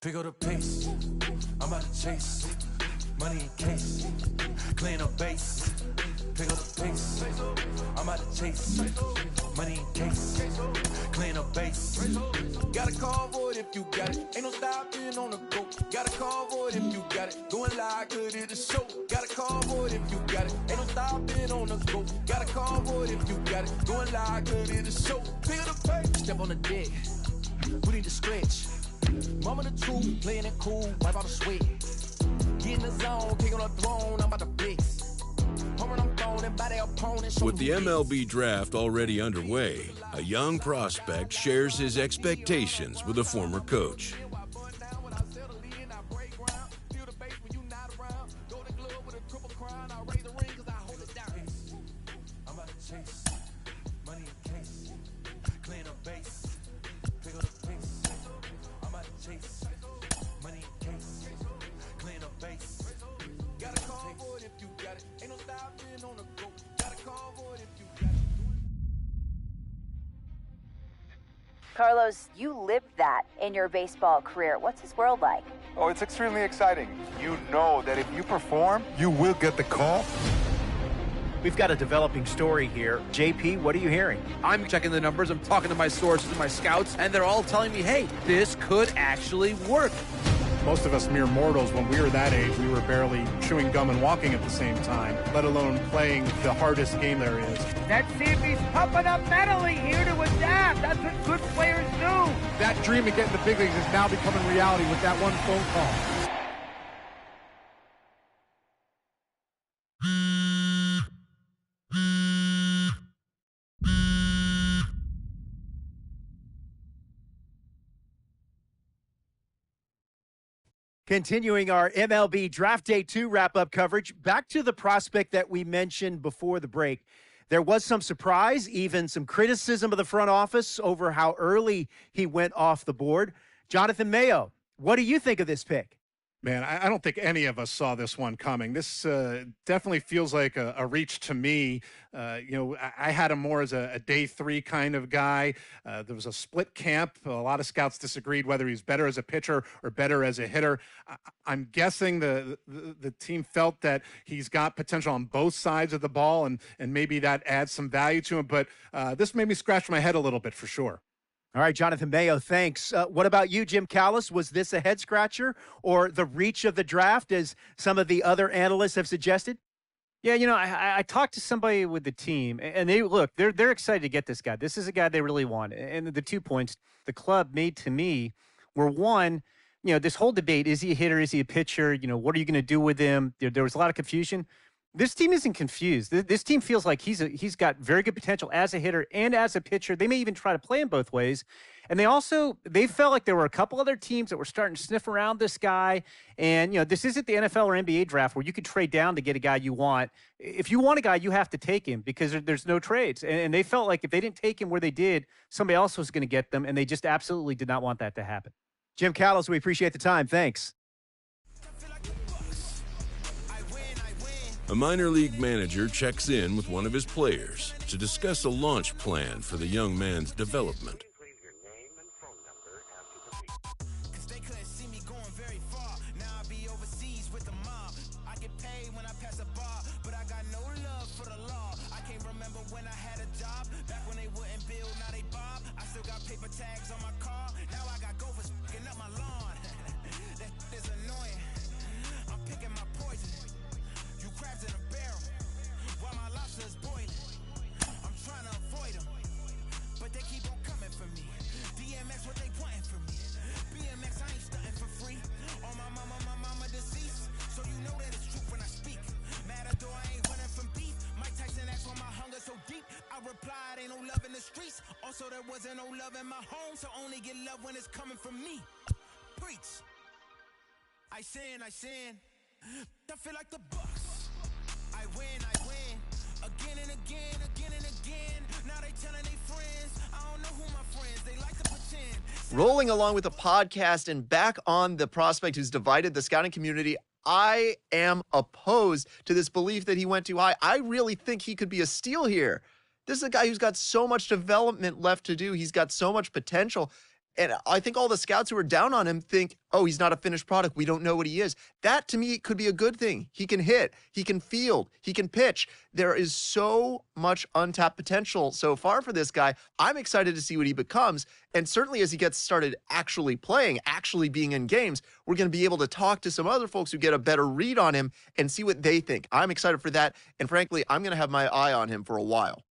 Pick up the pace, I'm out to chase, money in case, clean up base. Pick up the pace, I'm out to chase, money in case, clean up base. Gotta call for it if you got it, ain't no stopping on the go. Gotta call for it if you got it, doing live good at the show. Gotta call for it if you got it, ain't no stopping on the go. Gotta call for it if you got it, doing live good at the show. Pick up the pace, step on the deck, we need to stretch. Mama the truth, playing it cool, wipe out the sweat. Get in the zone, kick on the throne, I'm about to blitz. With the MLB draft already underway, a young prospect shares his expectations with a former coach. Carlos, you lived that in your baseball career. What's his world like? Oh, it's extremely exciting. You know that if you perform, you will get the call. We've got a developing story here. JP, what are you hearing? I'm checking the numbers, I'm talking to my sources and my scouts, and they're all telling me, hey, this could actually work. Most of us mere mortals, when we were that age, we were barely chewing gum and walking at the same time, let alone playing the hardest game there is. Let's see if he's pumping up mentally here to adapt. That's what good players do. That dream of getting the big leagues is now becoming reality with that one phone call. Continuing our MLB Draft Day 2 wrap-up coverage, back to the prospect that we mentioned before the break. There was some surprise, even some criticism of the front office over how early he went off the board. Jonathan Mayo, what do you think of this pick? Man, I don't think any of us saw this one coming. This definitely feels like a reach to me. I had him more as a day 3 kind of guy. There was a split camp. A lot of scouts disagreed whether he's better as a pitcher or better as a hitter. I'm guessing the team felt that he's got potential on both sides of the ball, and maybe that adds some value to him. But this made me scratch my head a little bit for sure. All right, Jonathan Mayo, thanks. What about you, Jim Callis? Was this a head-scratcher or the reach of the draft, as some of the other analysts have suggested? Yeah, I talked to somebody with the team, and they're excited to get this guy. This is a guy they really want. And the 2 points the club made to me were, one, this whole debate, is he a hitter, is he a pitcher? What are you going to do with him? There was a lot of confusion. This team isn't confused. This team feels like he's got very good potential as a hitter and as a pitcher. They may even try to play him both ways. And they felt like there were a couple other teams that were starting to sniff around this guy. And, this isn't the NFL or NBA draft where you could trade down to get a guy you want. If you want a guy, you have to take him because there's no trades. And they felt like if they didn't take him where they did, somebody else was going to get them. And they just absolutely did not want that to happen. Jim Callis, we appreciate the time. Thanks. A minor league manager checks in with one of his players to discuss a launch plan for the young man's development. Also, there wasn't no love in my home, so only get love when it's coming from me. Preach. I sin. I feel like the Bucks. I win. Again and again. Now they telling their friends. I don't know who my friends. They like to pretend. Rolling along with the podcast and back on the prospect who's divided the scouting community, I am opposed to this belief that he went too high. I really think he could be a steal here. This is a guy who's got so much development left to do. He's got so much potential. And I think all the scouts who are down on him think, oh, he's not a finished product. We don't know what he is. That, to me, could be a good thing. He can hit. He can field. He can pitch. There is so much untapped potential so far for this guy. I'm excited to see what he becomes. And certainly as he gets started actually playing, actually being in games, we're going to be able to talk to some other folks who get a better read on him and see what they think. I'm excited for that. And frankly, I'm going to have my eye on him for a while.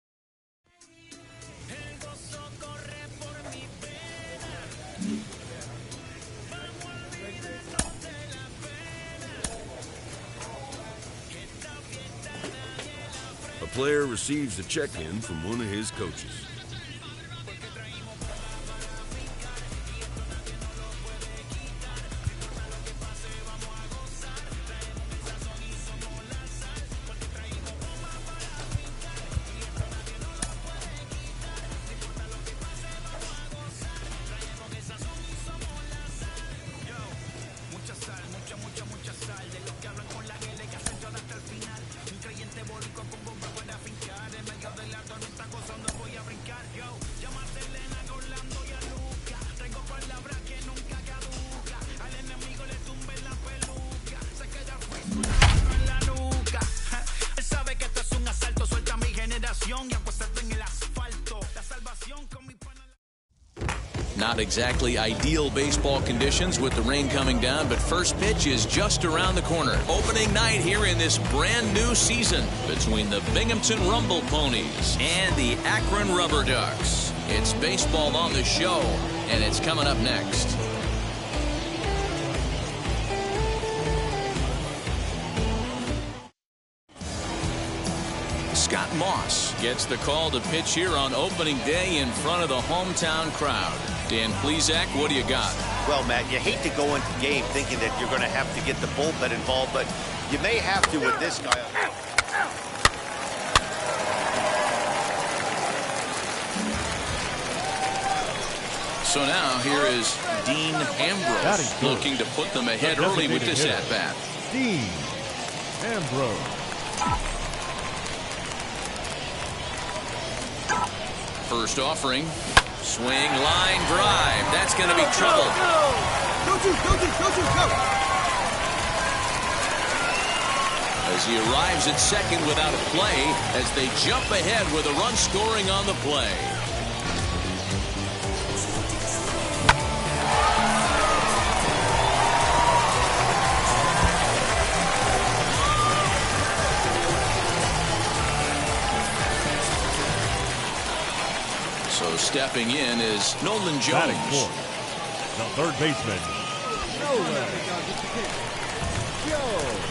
A player receives a check-in from one of his coaches. Not exactly ideal baseball conditions with the rain coming down, but first pitch is just around the corner. Opening night here in this brand new season between the Binghamton Rumble Ponies and the Akron Rubber Ducks. It's baseball on the show, and it's coming up next. Scott Moss gets the call to pitch here on opening day in front of the hometown crowd. Dan Plesac, what do you got? Well, Matt, you hate to go into the game thinking that you're going to have to get the bullpen involved, but you may have to with this guy. So now here is Dean Ambrose looking to put them ahead early with this at-bat. Dean Ambrose. First offering. Swing, line, drive. That's going to be trouble. Go. As he arrives at second without a play, as they jump ahead with a run scoring on the play. So stepping in is Nolan Jones. The third baseman, Nolan Jones.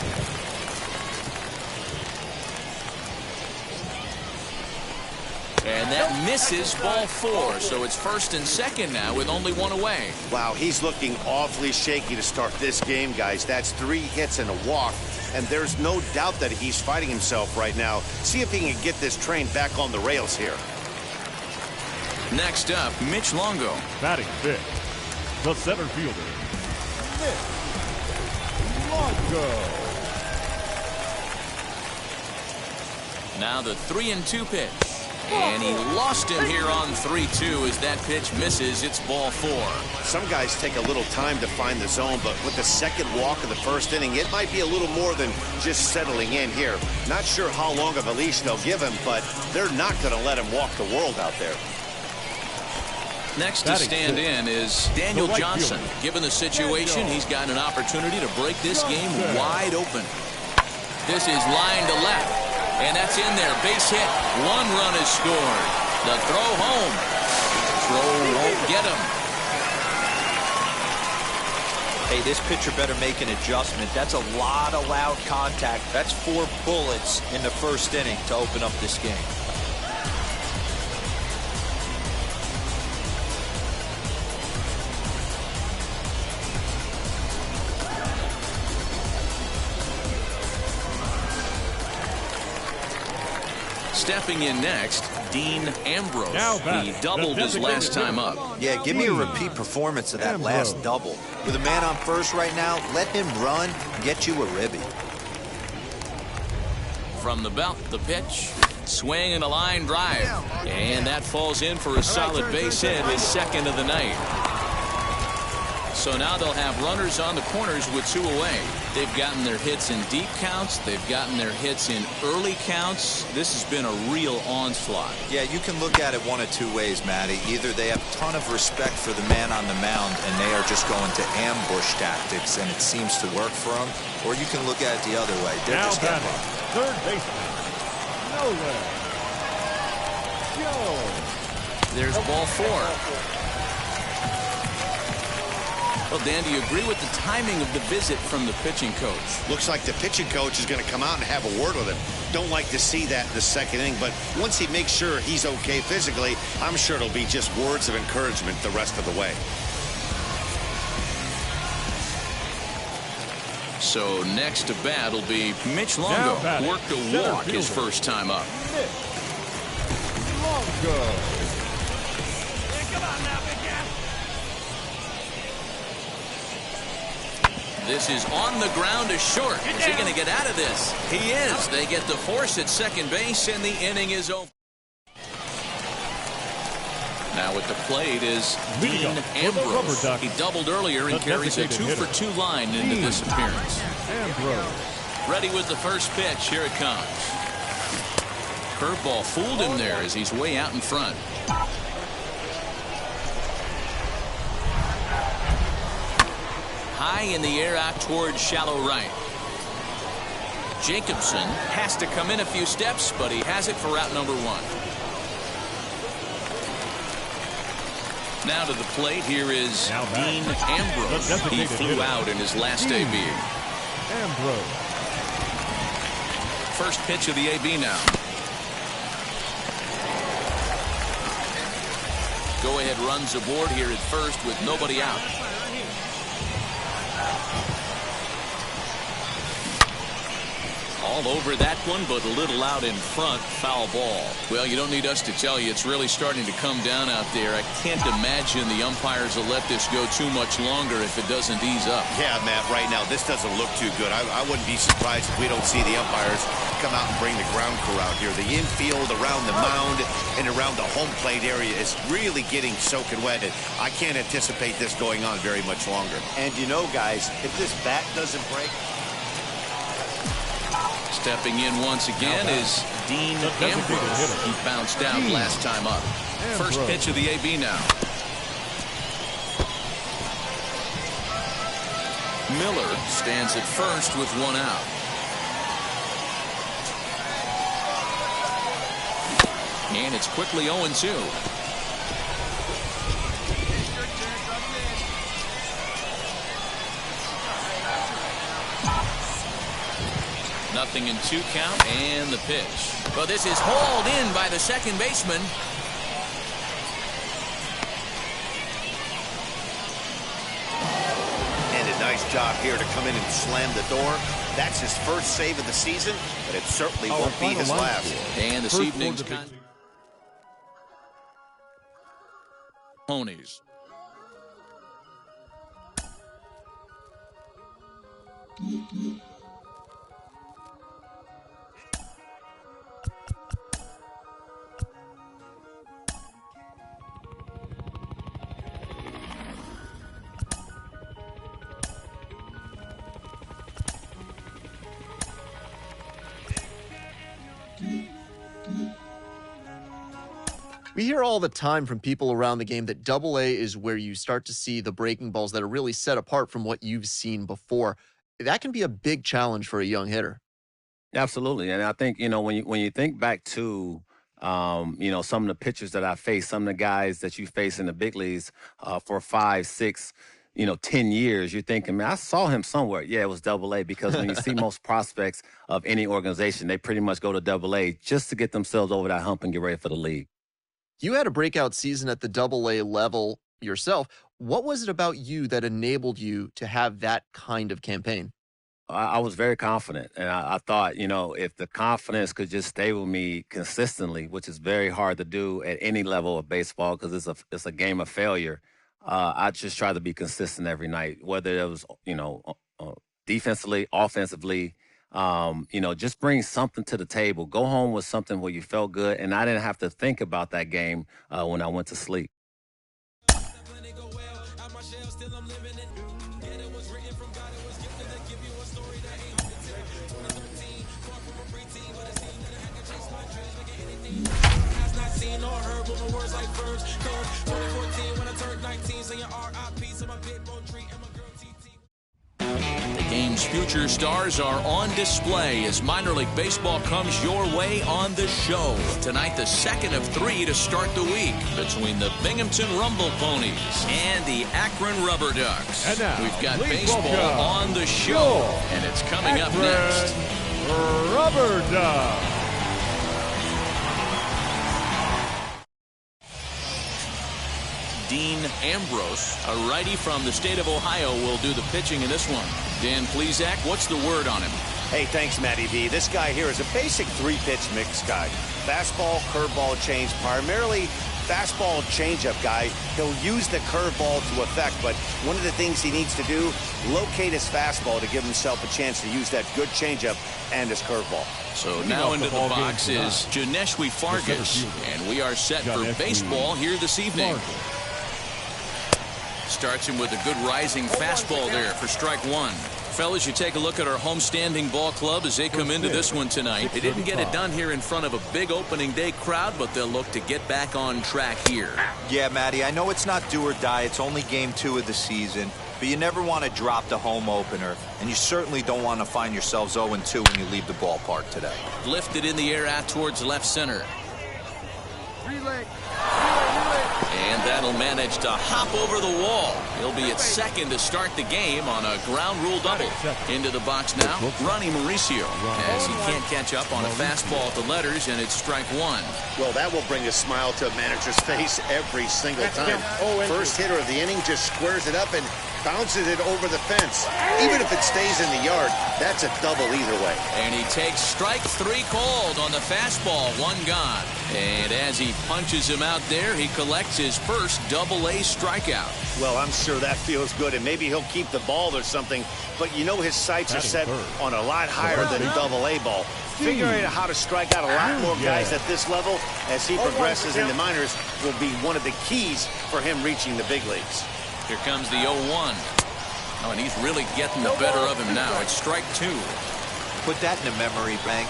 And that misses ball 4, so it's first and second now with only one away. Wow, he's looking awfully shaky to start this game, guys. That's 3 hits and a walk, and there's no doubt that he's fighting himself right now. See if he can get this train back on the rails here. Next up, Mitch Longo. Batting fifth, the center fielder, Mitch Longo. Now the 3-2 pitch. And he lost him here on 3-2 as that pitch misses. It's ball 4. Some guys take a little time to find the zone, but with the second walk of the first inning, it might be a little more than just settling in here. Not sure how long of a leash they'll give him, but they're not going to let him walk the world out there. Next to stand in is Daniel Johnson. Given the situation, he's got an opportunity to break this game wide open. This is line to left, and that's in there. Base hit. 1 run is scored. The throw home. Throw won't get him. Hey, this pitcher better make an adjustment. That's a lot of loud contact. That's 4 bullets in the first inning to open up this game. Stepping in next, Dean Ambrose. He doubled his last time up. Yeah, give me a repeat performance of that last double. With a man on first right now, let him run and get you a ribby. From the belt, the pitch. Swing and a line drive. And that falls in for a solid base hit, his second of the night. So now they'll have runners on the corners with 2 away. They've gotten their hits in deep counts. They've gotten their hits in early counts. This has been a real onslaught. Yeah, you can look at it one of 2 ways, Matty. Either they have a ton of respect for the man on the mound and they are just going to ambush tactics and it seems to work for them, or you can look at it the other way. They're Now just batting, third baseman, Nolan Joe. There's ball 4. Well, Dan, do you agree with the timing of the visit from the pitching coach? Looks like the pitching coach is going to come out and have a word with him. Don't like to see that in the second inning, but once he makes sure he's okay physically, I'm sure it'll be just words of encouragement the rest of the way. So next to bat will be Mitch Longo. Worked a walk his first time up. Longo. This is on the ground to short. Is he going to get out of this? He is. They get the force at second base, and the inning is over. Now at the plate is Dean Ambrose. He doubled earlier and carries a 2-for-2 line into this appearance. Ambrose. Ready with the first pitch. Here it comes. Curveball fooled him there as he's way out in front. High in the air out towards shallow right. Jacobson has to come in a few steps, but he has it for route number 1. Now to the plate, here is Dean Ambrose. He flew out in his last AB. Ambrose. First pitch of the AB now. Go-ahead runs aboard here at first with nobody out. All over that one, but a little out in front. Foul ball. Well, you don't need us to tell you it's really starting to come down out there. I can't imagine the umpires will let this go too much longer if it doesn't ease up. Yeah, Matt, right now this doesn't look too good. I wouldn't be surprised if we don't see the umpires come out and bring the ground crew out here. The infield around the mound and around the home plate area is really getting soaking wet. I can't anticipate this going on very much longer. And you know, guys, if this bat doesn't break. Stepping in once again is Dean Ambrose. He bounced out last time up. First pitch of the AB now. Miller stands at first with 1 out. And it's quickly 0-2. Nothing in 2 count, and the pitch. Well, this is hauled in by the second baseman. And a nice job here to come in and slam the door. That's his first save of the season, but it certainly won't be his last. And this evening's Ponies. We hear all the time from people around the game that Double-A is where you start to see the breaking balls that are really set apart from what you've seen before. That can be a big challenge for a young hitter. Absolutely. And I think, when you think back to, some of the pitchers that I faced, some of the guys that you face in the big leagues for 5, 6, 10 years, you're thinking, man, I saw him somewhere. Yeah, it was Double-A, because when you see most prospects of any organization, they pretty much go to Double-A just to get themselves over that hump and get ready for the league. You had a breakout season at the Double-A level yourself. What was it about you that enabled you to have that kind of campaign? I was very confident, and I thought, if the confidence could just stay with me consistently, which is very hard to do at any level of baseball because it's a game of failure, I just try to be consistent every night, whether it was, defensively, offensively, just bring something to the table. Go home with something where you felt good, and I didn't have to think about that game when I went to sleep. The game's future stars are on display as minor league baseball comes your way on the show. Tonight, the second of 3 to start the week between the Binghamton Rumble Ponies and the Akron Rubber Ducks. And now, we've got please baseball welcome on the show, and it's coming up next. Rubber Duck. Dean Ambrose, a righty from the state of Ohio, will do the pitching in this one. Dan Plesac, what's the word on him? Hey, thanks, Matty V. This guy here is a basic 3-pitch mix guy. Fastball, curveball, change, primarily fastball changeup guy. He'll use the curveball to effect, but one of the things he needs to do, locate his fastball to give himself a chance to use that good changeup and his curveball. So now into the box is Janeshwi Fargas, and we are set for baseball here this evening. Starts him with a good rising fastball there for strike one. Fellas, you take a look at our homestanding ball club as they come into this one tonight. They didn't get it done here in front of a big opening day crowd, but they'll look to get back on track here. Yeah, Matty, I know it's not do or die. It's only game 2 of the season. But you never want to drop the home opener, and you certainly don't want to find yourselves 0-2 when you leave the ballpark today. Lifted in the air out towards left center. And that'll manage to hop over the wall. He'll be at second to start the game on a ground rule double. Into the box now, Ronnie Mauricio, as he can't catch up on a fastball at the letters, and it's strike one. Well, that will bring a smile to a manager's face every single time. First hitter of the inning just squares it up and bounces it over the fence. Even if it stays in the yard, that's a double either way. And he takes strike 3 called on the fastball, 1 gone. And as he punches him out there, he collects his first Double-A strikeout. Well, I'm sure that feels good, and maybe he'll keep the ball or something. But you know his sights are set on a lot higher than Double-A ball. Figuring out how to strike out a lot more guys at this level as he progresses in the minors will be one of the keys for him reaching the big leagues. Here comes the 0-1. Oh, and he's really getting the better of him now. It's strike 2. Put that in a memory bank.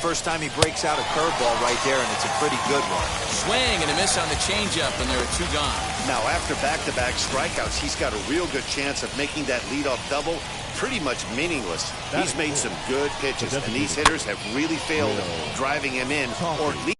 First time he breaks out a curveball right there, and it's a pretty good one. Swing and a miss on the changeup, and there are 2 gone. Now, after back-to-back strikeouts, he's got a real good chance of making that leadoff double pretty much meaningless. He's made some good pitches, and these hitters have really failed driving him in or at least.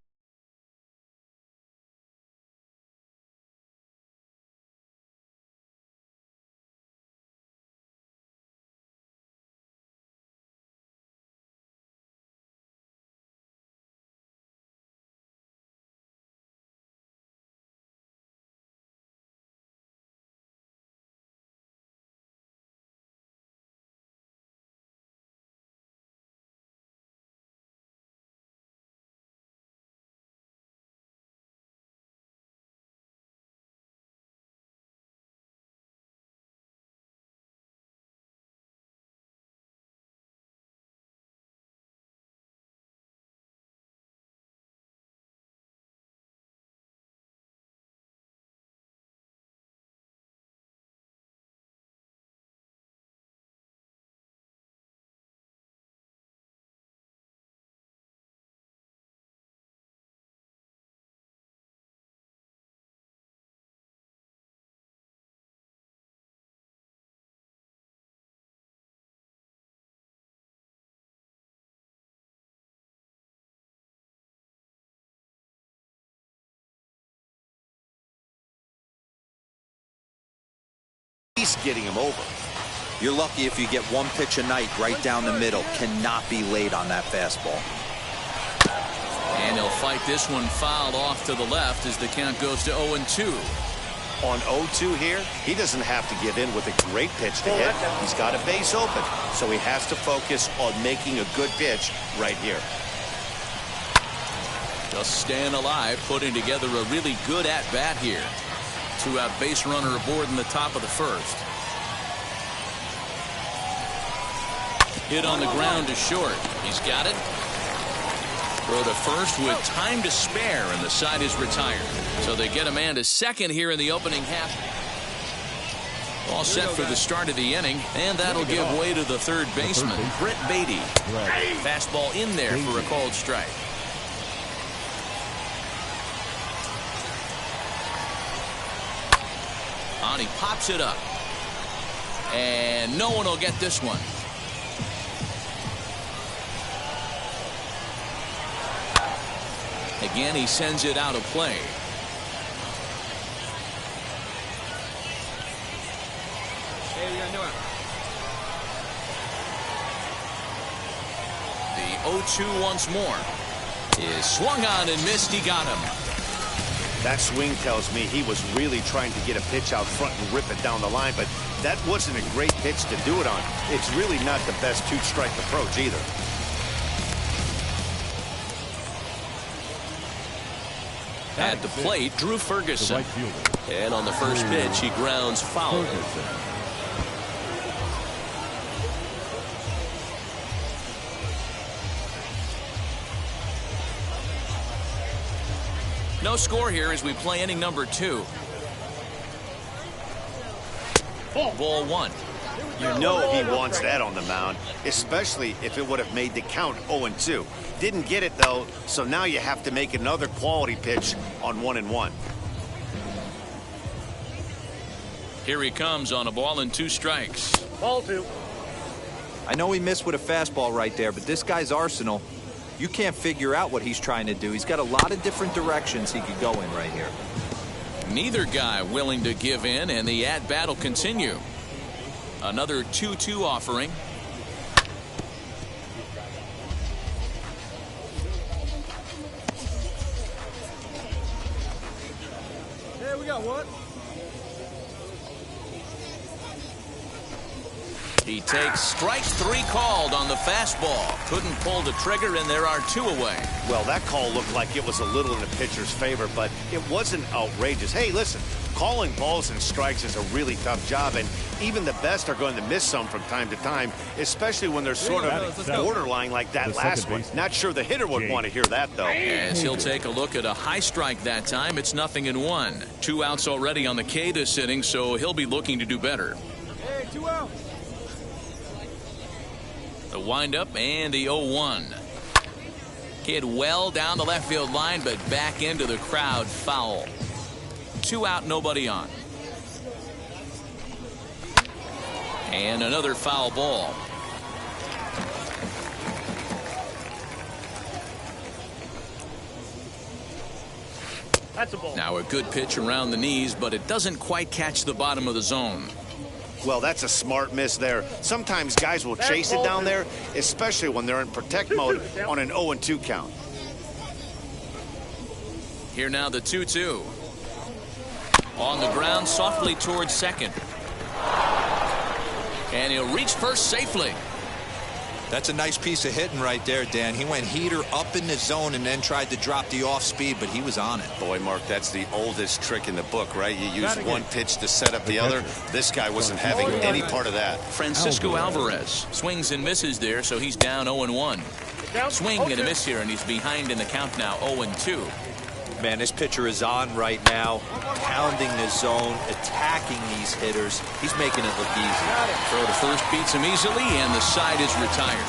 Getting him over. You're lucky if you get 1 pitch a night right down the middle. Cannot be late on that fastball. And he'll fight this one fouled off to the left as the count goes to 0-2. On 0-2 here, he doesn't have to give in with a great pitch to hit. He's got a base open, so he has to focus on making a good pitch right here. Just staying alive, putting together a really good at-bat here. 2-out base runner aboard in the top of the first. Hit on the ground to short. He's got it. Throw to first with time to spare, and the side is retired. So they get a man to second here in the opening half. All set for the start of the inning, and that'll give way to the third baseman, Brett Beatty. Fastball in there for a called strike. On, he pops it up. And no one will get this one. Again, he sends it out of play. The 0-2 once more is swung on and missed. He got him. That swing tells me he was really trying to get a pitch out front and rip it down the line, but that wasn't a great pitch to do it on. It's really not the best two-strike approach either. At the plate, Drew Ferguson. And on the first pitch, he grounds foul. No score here as we play inning number 2. Ball 1. You know he wants that on the mound, especially if it would have made the count 0-2. Didn't get it, though, so now you have to make another quality pitch on 1-1. Here he comes on a ball and 2 strikes. Ball 2. I know he missed with a fastball right there, but this guy's arsenal, you can't figure out what he's trying to do. He's got a lot of different directions he could go in right here. Neither guy willing to give in, and the at-bat will continue. Another 2-2 offering. Hey, we got one. He takes strike 3 called on the fastball. Couldn't pull the trigger, and there are 2 away. Well, that call looked like it was a little in the pitcher's favor, but it wasn't outrageous. Hey, listen, calling balls and strikes is a really tough job, and even the best are going to miss some from time to time, especially when they're sort of borderline like that last one. Not sure the hitter would want to hear that, though. As he'll take a look at a high strike that time, it's 0-1. 2 outs already on the K this inning, so he'll be looking to do better. Hey, 2 outs. The windup and the 0-1. Hit well down the left field line, but back into the crowd, foul. 2 out, nobody on. And another foul ball. That's a ball. Now a good pitch around the knees, but it doesn't quite catch the bottom of the zone. Well, that's a smart miss there. Sometimes guys will chase it down there, especially when they're in protect mode on an 0-2 count. Here now the 2-2. On the ground, softly towards second. And he'll reach first safely. That's a nice piece of hitting right there, Dan. He went heater up in the zone and then tried to drop the off speed, but he was on it. Boy, Mark, that's the oldest trick in the book, right? You use one pitch to set up the other. This guy wasn't having any part of that. Francisco Alvarez swings and misses there, so he's down 0-1. Swing and a miss here, and he's behind in the count now, 0-2. Man, this pitcher is on right now, pounding the zone, attacking these hitters. He's making it look easy. Throw to first beats him easily, and the side is retired.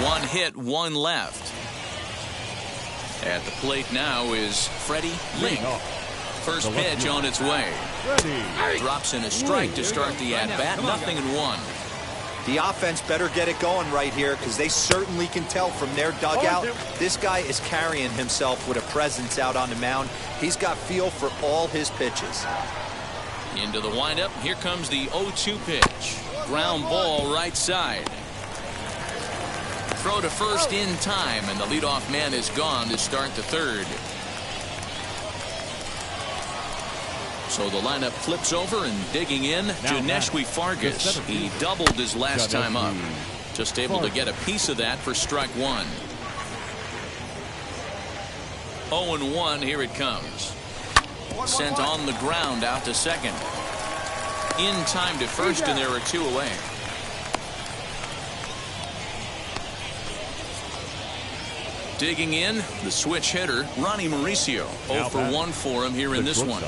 1 hit, 1 left. At the plate now is Freddie Link. First pitch on its way. Drops in a strike to start the at-bat, 0-1. The offense better get it going right here because they certainly can tell from their dugout. This guy is carrying himself with a presence out on the mound. He's got feel for all his pitches. Into the windup. Here comes the 0-2 pitch. Ground ball right side. Throw to first in time, and the leadoff man is gone to start the third. So the lineup flips over, and digging in, Janeshwi Fargas. He doubled his last time up. Just able to get a piece of that for strike 1. 0-1, here it comes. Sent on the ground out to second. In time to first, and there are 2 away. Digging in, the switch hitter, Ronnie Mauricio. 0 for 1 for him here in this one.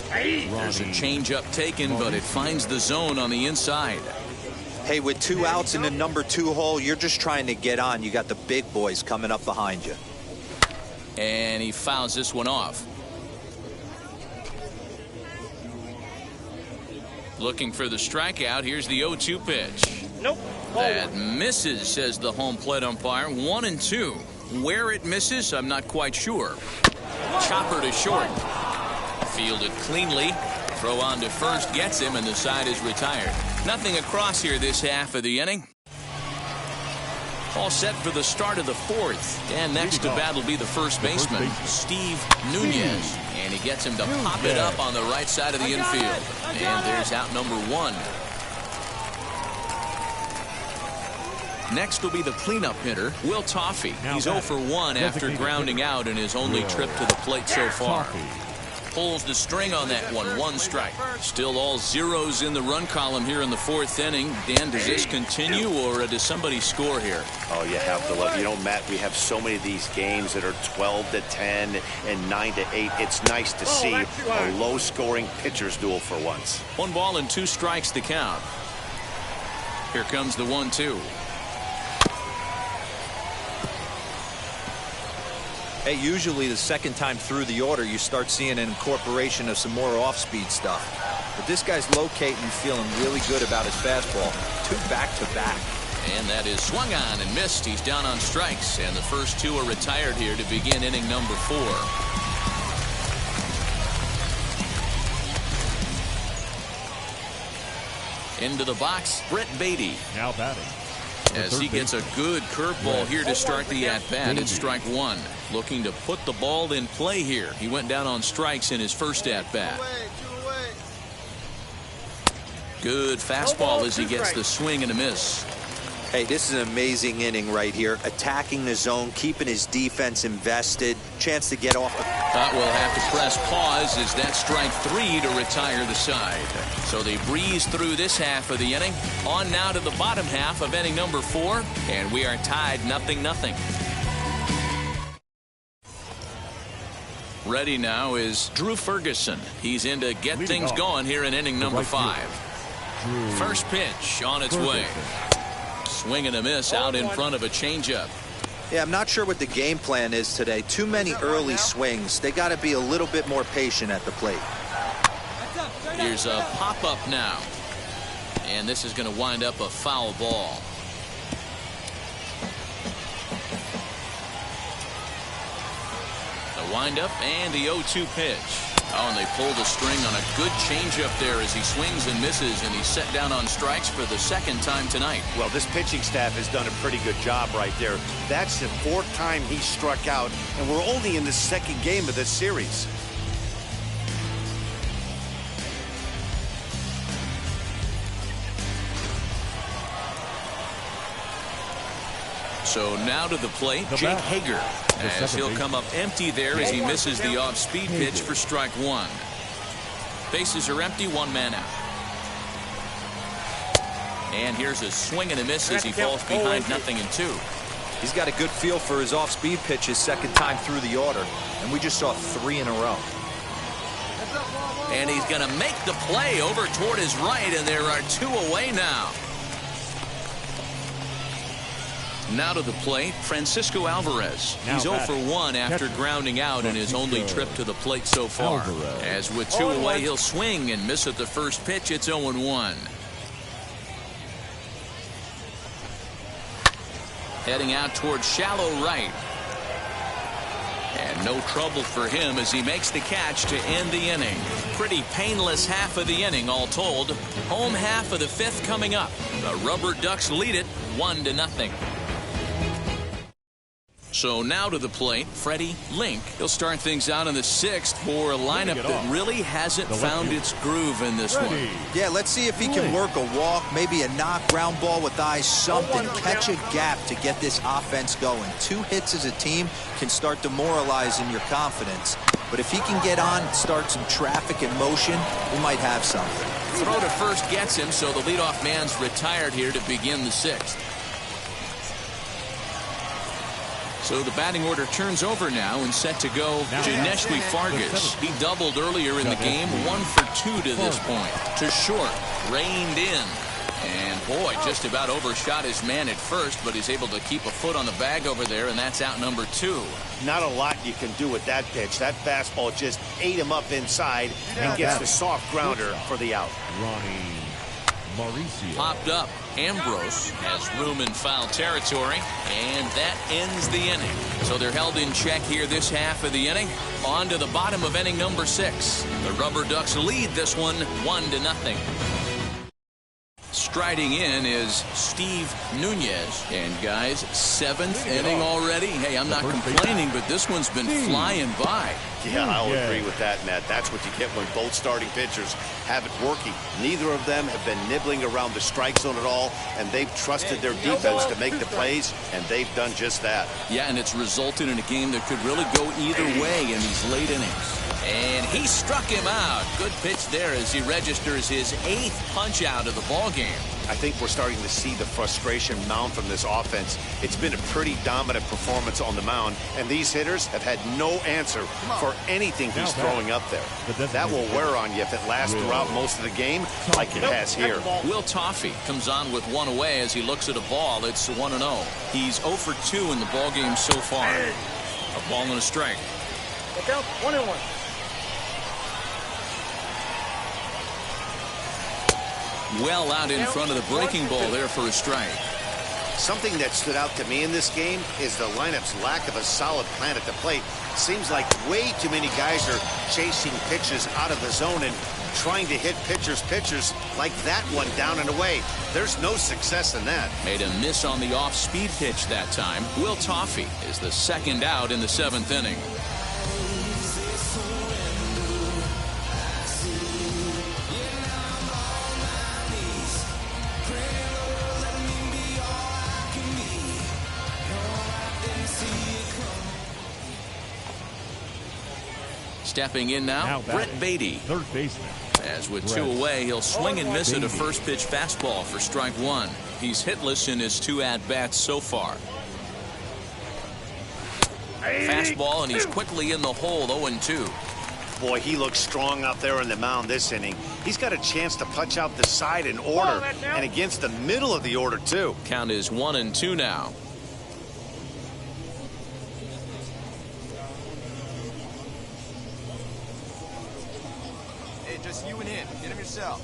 There's a changeup taken, but it finds the zone on the inside. Hey, with 2 outs in the number 2 hole, you're just trying to get on. You got the big boys coming up behind you. And he fouls this one off. Looking for the strikeout. Here's the 0-2 pitch. Nope. That misses, says the home plate umpire. 1-2. Where it misses, I'm not quite sure. Chopper to short. Fielded cleanly. Throw on to first gets him, and the side is retired. Nothing across here this half of the inning. All set for the start of the 4th. And next to bat will be the first baseman, Steve Nunez. And he gets him to pop it up on the right side of the infield. And there's out number 1. Next will be the cleanup hitter, Will Toffey. He's 0 for 1 after grounding out in his only trip to the plate so far. Pulls the string on that one. 1 strike. Still all zeros in the run column here in the 4th inning. Dan, does this continue, or does somebody score here? Oh, you have to love it. You know, Matt, we have so many of these games that are 12-10 and 9-8. It's nice to see a low-scoring pitcher's duel for once. 1 ball and 2 strikes to count. Here comes the 1-2. Hey, usually the second time through the order, you start seeing an incorporation of some more off-speed stuff. But this guy's locating and feeling really good about his fastball. 2 back-to-back. And that is swung on and missed. He's down on strikes, and the first 2 are retired here to begin inning number 4. Into the box, Brett Beatty. Now batting. As he gets a good curveball here to start the at-bat. It's strike 1. Looking to put the ball in play here. He went down on strikes in his first at-bat. Good fastball as he gets the swing and a miss. Hey, this is an amazing inning right here. Attacking the zone, keeping his defense invested. Chance to get off. Thought we'll have to press pause as that strike 3 to retire the side. So they breeze through this half of the inning. On now to the bottom half of inning number 4. And we are tied 0-0. Ready now is Drew Ferguson. He's in to get things going here in inning number 5. First pitch on its way. Swing and a miss out in front of a changeup. Yeah, I'm not sure what the game plan is today. Too many early swings. They got to be a little bit more patient at the plate. Here's a pop-up now. And this is going to wind up a foul ball. The windup and the 0-2 pitch. Oh, and they pull the string on a good changeup there as he swings and misses, and he's set down on strikes for the 2nd time tonight. Well, this pitching staff has done a pretty good job right there. That's the 4th time he struck out, and we're only in the 2nd game of this series. So now to the plate, Jake Hager, as he'll come up empty there as he misses the off-speed pitch for strike 1. Bases are empty, 1 man out. And here's a swing and a miss as he falls behind 0-2. He's got a good feel for his off-speed pitch his 2nd time through the order, and we just saw 3 in a row. And he's going to make the play over toward his right, and there are 2 away now. Now to the plate, Francisco Alvarez. He's 0 for 1 after grounding out in his only trip to the plate so far. As with 2 away, he'll swing and miss at the first pitch. It's 0-1. Heading out towards shallow right. And no trouble for him as he makes the catch to end the inning. Pretty painless half of the inning all told. Home half of the 5th coming up. The Rubber Ducks lead it 1-0. So now to the plate, Freddie Link. He'll start things out in the 6th for a lineup that really hasn't found its groove in this one. Yeah, let's see if he can work a walk, maybe a knock, ground ball with eyes, something. Catch a gap to get this offense going. 2 hits as a team can start demoralizing your confidence. But if he can get on, start some traffic in motion, we might have something. Throw to first gets him, so the leadoff man's retired here to begin the 6th. So the batting order turns over now and set to go Janeski Fargas. He doubled earlier in the game, 1 for 2 to this point. To short, reined in. And boy, just about overshot his man at first, but he's able to keep a foot on the bag over there, and that's out number 2. Not a lot you can do with that pitch. That fastball just ate him up inside and gets the soft grounder for the out. Ronnie Mauricio. Popped up. Ambrose has room in foul territory, and that ends the inning. So they're held in check here this half of the inning. On to the bottom of inning number 6. The Rubber Ducks lead this one 1-0. Striding in is Steve Nunez. And guys, 7th inning already. Hey, I'm not complaining, but this one's been flying by. Yeah, I'll agree with that, Matt. That's what you get when both starting pitchers have it working. Neither of them have been nibbling around the strike zone at all, and they've trusted their defense to make the plays, and they've done just that. Yeah, and it's resulted in a game that could really go either way in these late innings. And he struck him out. Good pitch there as he registers his 8th punch out of the ball game. I think we're starting to see the frustration mount from this offense. It's been a pretty dominant performance on the mound, and these hitters have had no answer for anything he's throwing up there. That will wear on you if it lasts throughout most of the game like it has here. Will Toffey comes on with 1 away as he looks at a ball. It's 1-0. He's 0 for 2 in the ball game so far. A ball and a strike. Look out, 1-1. Well out in front of the breaking ball there for a strike. Something that stood out to me in this game is the lineup's lack of a solid plan at the plate. Seems like way too many guys are chasing pitches out of the zone and trying to hit pitchers like that one down and away. There's no success in that. Made a miss on the off-speed pitch that time. Will Toffey is the 2nd out in the 7th inning. Stepping in now Brett Beatty. 3rd baseman. As with 2 away, he'll swing and miss at a first pitch fastball for strike 1. He's hitless in his 2 at-bats so far. Fastball, and he's quickly in the hole, 0-2. Boy, he looks strong out there on the mound this inning. He's got a chance to punch out the side in order, and against the middle of the order, too. Count is 1-2 now. Just you and him. Get him yourself.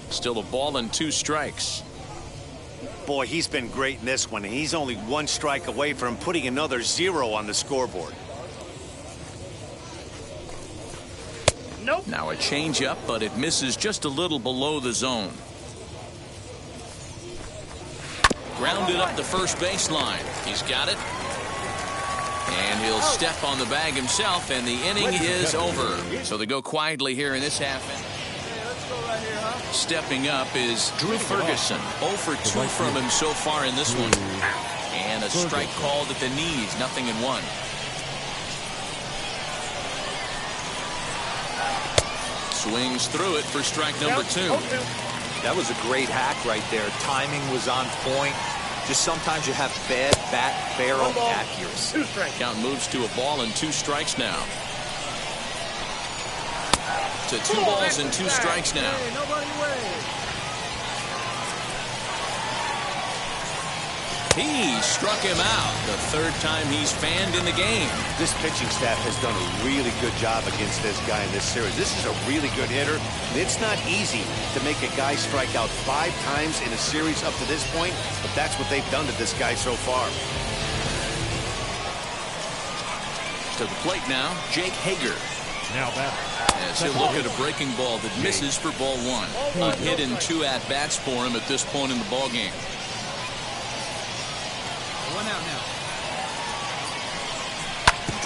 Still a ball and 2 strikes. Boy, he's been great in this one. He's only 1 strike away from putting another 0 on the scoreboard. Nope. Now a changeup, but it misses just a little below the zone. Grounded up the first baseline. He's got it. And he'll step on the bag himself, and the inning is over. So they go quietly here in this half inning. Stepping up is Drew Ferguson. 0 for 2 from him so far in this one. And a strike called at the knees, 0-1. Swings through it for strike number 2. That was a great hack right there. Timing was on point. Just sometimes you have bad bat barrel accuracy. Count moves to a ball and 2 strikes now. To 2 balls and 2 strikes now. He struck him out. The 3rd time he's fanned in the game. This pitching staff has done a really good job against this guy in this series. This is a really good hitter. It's not easy to make a guy strike out 5 times in a series up to this point, but that's what they've done to this guy so far. To the plate now, Jake Hager. Now batter. As he'll look at a breaking ball that misses for ball 1. A hit in 2 at-bats for him at this point in the ball game. 1 out now.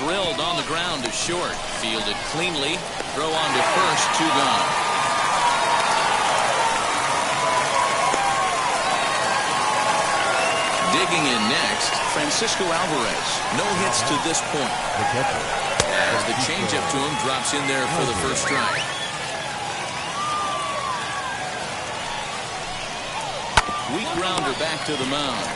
Drilled on the ground to short. Fielded cleanly. Throw on to first. 2 gone. Digging in next, Francisco Alvarez. No hits to this point. As the changeup to him drops in there for the first strike. Weak grounder back to the mound.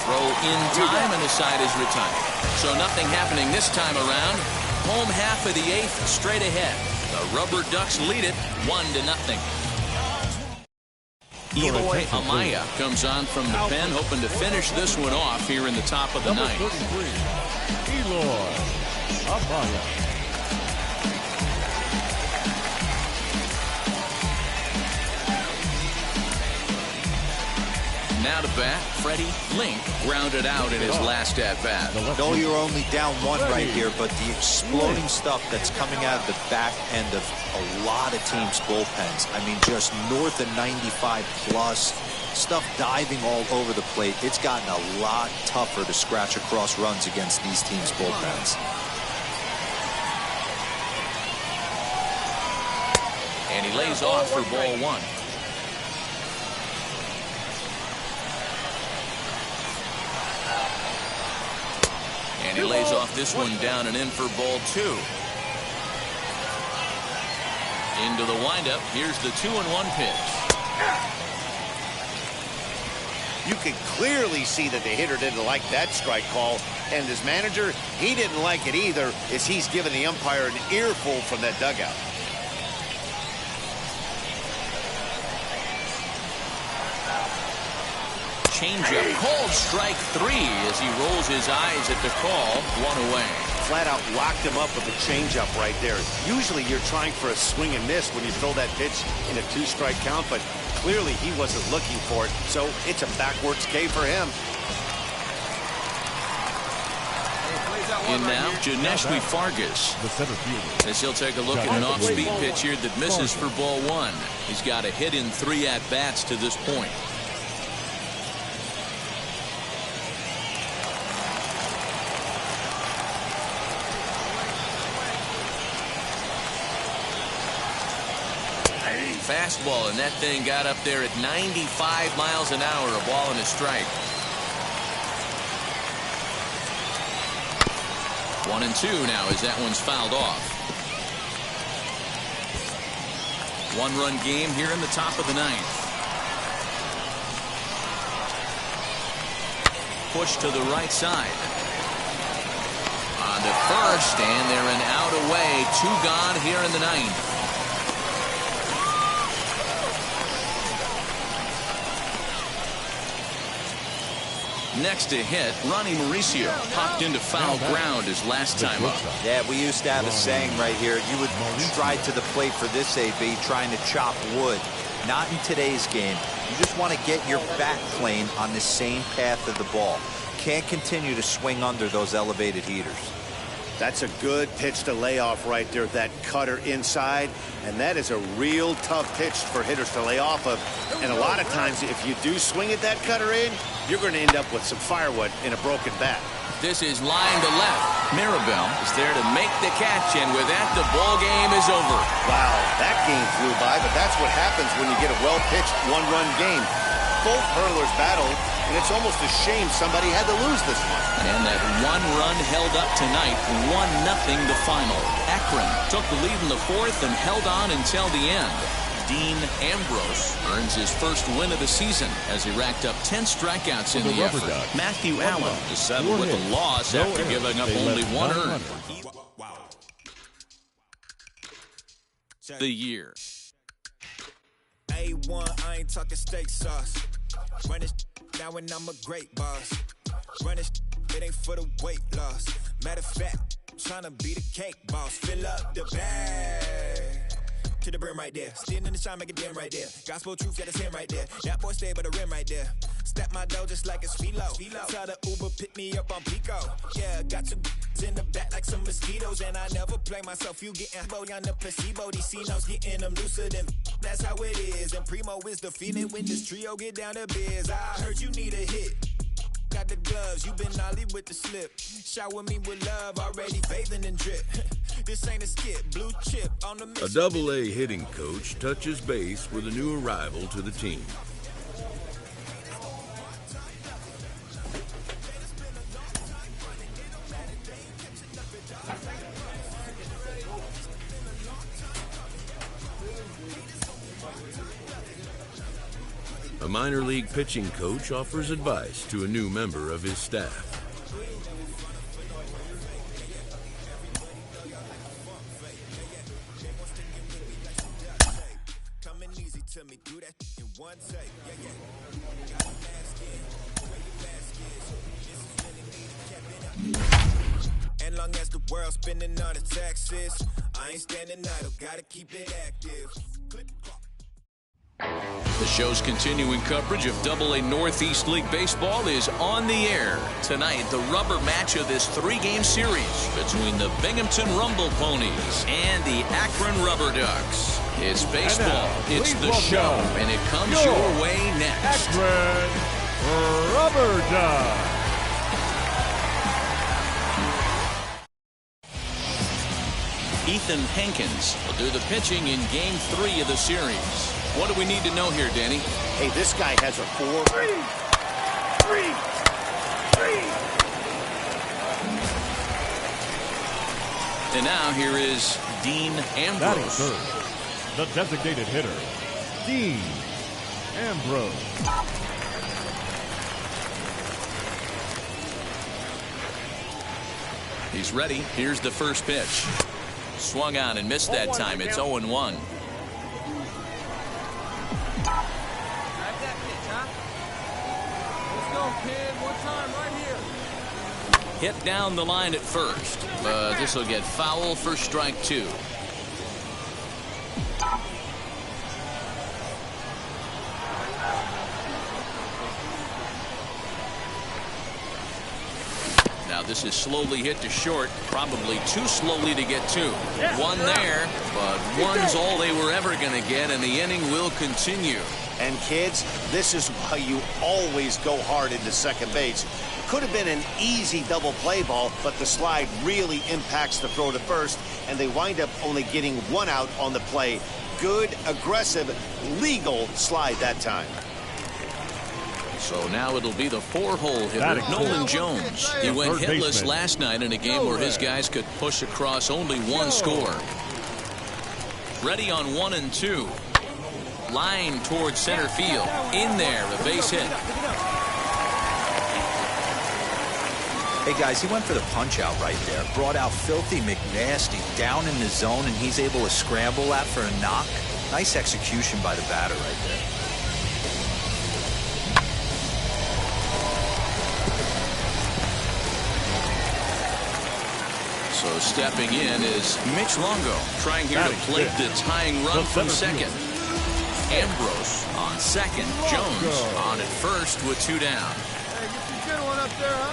Throw in time, and the side is retired. So nothing happening this time around. Home half of the 8th, straight ahead. The Rubber Ducks lead it 1-0. Eloy Amaya comes on from the pen, hoping to finish this one off here in the top of the ninth. Eloy Amaya. Now to bat, Freddie Link grounded out in his last at-bat. No, you're only down 1 right here, but the exploding stuff that's coming out of the back end of a lot of teams' bullpens. I mean, just north of 95 plus, stuff diving all over the plate. It's gotten a lot tougher to scratch across runs against these teams' bullpens. And he lays off for ball 1. And he lays off this one down and in for ball 2. Into the windup. Here's the 2-1 pitch. You can clearly see that the hitter didn't like that strike call, and his manager, he didn't like it either, as he's given the umpire an earful from that dugout. Changeup called strike 3 as he rolls his eyes at the call. 1 away. Flat out locked him up with a changeup right there. Usually you're trying for a swing and miss when you throw that pitch in a 2-strike count, but clearly he wasn't looking for it, so it's a backwards K for him. In now, Janeshwi Fargas, the center fielder, as he'll take a look at an off-speed pitch here that misses for ball 1. He's got a hit in 3 at-bats to this point. Fastball, and that thing got up there at 95 miles an hour, a ball and a strike. 1-2 now as that one's fouled off. 1-run game here in the top of the 9th. Push to the right side. On to first, and they're an out away. 2 gone here in the 9th. Next to hit, Ronnie Mauricio popped into foul ground his last time up. Yeah, we used to have a saying right here. You would stride to the plate for this AB trying to chop wood. Not in today's game. You just want to get your bat plane on the same path of the ball. Can't continue to swing under those elevated heaters. That's a good pitch to lay off right there, that cutter inside, and that is a real tough pitch for hitters to lay off of. And a lot of times, if you do swing at that cutter in, you're going to end up with some firewood in a broken bat. This is line to left. Mirabel is there to make the catch, and with that, the ball game is over. Wow, that game flew by, but that's what happens when you get a well-pitched 1-run game. Both hurlers battled, and it's almost a shame somebody had to lose this one. And that 1 run held up tonight, 1-0 the final. Akron took the lead in the 4th and held on until the end. Dean Ambrose earns his first win of the season as he racked up 10 strikeouts in the effort. Matthew Allen is settled with a loss after giving up only 1 earned. The year. A1, I ain't talking steak sauce. Run this now and I'm a great boss. Run this, it ain't for the weight loss. Matter of fact, tryna be the cake boss. Fill up the bag to the brim right there. Standing in the shine, make it dim right there. Gospel truth, yeah, that's him right there. That boy stay by the rim right there. Step my dough just like it's philo. Tell the Uber, pick me up on Pico. Yeah, got two in the back like some mosquitoes. And I never play myself. You getting body on the placebo. These C-notes getting them looser than that's how it is. And Primo is the feeling when this trio get down to biz. I heard you need a hit. Got the gloves, you been nolly with the slip. Shower me with love, already bathing in drip. This ain't a skip, blue chip on the mission. A Double-A hitting coach touches base with a new arrival to the team. A minor league pitching coach offers advice to a new member of his staff. And long as the world's spending on the taxes, I ain't standing idle, gotta keep it active. The show's continuing coverage of AA Northeast League Baseball is on the air. Tonight, the rubber match of this three-game series between the Binghamton Rumble Ponies and the Akron Rubber Ducks. It's baseball, it's the show, and it comes your way next. Akron Rubber Ducks. Ethan Hankins will do the pitching in Game 3 of the series. What do we need to know here, Danny? Hey, this guy has a 4. And now here is Dean Ambrose. Third, the designated hitter, Dean Ambrose. He's ready. Here's the first pitch. Swung on and missed that time. It's 0-1. Hit down the line at first, but this will get foul for strike 2. Now this is slowly hit to short, probably too slowly to get 2. One there, but one's all they were ever going to get, and the inning will continue. And kids, this is why you always go hard into second base. Could have been an easy double play ball, but the slide really impacts the throw to first, and they wind up only getting 1 out on the play. Good, aggressive, legal slide that time. So now it'll be the 4-hole hitter, Nolan Jones. He went hitless last night in a game where his guys could push across only 1 score. Ready on 1 and 2. Line towards center field. In there, a base hit. Hey, guys, he went for the punch-out right there. Brought out Filthy McNasty down in the zone, and he's able to scramble that for a knock. Nice execution by the batter right there. So stepping in is Mitch Longo, trying here to plate the tying run from second. Ambrose on second. Jones on at first with 2 down. Hey, get the good one up there, huh?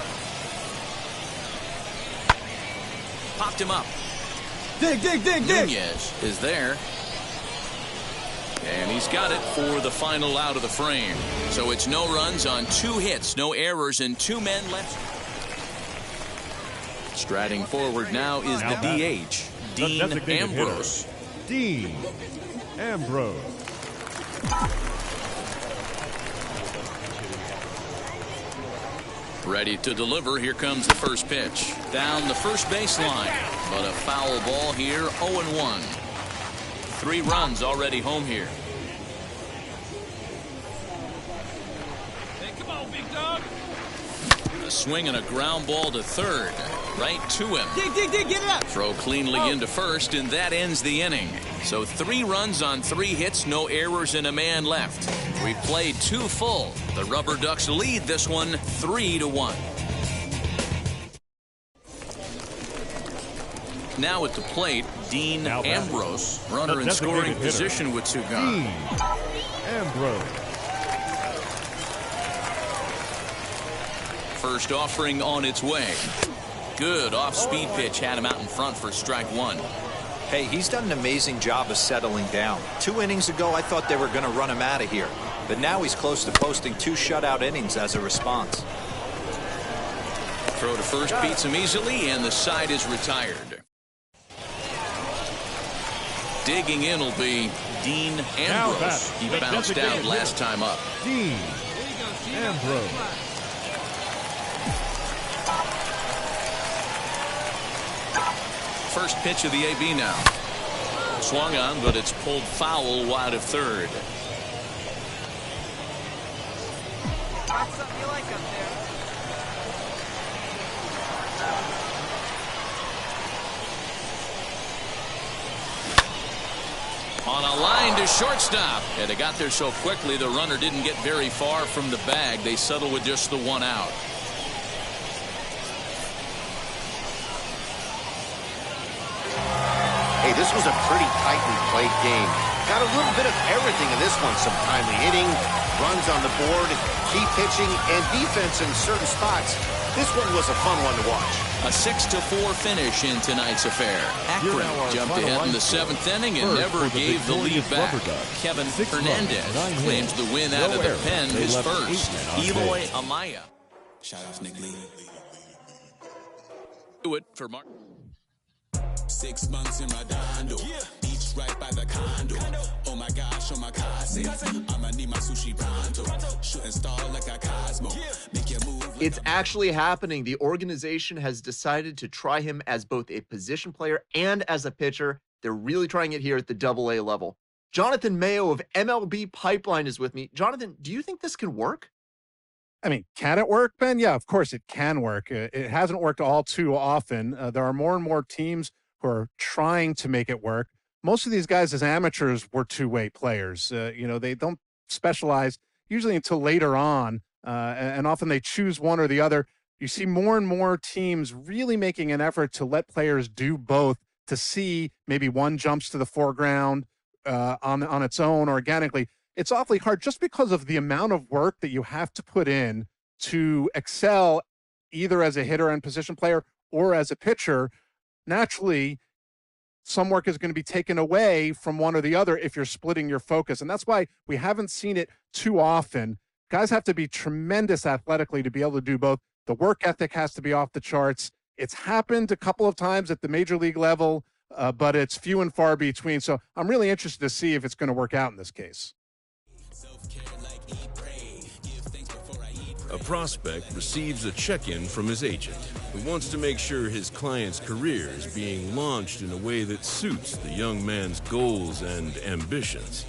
Popped him up. Dig. Nunez is there. And he's got it for the final out of the frame. So it's no runs on 2 hits, no errors, and 2 men left. Striding forward now is the DH, Dean Ambrose. Hitter, Dean Ambrose. Ready to deliver. Here comes the first pitch. Down the first baseline. But a foul ball here, 0-1. 3 runs already home here. Hey, come on, big dog. A swing and a ground ball to third. Right to him. Dig, get it up. Throw cleanly into first, and that ends the inning. So 3 runs on 3 hits, no errors, and a man left. We played 2 full. The Rubber Ducks lead this one 3-1. Now at the plate, Dean Ambrose, runner in scoring position with 2 gone. Dean Ambrose. First offering on its way. Good off-speed pitch had him out in front for strike 1. Hey, he's done an amazing job of settling down. 2 innings ago, I thought they were going to run him out of here. But now he's close to posting 2 shutout innings as a response. Throw to first beats him easily, and the side is retired. Digging in will be Dean Ambrose. He bounced out last time up. Dean Ambrose. First pitch of the AB now. Swung on, but it's pulled foul wide of third. Find something you like up there. On a line to shortstop. And they got there so quickly the runner didn't get very far from the bag. They settled with just the one out. Hey, this was a pretty tightly played game. Got a little bit of everything in this one. Some timely hitting, runs on the board, key pitching, and defense in certain spots. This one was a fun one to watch. A 6-4 finish in tonight's affair. Akron jumped ahead in the 7th inning and never gave the lead back. Kevin Hernandez claims the win out of the pen, his first. Eloy Amaya. Shout out to Nick Lee. Do it for Mark. 6 months in Redondo, beach right by the condo. Oh my gosh, oh my casa. I'ma need my sushi pronto. Shooting star like a Cosmo. Make your move. It's actually happening. The organization has decided to try him as both a position player and as a pitcher. They're really trying it here at the AA level. Jonathan Mayo of MLB Pipeline is with me. Jonathan, do you think this can work? I mean, can it work, Ben? Yeah, of course it can work. It hasn't worked all too often. There are more and more teams who are trying to make it work. Most of these guys as amateurs were two-way players. They don't specialize usually until later on, and often they choose one or the other. You see more and more teams really making an effort to let players do both, to see maybe one jumps to the foreground on its own organically. It's awfully hard just because of the amount of work that you have to put in to excel either as a hitter and position player or as a pitcher. Naturally, some work is going to be taken away from one or the other if you're splitting your focus. And that's why we haven't seen it too often. Guys have to be tremendous athletically to be able to do both. The work ethic has to be off the charts. It's happened a couple of times at the major league level, but it's few and far between. So I'm really interested to see if it's going to work out in this case. A prospect receives a check-in from his agent, who wants to make sure his client's career is being launched in a way that suits the young man's goals and ambitions.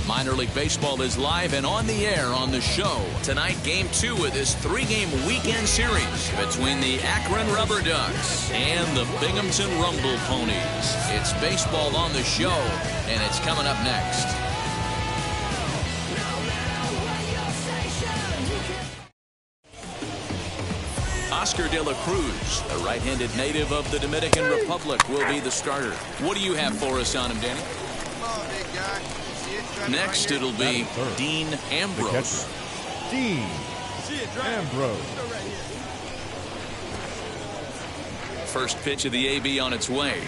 Minor League Baseball is live and on the air on the show. Tonight, Game 2 of this 3-game weekend series between the Akron Rubber Ducks and the Binghamton Rumble Ponies. It's baseball on the show, and it's coming up next. Oscar De La Cruz, a right-handed native of the Dominican Republic, will be the starter. What do you have for us on him, Danny? Next, it'll be Dean Ambrose. Dean Ambrose. First pitch of the AB on its way.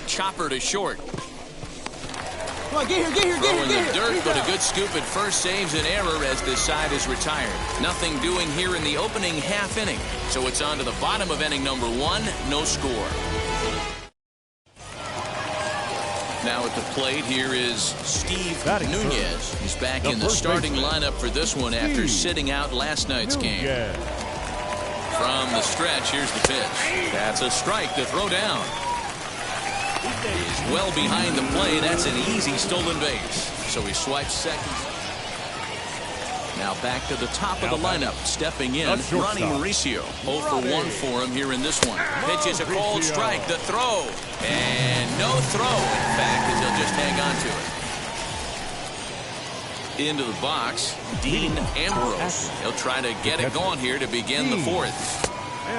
Chopper to short. Come on, get here. Throwing the dirt, but a good scoop at first saves an error as this side is retired. Nothing doing here in the opening half inning. So it's on to the bottom of inning number 1, no score. Now at the plate, here is Steve Nunez. He's back in the starting lineup for this one after sitting out last night's game. From the stretch, here's the pitch. That's a strike to throw down. He's well behind the plate. That's an easy stolen base. So he swipes second. Now back to the top of the lineup. Stepping in, Ronnie Mauricio. 0 for 1 for him here in this one. Pitches a cold strike. The throw. And no throw, in fact, as he'll just hang on to it. Into the box, Dean Ambrose. He'll try to get it going here to begin the 4th.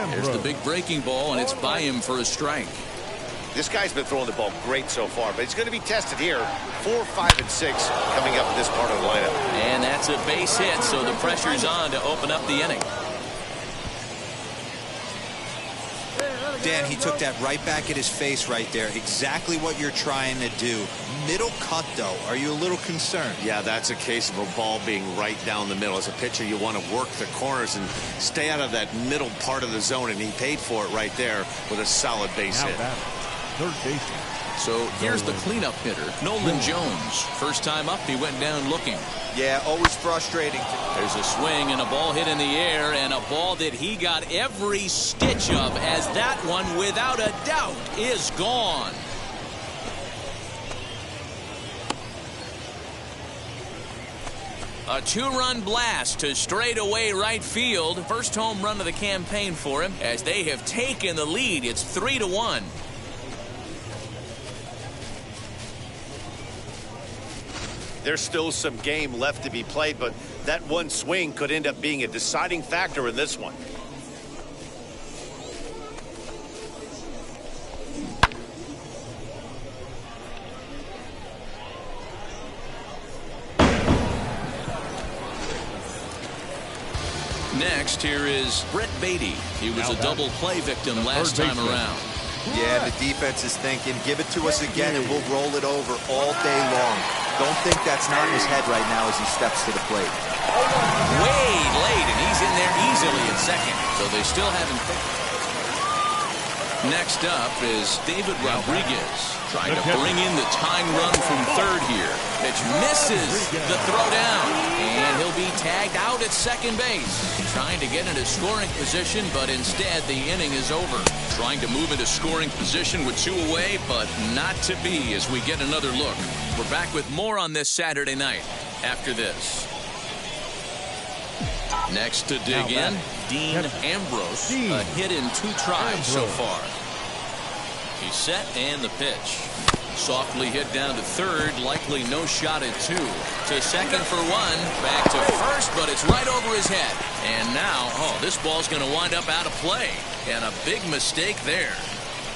There's the big breaking ball, and it's by him for a strike. This guy's been throwing the ball great so far, but he's going to be tested here. 4, 5, and 6 coming up in this part of the lineup. And that's a base hit, so the pressure's on to open up the inning. Dan, he took that right back at his face right there. Exactly what you're trying to do. Middle cut, though. Are you a little concerned? Yeah, that's a case of a ball being right down the middle. As a pitcher, you want to work the corners and stay out of that middle part of the zone, and he paid for it right there with a solid base hit. Third baseman. So here's the cleanup hitter, Nolan Jones. First time up, he went down looking. Yeah, always frustrating. There's a swing and a ball hit in the air, and a ball that he got every stitch of, as that one, without a doubt, is gone. A 2-run blast to straightaway right field. First home run of the campaign for him, as they have taken the lead. It's 3-1. There's still some game left to be played, but that one swing could end up being a deciding factor in this one. Next, here is Brett Beatty. He was a double play victim last time around. Yeah, the defense is thinking, give it to us again and we'll roll it over all day long. Don't think that's not in his head right now as he steps to the plate. Way late, and he's in there easily at second. So they still haven't picked. Next up is David Rodriguez, trying to bring in the tying run from third here. Pitch misses the throw down, and he'll be tagged out at second base. Trying to get into scoring position, but instead the inning is over. Trying to move into scoring position with 2 away, but not to be as we get another look. We're back with more on this Saturday night after this. Next to dig in, Dean Ambrose. A hit in 2 tries so far. He's set, and the pitch. Softly hit down to third, likely no shot at 2. To second for 1, back to first, but it's right over his head. And now, this ball's going to wind up out of play. And a big mistake there.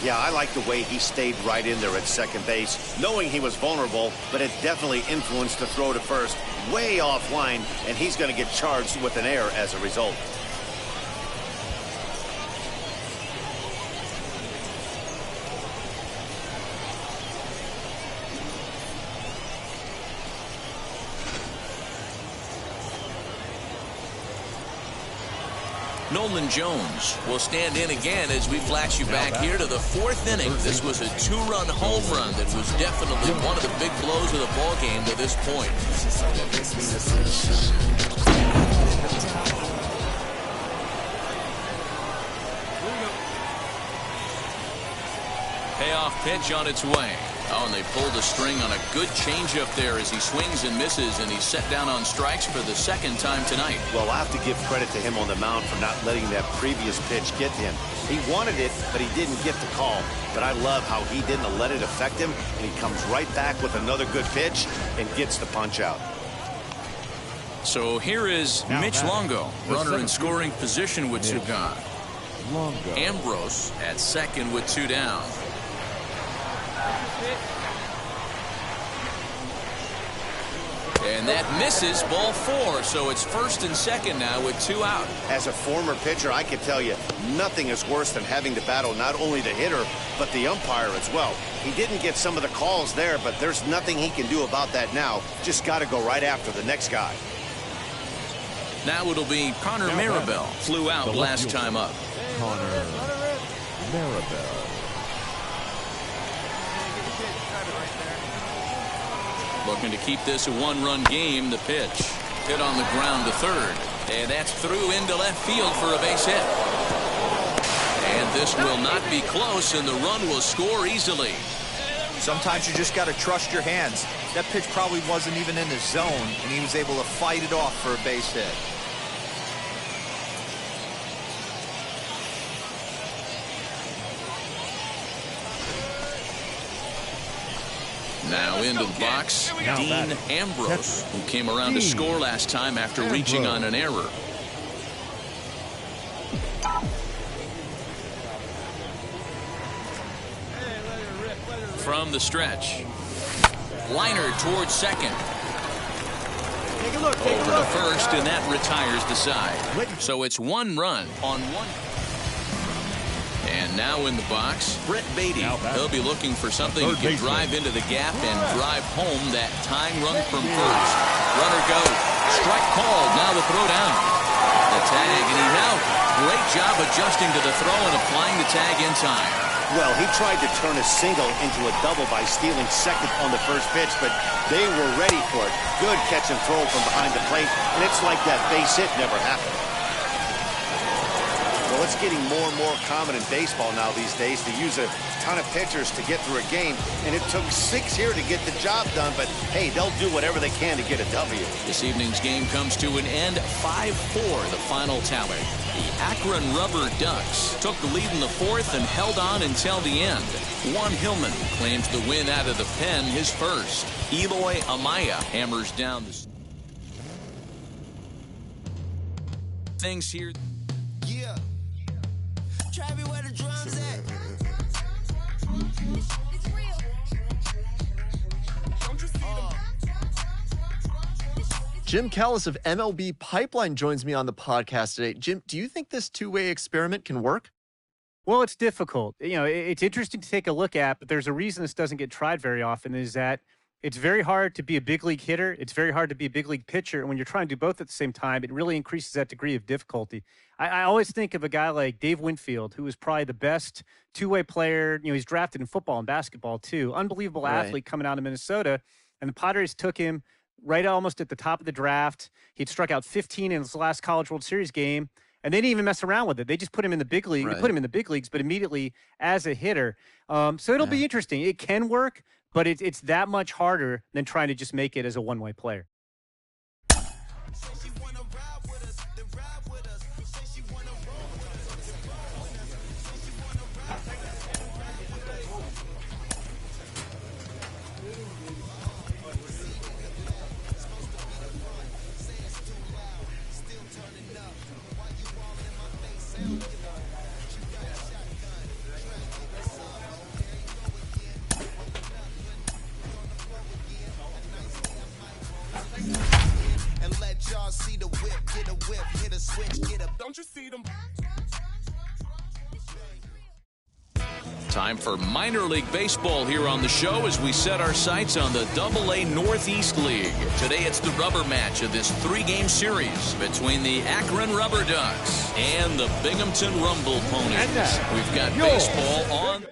Yeah, I like the way he stayed right in there at second base, knowing he was vulnerable, but it definitely influenced the throw to first, way offline, and he's going to get charged with an error as a result. Nolan Jones will stand in again as we flash you back here to the 4th inning. This was a 2-run home run that was definitely one of the big blows of the ball game to this point. Payoff pitch on its way. Oh, and they pulled the string on a good changeup there as he swings and misses, and he's set down on strikes for the 2nd time tonight. Well, I have to give credit to him on the mound for not letting that previous pitch get to him. He wanted it, but he didn't get the call. But I love how he didn't let it affect him, and he comes right back with another good pitch and gets the punch out. So here is Mitch Longo, runner in scoring position with 2 gone. Ambrose at second with 2 down. And that misses, ball 4, so it's 1st and 2nd now with 2 out. As a former pitcher, I can tell you, nothing is worse than having to battle not only the hitter, but the umpire as well. He didn't get some of the calls there, but there's nothing he can do about that now. Just got to go right after the next guy. Now it'll be Connor Maribel, flew out last time up. Connor Maribel. Looking to keep this a 1-run game. The pitch hit on the ground to third, and that's through into left field for a base hit. And this will not be close, and the run will score easily. Sometimes you just got to trust your hands. That pitch probably wasn't even in the zone, and he was able to fight it off for a base hit. Now into the box, Dean Ambrose, who came around to score last time after reaching on an error. from the stretch. Liner towards second. Take a look. Over to first, and that retires the side. So it's 1 run on 1. And now in the box, Brett Beatty. He'll be looking for something he can drive into the gap and drive home that tying run from first. Runner goes. Strike called. Now the throw down. The tag, and he's out. Great job adjusting to the throw and applying the tag in time. Well, he tried to turn a single into a double by stealing second on the first pitch, but they were ready for it. Good catch and throw from behind the plate, and it's like that base hit never happened. Well, it's getting more and more common in baseball now these days to use a ton of pitchers to get through a game, and it took 6 here to get the job done, but hey, they'll do whatever they can to get a W. This evening's game comes to an end, 5-4, the final tally. The Akron Rubber Ducks took the lead in the fourth and held on until the end. Juan Hillman claims the win out of the pen, his first. Eloy Amaya hammers down the things here. Yeah. Travis, where the drums at? Jim Callis of MLB Pipeline joins me on the podcast today. Jim, do you think this two-way experiment can work? Well, it's difficult. It's interesting to take a look at, but there's a reason this doesn't get tried very often, is that it's very hard to be a big league hitter. It's very hard to be a big league pitcher. And when you're trying to do both at the same time, it really increases that degree of difficulty. I always think of a guy like Dave Winfield, who was probably the best two-way player. He's drafted in football and basketball too. Unbelievable athlete coming out of Minnesota. And the Padres took him right almost at the top of the draft. He'd struck out 15 in his last College World Series game, and they didn't even mess around with it. They just put him in the big league. They put him in the big leagues, but immediately as a hitter. So it'll be interesting. It can work, but it's that much harder than trying to just make it as a one-way player. Don't you see them? Time for minor league baseball here on the show as we set our sights on the AA Northeast League. Today it's the rubber match of this 3-game series between the Akron Rubber Ducks and the Binghamton Rumble Ponies. We've got baseball on.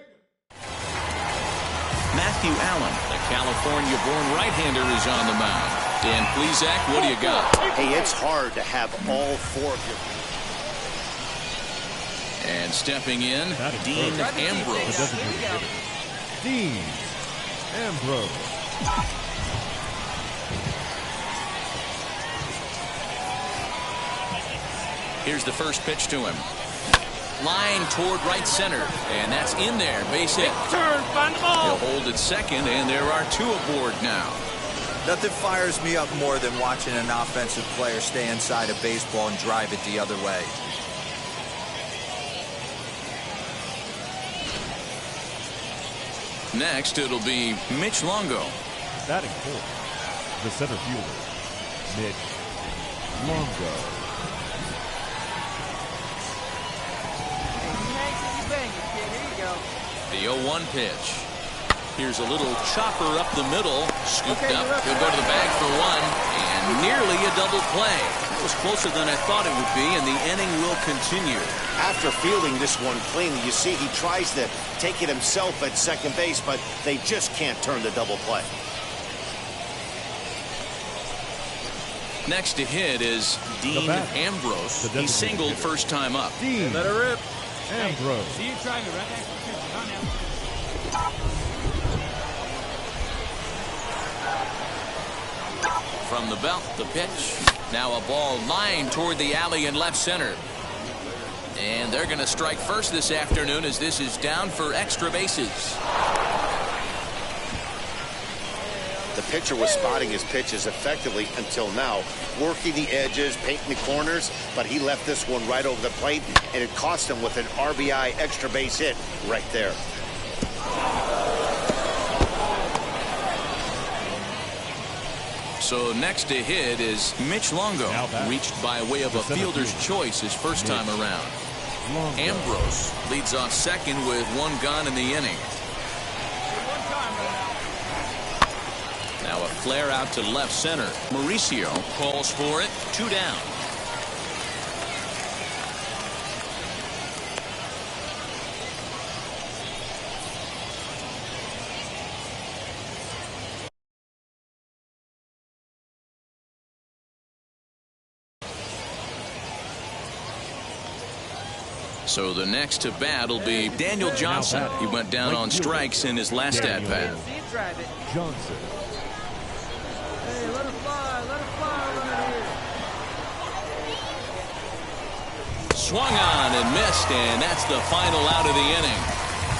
Matthew Allen, the California-born right-hander, is on the mound. Dan Plesac, what do you got? Hey, it's hard to have all 4 of your... And stepping in, Dean Ambrose. Dean Ambrose. Here's the first pitch to him. Line toward right center, and that's in there. Base hit. Turn, find the ball. He'll hold it second, and there are 2 aboard now. Nothing fires me up more than watching an offensive player stay inside of baseball and drive it the other way. Next, it'll be Mitch Longo. Batting fourth, the center fielder, Mitch Longo. The 0-1 pitch. Here's a little chopper up the middle, scooped up. He'll go to the bag for 1, and nearly a double play. That was closer than I thought it would be, and the inning will continue. After fielding this one cleanly, you see he tries to take it himself at second base, but they just can't turn the double play. Next to hit is Dean Ambrose. He singled first time up. Dean Let her rip. Ambrose. See you trying to right back. From the belt, the pitch. Now a ball lined toward the alley in left center. And they're going to strike first this afternoon as this is down for extra bases. The pitcher was spotting his pitches effectively until now, working the edges, painting the corners, but he left this one right over the plate, and it cost him with an RBI extra base hit right there. So next to hit is Mitch Longo, reached by way of a fielder's choice his first time around. Ambrose leads off second with one gone in the inning. Now a flare out to left center. Mauricio calls for it. 2 down. So the next to bat will be Daniel Johnson. He went down on strikes in his last at bat. Johnson. Hey, let it fly right here. Swung on and missed, and that's the final out of the inning.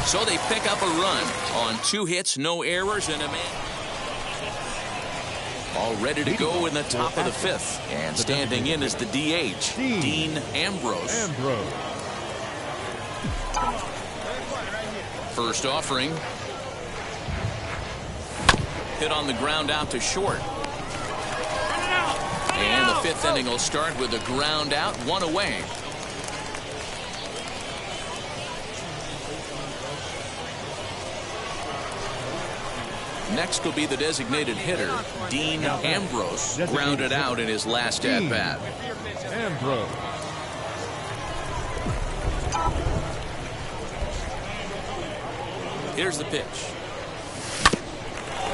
So they pick up a run on 2 hits, no errors, and a man. All ready to go in the top of the 5th. And standing in is the DH, Dean Ambrose. First offering. Hit on the ground out to short. And the 5th inning will start with a ground out, 1 away. Next will be the designated hitter, Dean Ambrose, grounded out in his last at-bat. Ambrose. Here's the pitch.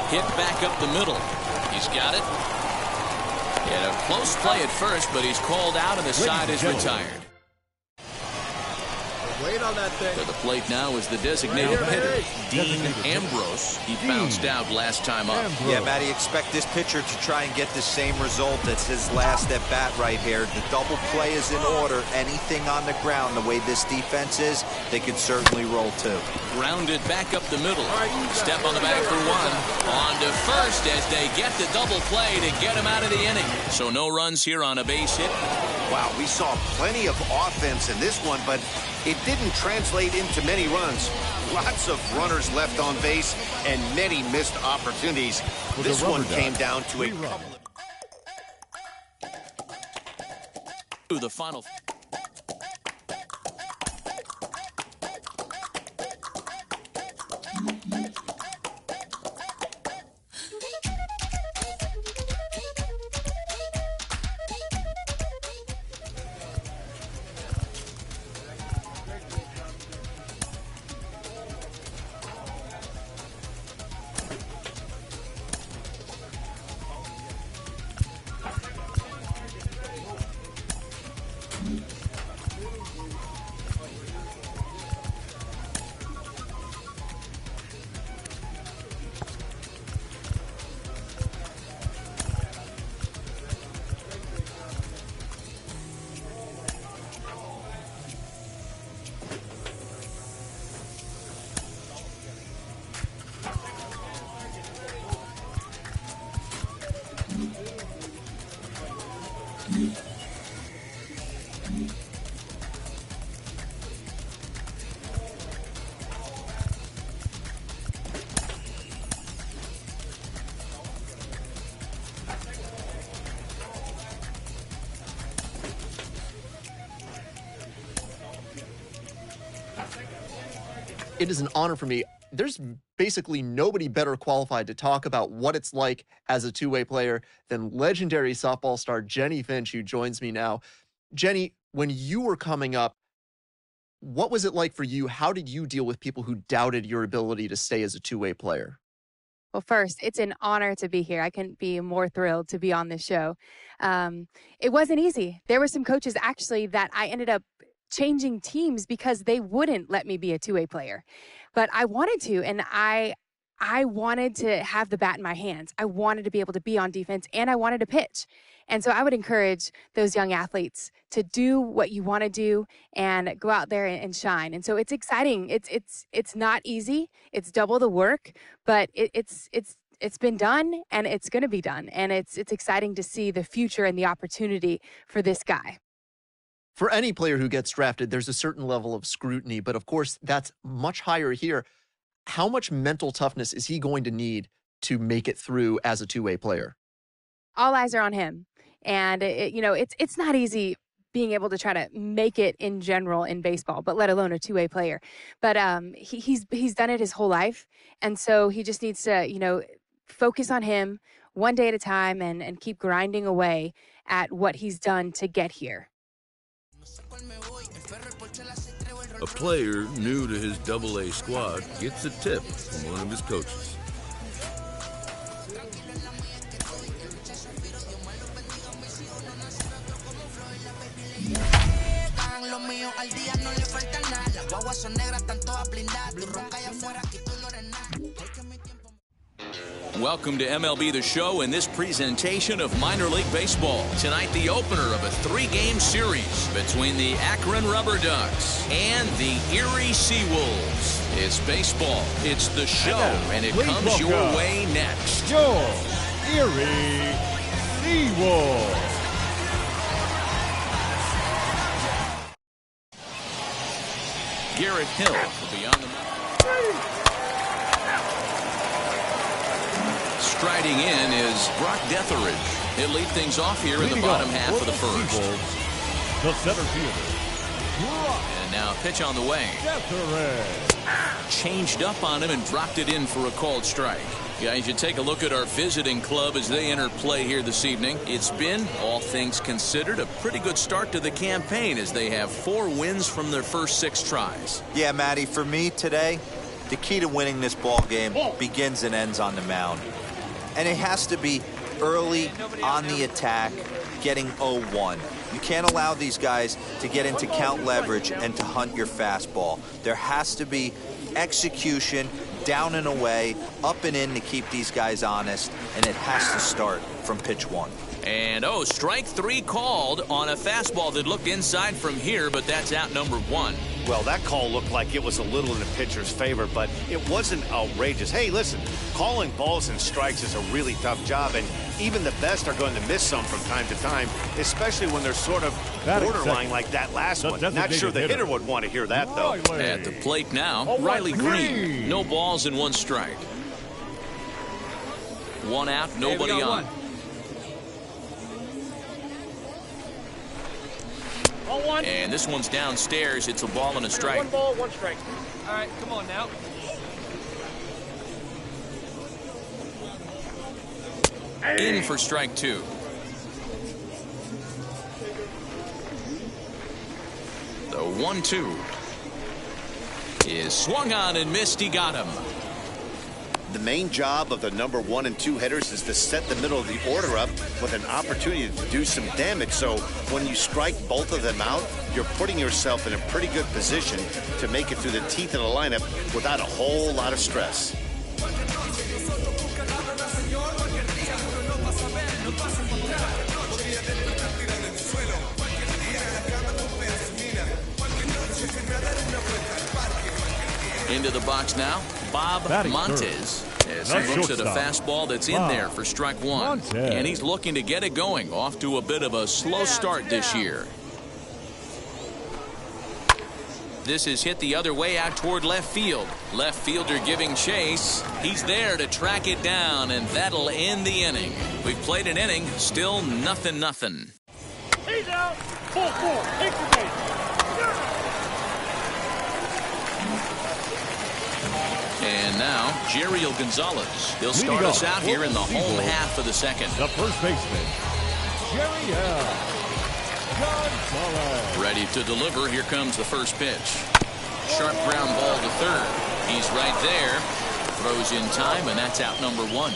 Hit back up the middle. He's got it. He had a close play at first, but he's called out and the side is retired. Wait on that thing. To the plate now is the designated hitter, Dean Ambrose. He bounced out last time up. Yeah, Matty, expect this pitcher to try and get the same result. That's his last at bat right here. The double play is in order. Anything on the ground, the way this defense is, they could certainly roll too. Grounded back up the middle. Step on the bag for 1. On to first as they get the double play to get him out of the inning. So no runs here on a base hit. Wow, we saw plenty of offense in this one, but it didn't translate into many runs. Lots of runners left on base and many missed opportunities. This one came down to a couple to the final. It is an honor for me. There's basically nobody better qualified to talk about what it's like as a two-way player than legendary softball star Jenny Finch, who joins me now. Jenny, when you were coming up, what was it like for you? How did you deal with people who doubted your ability to stay as a two-way player? Well, first, it's an honor to be here. I couldn't be more thrilled to be on this show. It wasn't easy. There were some coaches actually that I ended up changing teams because they wouldn't let me be a two-way player. But I wanted to, and I wanted to have the bat in my hands. I wanted to be able to be on defense, and I wanted to pitch. And so I would encourage those young athletes to do what you want to do and go out there and shine. And so it's exciting. It's not easy. It's double the work, but it's been done, and it's going to be done. And it's exciting to see the future and the opportunity for this guy. For any player who gets drafted, there's a certain level of scrutiny, but of course, that's much higher here. How much mental toughness is he going to need to make it through as a two-way player? all eyes are on him. And, it's not easy being able to try to make it in general in baseball, but let alone a two-way player. But he's done it his whole life. And so he just needs to, focus on him one day at a time and keep grinding away at what he's done to get here. A player new to his AA squad gets a tip from one of his coaches. Welcome to MLB The Show in this presentation of minor league baseball. Tonight, the opener of a 3-game series between the Akron Rubber Ducks and the Erie Seawolves. It's baseball, it's the show, and it comes your way next. Your Erie Seawolves. Garrett Hill will be on the mound. Striding in is Brock Detheridge. He'll lead things off here in the bottom half of the first. The center fielder. And now pitch on the way. Detheridge. Changed up on him and dropped it in for a called strike. Guys, you take a look at our visiting club as they enter play here this evening. It's been, all things considered, a pretty good start to the campaign as they have 4 wins from their first 6 tries. Yeah, Matty, for me today, the key to winning this ball game begins and ends on the mound. And it has to be early on the attack, getting 0-1. You can't allow these guys to get into count leverage and to hunt your fastball. There has to be execution, down and away, up and in to keep these guys honest, and it has to start from pitch 1. And, strike 3 called on a fastball that looked inside from here, but that's out number 1. Well, that call looked like it was a little in the pitcher's favor, but it wasn't outrageous. Hey, listen, calling balls and strikes is a really tough job, and even the best are going to miss some from time to time, especially when they're sort of borderline like that last one. Not sure the hitter would want to hear that, though. At the plate now, Riley Green. No balls and 1 strike. 1 out, nobody on. And this one's downstairs. It's a ball and a strike. 1 ball, 1 strike. All right, come on now. In for strike 2. The 1-2 is swung on and missed. He got him. The main job of the number 1 and 2 hitters is to set the middle of the order up with an opportunity to do some damage. So when you strike both of them out, you're putting yourself in a pretty good position to make it through the teeth of the lineup without a whole lot of stress. Into the box now, Bob Montes, as he looks at a fastball that's in there for strike 1. And he's looking to get it going, off to a bit of a slow start this year. This is hit the other way out toward left field. Left fielder giving chase. He's there to track it down, and that'll end the inning. We've played an inning, still 0-0. He's out. 4-4. Take the base. And now, Jeriel Gonzalez. He'll start us out here in the home half of the second. The first baseman, Jeriel Gonzalez. Ready to deliver. Here comes the first pitch. Sharp ground ball to third. He's right there. Throws in time, and that's out number 1.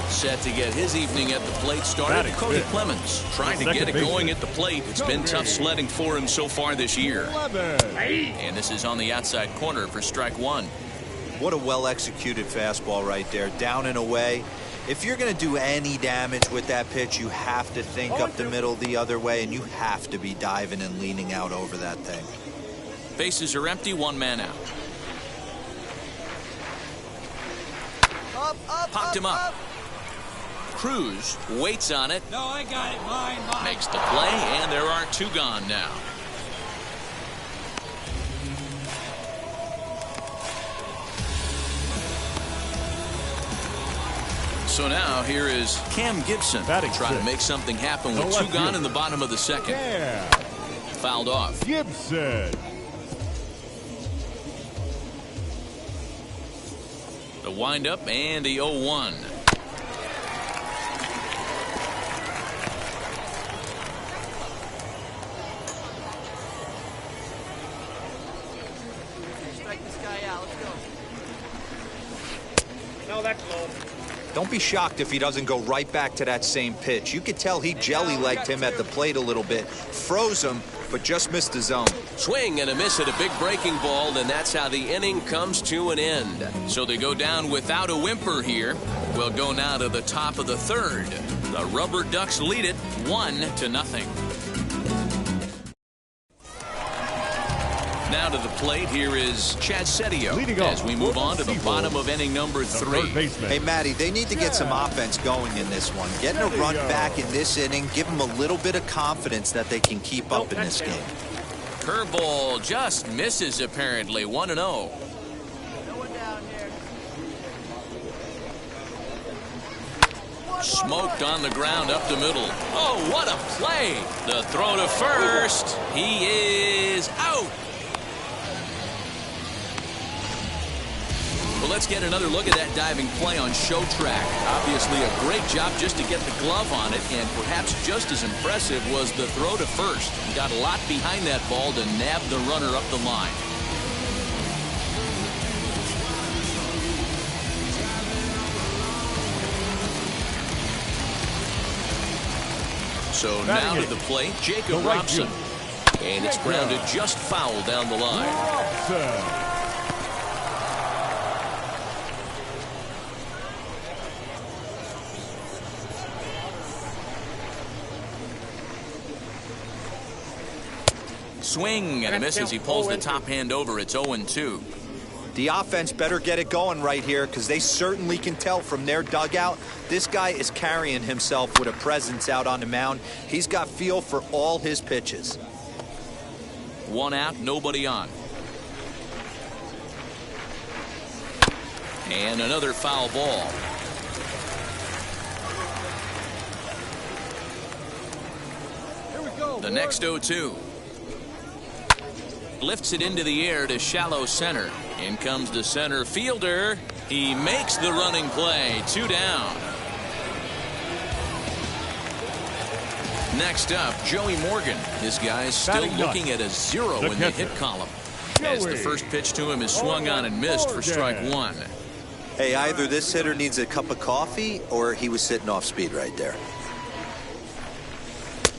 Set to get his evening at the plate started. Cody Clemens trying to get it going at the plate. It's been tough sledding for him so far this year. And this is on the outside corner for strike 1. What a well-executed fastball right there, down and away. If you're going to do any damage with that pitch, you have to think up the middle the other way, and you have to be diving and leaning out over that thing. Bases are empty, 1 man out. Popped him up. Cruz waits on it. No, I got it. Mine. Makes the play, and there are 2 gone now. So now here is Cam Gibson trying to make something happen with 2 gone in the bottom of the second. Fouled off. Gibson. The windup and the 0-1. Strike this guy out. Let's go. No, that's low. Don't be shocked if he doesn't go right back to that same pitch. You could tell he jelly-legged him at the plate a little bit, froze him, but just missed the zone. Swing and a miss at a big breaking ball, and that's how the inning comes to an end. So they go down without a whimper here. We'll go now to the top of the third. The Rubber Ducks lead it 1-0. Now to the plate, here is Chad Setio as we move on to the bottom of inning number 3. Hey, Matty, they need to get some offense going in this one. Getting a run back in this inning, give them a little bit of confidence that they can keep up in this game. Curveball just misses, apparently. 1-0. Smoked on the ground up the middle. Oh, what a play. The throw to first. He is out. Well, let's get another look at that diving play on show track. Obviously a great job just to get the glove on it, and perhaps just as impressive was the throw to first. He got a lot behind that ball to nab the runner up the line. So now to the plate, Jacob Robson. And it's grounded just foul down the line. Swing and a miss as he pulls the top hand over. It's 0-2. The offense better get it going right here because they certainly can tell from their dugout this guy is carrying himself with a presence out on the mound. He's got feel for all his pitches. 1 out, nobody on. And another foul ball. The next 0-2. Lifts it into the air to shallow center. In comes the center fielder. He makes the running play. 2 down. Next up, Joey Morgan. This guy's still looking at a 0 in the hit column. As the first pitch to him is swung on and missed for strike 1. Hey, either this hitter needs a cup of coffee or he was sitting off speed right there.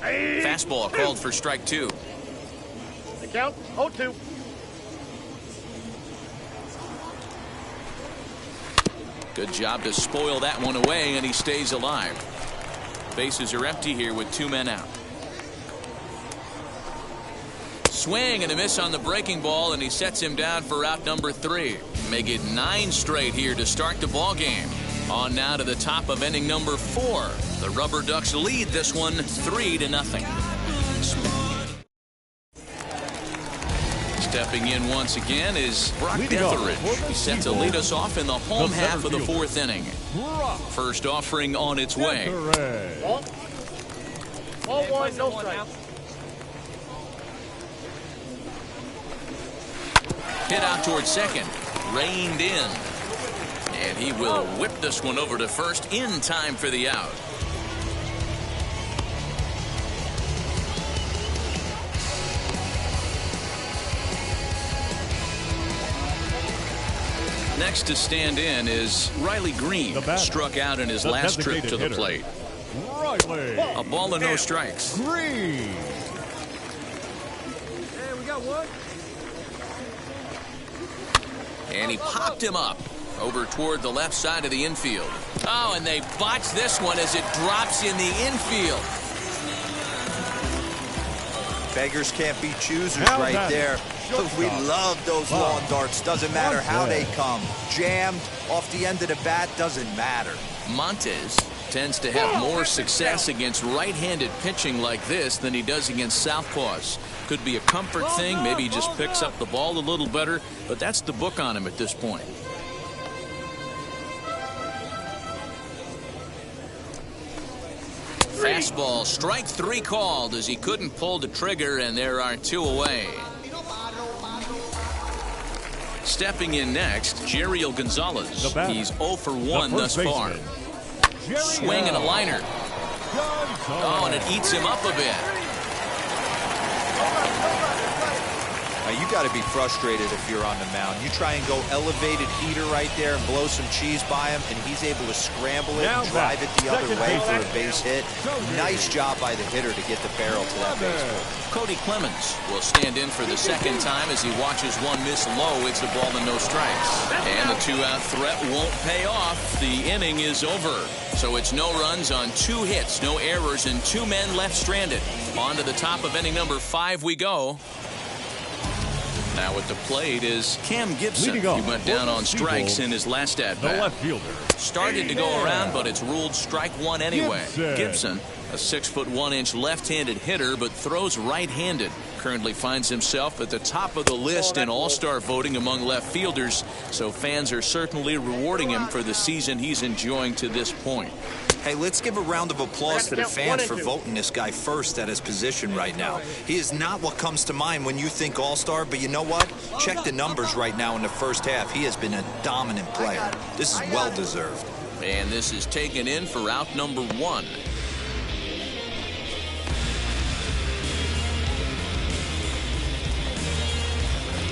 Fastball called for strike 2. The count, 0-2. Good job to spoil that one away, and he stays alive. Bases are empty here with 2 men out. Swing and a miss on the breaking ball, and he sets him down for out number 3. Make it 9 straight here to start the ball game. On now to the top of inning number 4. The Rubber Ducks lead this one 3-0. Stepping in once again is Brock Detheridge. He's set to lead us off in the home half of the 4th inning. First offering on its way. Ball 1, no strike. Hit out towards second. Reined in. And he will whip this one over to first in time for the out. Next to stand in is Riley Green. Struck out in his last trip to the plate. Riley. A ball and no strikes. Green. Hey, we got one. And he popped him up over toward the left side of the infield. Oh, and they botch this one as it drops in the infield. Beggars can't be choosers right there. We love those lawn darts. Doesn't matter how they come. Jammed off the end of the bat, doesn't matter. Montes tends to have more success against right-handed pitching like this than he does against southpaws. Could be a comfort thing. Maybe he just picks up the ball a little better, but that's the book on him at this point. Fastball, strike 3 called as he couldn't pull the trigger, and there are 2 away. Stepping in next, Jeriel Gonzalez. He's 0 for 1 thus far. Swing and a liner. Oh, and it eats him up a bit. Now, you got to be frustrated if you're on the mound. You try and go elevated heater right there and blow some cheese by him, and he's able to scramble it and drive it the other way for a base hit. Nice job by the hitter to get the barrel to that baseball. Cody Clemens will stand in for the second time as he watches one miss low. It's a ball and no strikes. And the 2-out threat won't pay off. The inning is over. So it's no runs on 2 hits, no errors, and 2 men left stranded. On to the top of inning number 5 we go. Now at the plate is Cam Gibson. He went down on strikes in his last at-bat. The left fielder. Started to go around, but it's ruled strike 1 anyway. Gibson, a 6'1" left-handed hitter, but throws right-handed. Currently finds himself at the top of the list in all-star voting among left fielders, so fans are certainly rewarding him for the season he's enjoying to this point. Hey, let's give a round of applause to the fans for voting this guy first at his position right now. He is not what comes to mind when you think all-star, but you know what? Check the numbers right now in the first half. He has been a dominant player. This is well-deserved. And this is taken in for out number 1.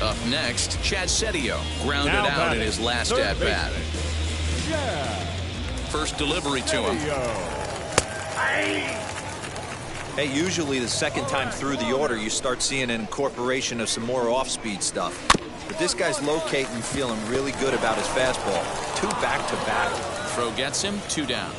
Up next, Chad Setio grounded out in his last at-bat. First delivery to him. Hey, usually the second time through the order, you start seeing an incorporation of some more off-speed stuff. But this guy's locating, feeling really good about his fastball. 2 back-to-back. Throw gets him, 2 down.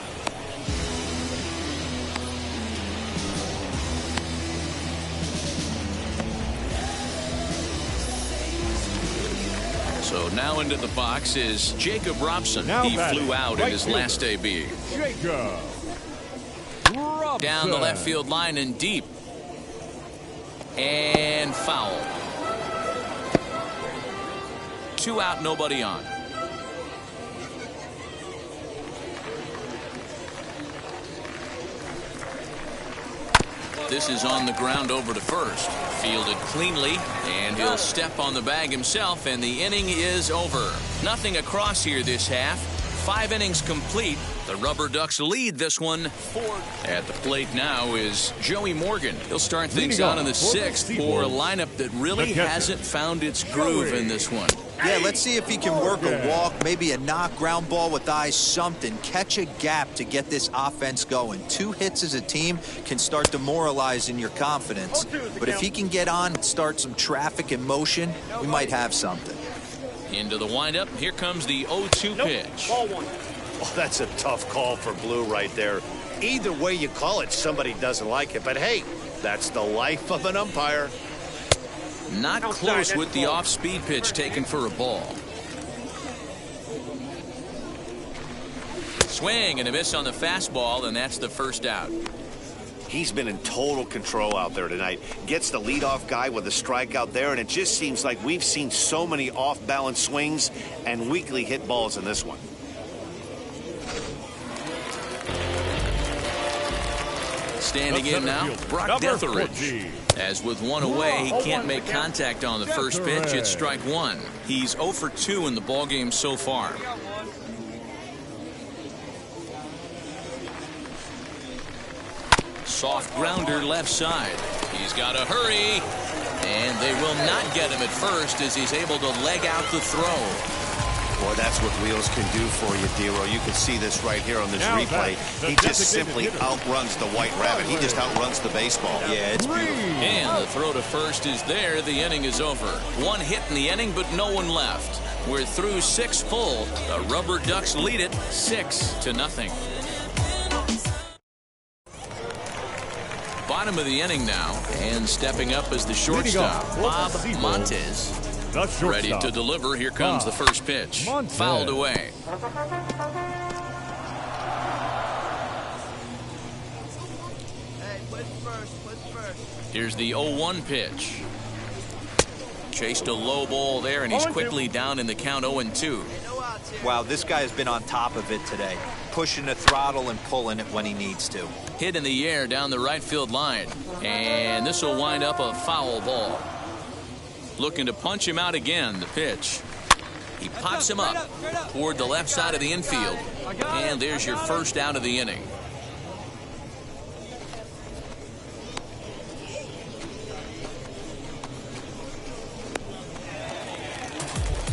So now into the box is Jacob Robson. He flew out in his last debut. Down the left field line and deep. And foul. 2 out, nobody on. This is on the ground over to first. Fielded cleanly, and he'll step on the bag himself, and the inning is over. Nothing across here this half. 5 innings complete. The Rubber Ducks lead this one 4. At the plate now is Joey Morgan. He'll start things out in the 6th for a lineup that really hasn't found its groove in this one. Yeah, let's see if he can work a walk, maybe a knock, ground ball with eyes, something. Catch a gap to get this offense going. 2 hits as a team can start demoralizing your confidence. But if he can get on and start some traffic in motion, we might have something. Into the windup. Here comes the 0-2 pitch. Oh, that's a tough call for Blue right there. Either way you call it, somebody doesn't like it. But hey, that's the life of an umpire. Not close with the off-speed pitch taken for a ball. Swing and a miss on the fastball, and that's the first out. He's been in total control out there tonight. Gets the leadoff guy with a strikeout there, and it just seems like we've seen so many off-balance swings and weakly hit balls in this one. Standing in now, Brock Detheridge. As with 1 away, he can't make contact on the first pitch. It's strike 1. He's 0 for 2 in the ballgame so far. Soft grounder left side. He's got to hurry. And they will not get him at first as he's able to leg out the throw. Boy, that's what wheels can do for you, Dero. You can see this right here on this replay. He just simply outruns the White Rabbit. He just outruns the baseball. Yeah, it's beautiful. And the throw to first is there. The inning is over. 1 hit in the inning, but no one left. We're through 6 full. The Rubber Ducks lead it 6-0. Bottom of the inning now, and stepping up as the shortstop, Bob Montez. Ready to deliver. Here comes the first pitch. Fouled away. Here's the 0-1 pitch. Chased a low ball there, and he's quickly down in the count 0-2. Wow, this guy has been on top of it today, pushing the throttle and pulling it when he needs to. Hit in the air down the right field line, and this will wind up a foul ball. Looking to punch him out again. The pitch. He pops him up toward the left side of the infield, and there's your first out of the inning.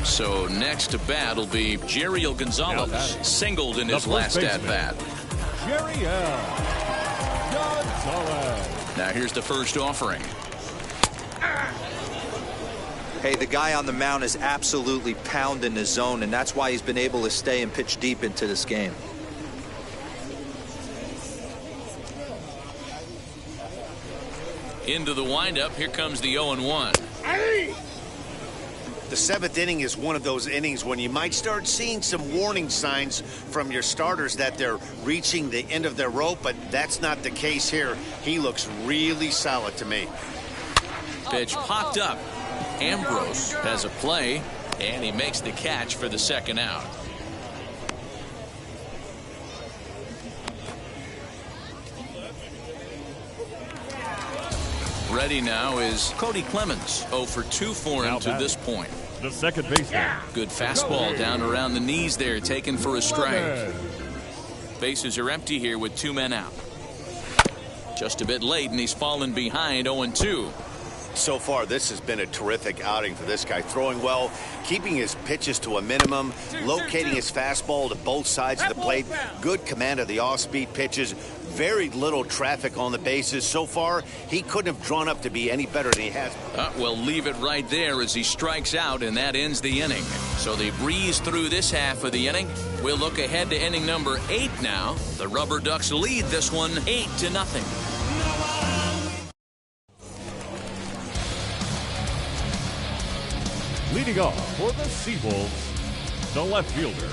So next to bat will be Jeriel Gonzalez, singled in his last at bat. Jeriel Gonzalez. Now here's the first offering. Hey, the guy on the mound is absolutely pounding the zone, and that's why he's been able to stay and pitch deep into this game. Into the windup. Here comes the 0-1. The seventh inning is one of those innings when you might start seeing some warning signs from your starters that they're reaching the end of their rope, but that's not the case here. He looks really solid to me. Pitch popped up. Ambrose has a play, and he makes the catch for the second out. Ready now is Cody Clemens. 0 for 2 for him to this point. The second baseman. Good fastball down around the knees there, taken for a strike. Bases are empty here with 2 men out. Just a bit late, and he's fallen behind 0-2. So far, this has been a terrific outing for this guy. Throwing well, keeping his pitches to a minimum, locating his fastball to both sides of the plate. Good command of the off-speed pitches. Very little traffic on the bases. So far, he couldn't have drawn up to be any better than he has. We'll leave it right there as he strikes out, and that ends the inning. So they breeze through this half of the inning. We'll look ahead to inning number 8 now. The Rubber Ducks lead this one 8-0. Leading off for the Seawolves, the left fielder,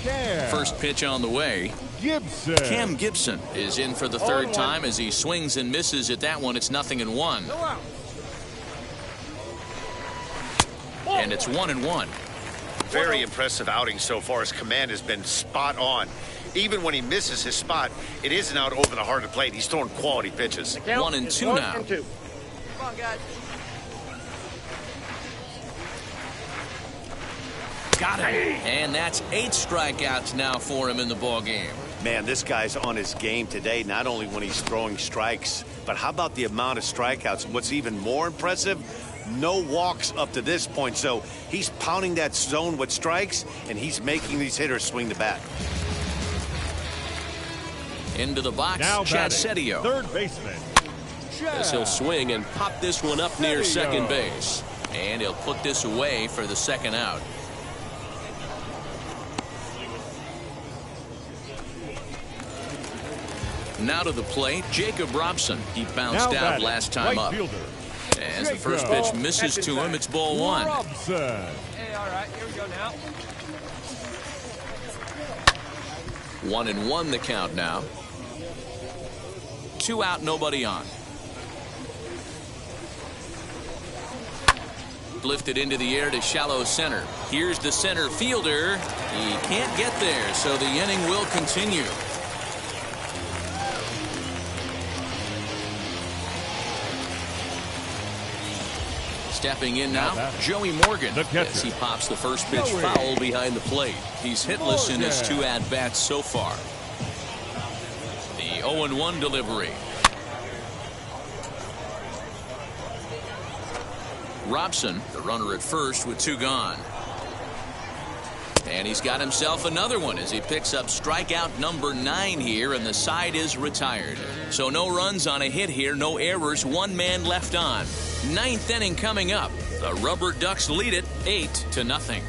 Cam. First pitch on the way. Gibson. Cam Gibson is in for the third time as he swings and misses at that one. It's 0-1. And it's 1-1. Very impressive outing so far. His command has been spot on. Even when he misses his spot, it isn't out over the heart of the plate. He's throwing quality pitches. 1-2 now. Come on, guys. Got him. And that's 8 strikeouts now for him in the ball game. Man, this guy's on his game today, not only when he's throwing strikes, but how about the amount of strikeouts? What's even more impressive, no walks up to this point. So he's pounding that zone with strikes, and he's making these hitters swing the bat. Into the box, Now Chad batting, Setio. third baseman. As he'll swing and pop this one up near second base. And he'll put this away for the second out. Now to the plate, Jacob Robson. He bounced out last time up. As the first pitch misses to him, it's ball 1. Robson. Hey, all right, here we go now. 1-1 the count now. 2 out, nobody on. Lifted into the air to shallow center. Here's the center fielder. He can't get there, so the inning will continue. Stepping in now, Joey Morgan, as he pops the first pitch foul behind the plate. He's hitless in his 2 at-bats so far. The 0-1 delivery. Robson, the runner at first with 2 gone. And he's got himself another one as he picks up strikeout number 9 here, and the side is retired. So no runs on a hit here, no errors, 1 man left on. 9th inning coming up. The Rubber Ducks lead it 8-0.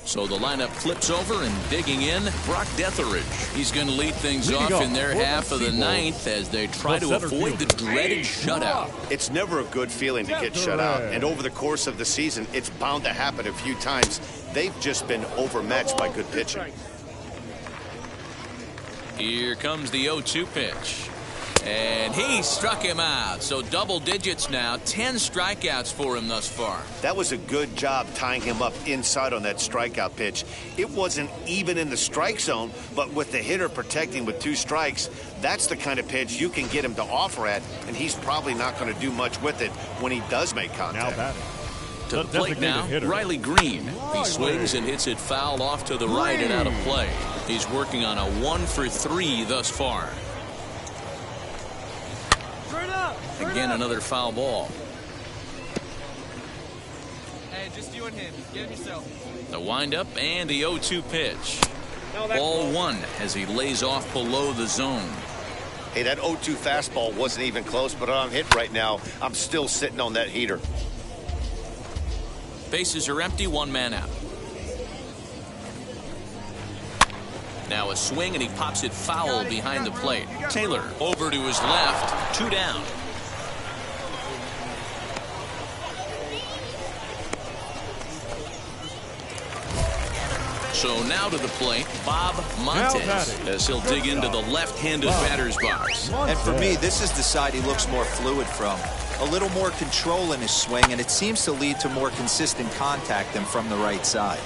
So the lineup flips over, and digging in, Brock Detheridge. He's going to lead things off in their half of the 9th as they try to avoid the dreaded shutout. It's never a good feeling to get shut out, and over the course of the season, it's bound to happen a few times. They've just been overmatched by good pitching. Here comes the 0-2 pitch. And he struck him out. So double digits now, 10 strikeouts for him thus far. That was a good job tying him up inside on that strikeout pitch. It wasn't even in the strike zone, but with the hitter protecting with 2 strikes, that's the kind of pitch you can get him to offer at, and he's probably not going to do much with it when he does make contact. To the plate now, Riley Green. He swings and hits it foul off to the right and out of play. He's working on a 1-for-3 thus far. Again, another foul ball. Hey, just you and him. Get him yourself. The windup and the 0-2 pitch. Ball 1 as he lays off below the zone. Hey, that 0-2 fastball wasn't even close, but I'm hit right now. I'm still sitting on that heater. Bases are empty, 1 man out. Now a swing and he pops it foul behind the plate. Taylor over to his left, 2 down. So now to the plate, Bob Montes, as he'll dig into the left-handed batter's box. And for me, this is the side he looks more fluid from. A little more control in his swing, and it seems to lead to more consistent contact than from the right side.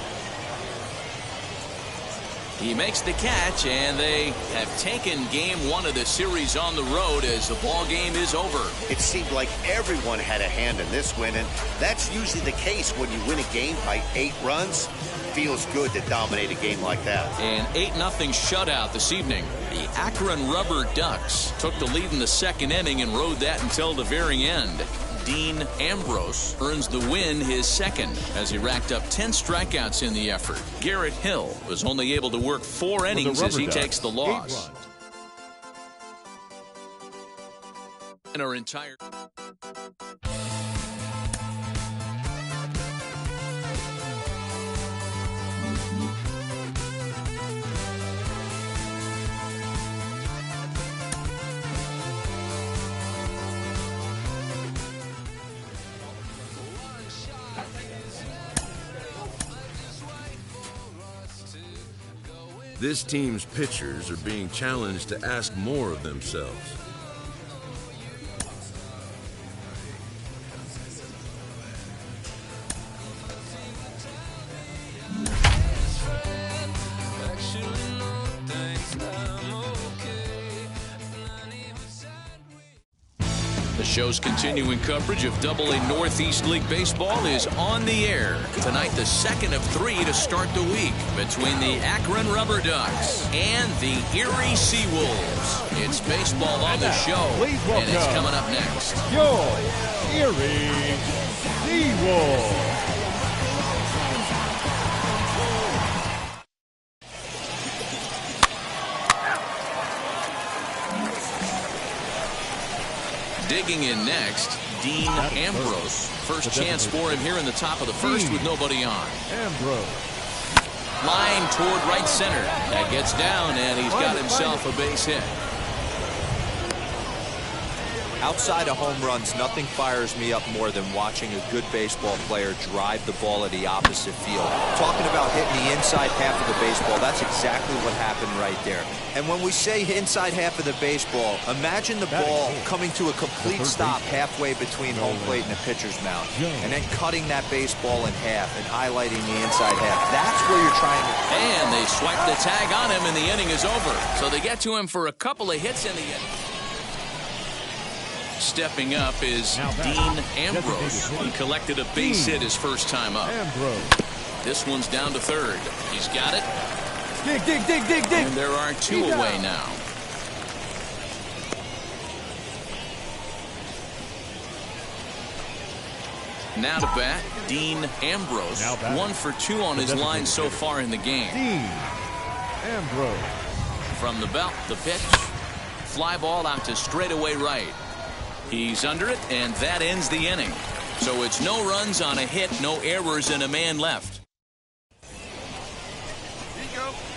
He makes the catch, and they have taken game 1 of the series on the road as the ball game is over. It seemed like everyone had a hand in this win, and that's usually the case when you win a game by 8 runs. Feels good to dominate a game like that. An 8-0 shutout this evening. The Akron Rubber Ducks took the lead in the 2nd inning and rode that until the very end. Dean Ambrose earns the win, his 2nd, as he racked up 10 strikeouts in the effort. Garrett Hill was only able to work 4 innings as he takes the loss. And our entire... This team's pitchers are being challenged to ask more of themselves. The show's continuing coverage of AA Northeast League Baseball is on the air. Tonight, the 2nd of 3 to start the week between the Akron Rubber Ducks and the Erie Seawolves. It's baseball on the show, and it's coming up next. Your Erie Seawolves. Digging in next, Dean Ambrose. First chance for him here in the top of the 1st with nobody on. Ambrose. Line toward right center. That gets down, and he's got himself a base hit. Outside of home runs, nothing fires me up more than watching a good baseball player drive the ball at the opposite field. Talking about hitting the inside half of the baseball, that's exactly what happened right there. And when we say inside half of the baseball, imagine the ball coming to a complete stop halfway between home plate and the pitcher's mound, and then cutting that baseball in half and highlighting the inside half. That's where you're trying to... And they swipe the tag on him, and the inning is over. So they get to him for a couple of hits in the inning. Stepping up is Dean Ambrose. He collected a base hit his first time up. This one's down to 3rd. He's got it. Dig. And there are 2 away now. Now to bat, Dean Ambrose. 1 for 2 on his line so far in the game. Dean Ambrose. From the belt, the pitch. Fly ball out to straightaway right. He's under it, and that ends the inning. So it's no runs on a hit, no errors, and a man left.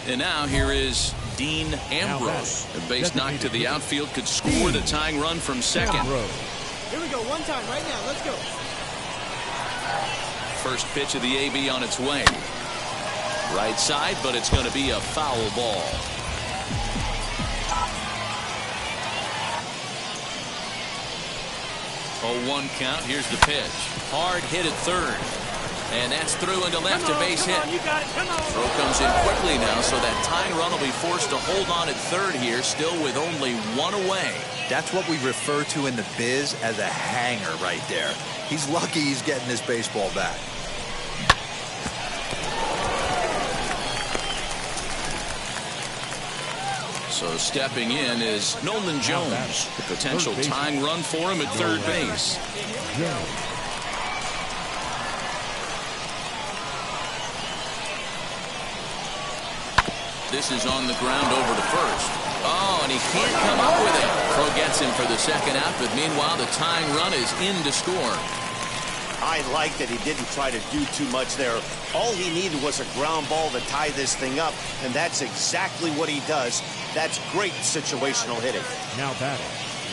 And now here is Dean Ambrose. A base knock to the outfield could score the tying run from 2nd. Here we go, one time right now. Let's go. First pitch of the AB on its way. Right side, but it's going to be a foul ball. 0-1 count. Here's the pitch. Hard hit at third. And that's through into left, a base hit. You got it. Come on. Throw comes in quickly now, so that tying run will be forced to hold on at third here, still with only one away. That's what we refer to in the biz as a hanger right there. He's lucky he's getting this baseball back. So stepping in is Nolan Jones. The potential tying run for him at third base. This is on the ground over to first. Oh, and he can't come up with it. Crow gets him for the second out, but meanwhile the tying run is in to score. I like that he didn't try to do too much there. All he needed was a ground ball to tie this thing up, and that's exactly what he does. That's great situational hitting. Now batting,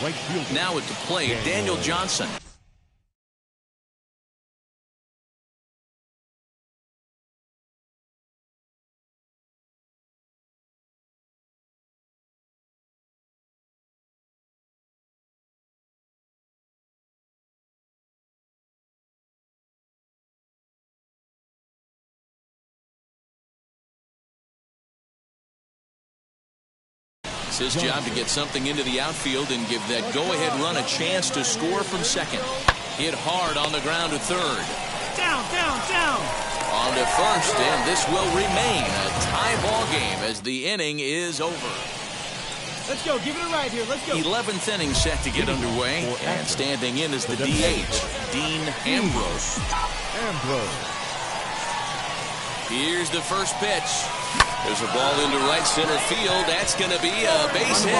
right field. Now at the plate, Daniel Johnson. It's his job to get something into the outfield and give that go-ahead run a chance to score from second. Hit hard on the ground to third. Down, down, down. On to first, and this will remain a tie ball game as the inning is over. Let's go. Give it a ride here. Let's go. 11th inning set to get underway, and standing in is the DH, Dean Ambrose. Here's the first pitch. There's a ball into right center field. That's going to be a base hit.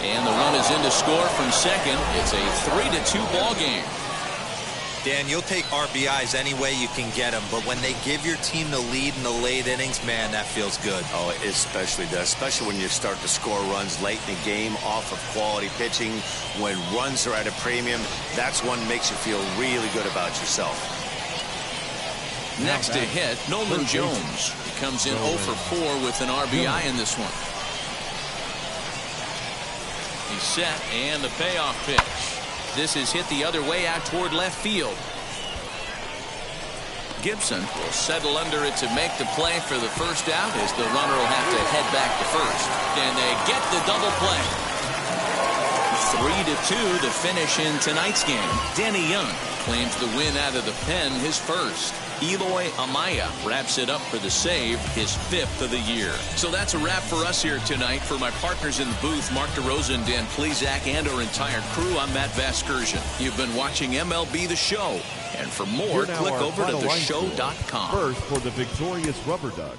And the run is in to score from second. It's a 3-2 ball game. Dan, you'll take RBIs any way you can get them, but when they give your team the lead in the late innings, man, that feels good. Oh, it especially does, especially when you start to score runs late in the game off of quality pitching. When runs are at a premium, that's one makes you feel really good about yourself. Next to hit, Nolan Jones. He comes in 0 for 4 with an RBI in this one. He's set, and the payoff pitch. This is hit the other way out toward left field. Gibson will settle under it to make the play for the first out, as the runner will have to head back to first. And they get the double play. 3-2 to finish in tonight's game. Danny Young claims the win out of the pen, his first. Eloy Amaya wraps it up for the save, his 5th of the year. So that's a wrap for us here tonight. For my partners in the booth, Mark DeRosa and Dan Plesac, and our entire crew, I'm Matt Vasgersian. You've been watching MLB The Show. And for more, click over to theshow.com. First for the victorious Rubber Ducks.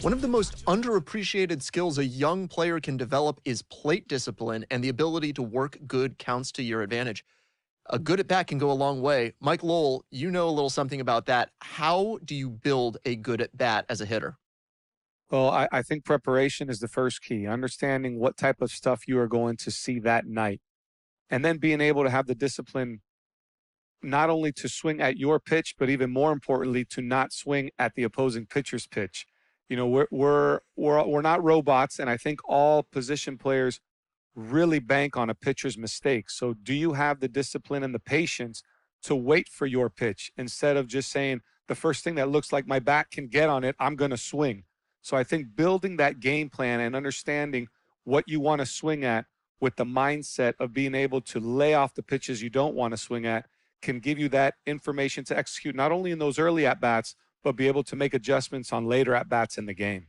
One of the most underappreciated skills a young player can develop is plate discipline, and the ability to work good counts to your advantage. A good at-bat can go a long way. Mike Lowell, you know a little something about that. How do you build a good at-bat as a hitter? Well, I think preparation is the first key, understanding what type of stuff you are going to see that night, and then being able to have the discipline not only to swing at your pitch, but even more importantly, to not swing at the opposing pitcher's pitch. You know, we're not robots, and I think all position players really bank on a pitcher's mistakes. So do you have the discipline and the patience to wait for your pitch instead of just saying the first thing that looks like my bat can get on it, I'm going to swing. So I think building that game plan and understanding what you want to swing at with the mindset of being able to lay off the pitches you don't want to swing at can give you that information to execute not only in those early at-bats, but be able to make adjustments on later at-bats in the game.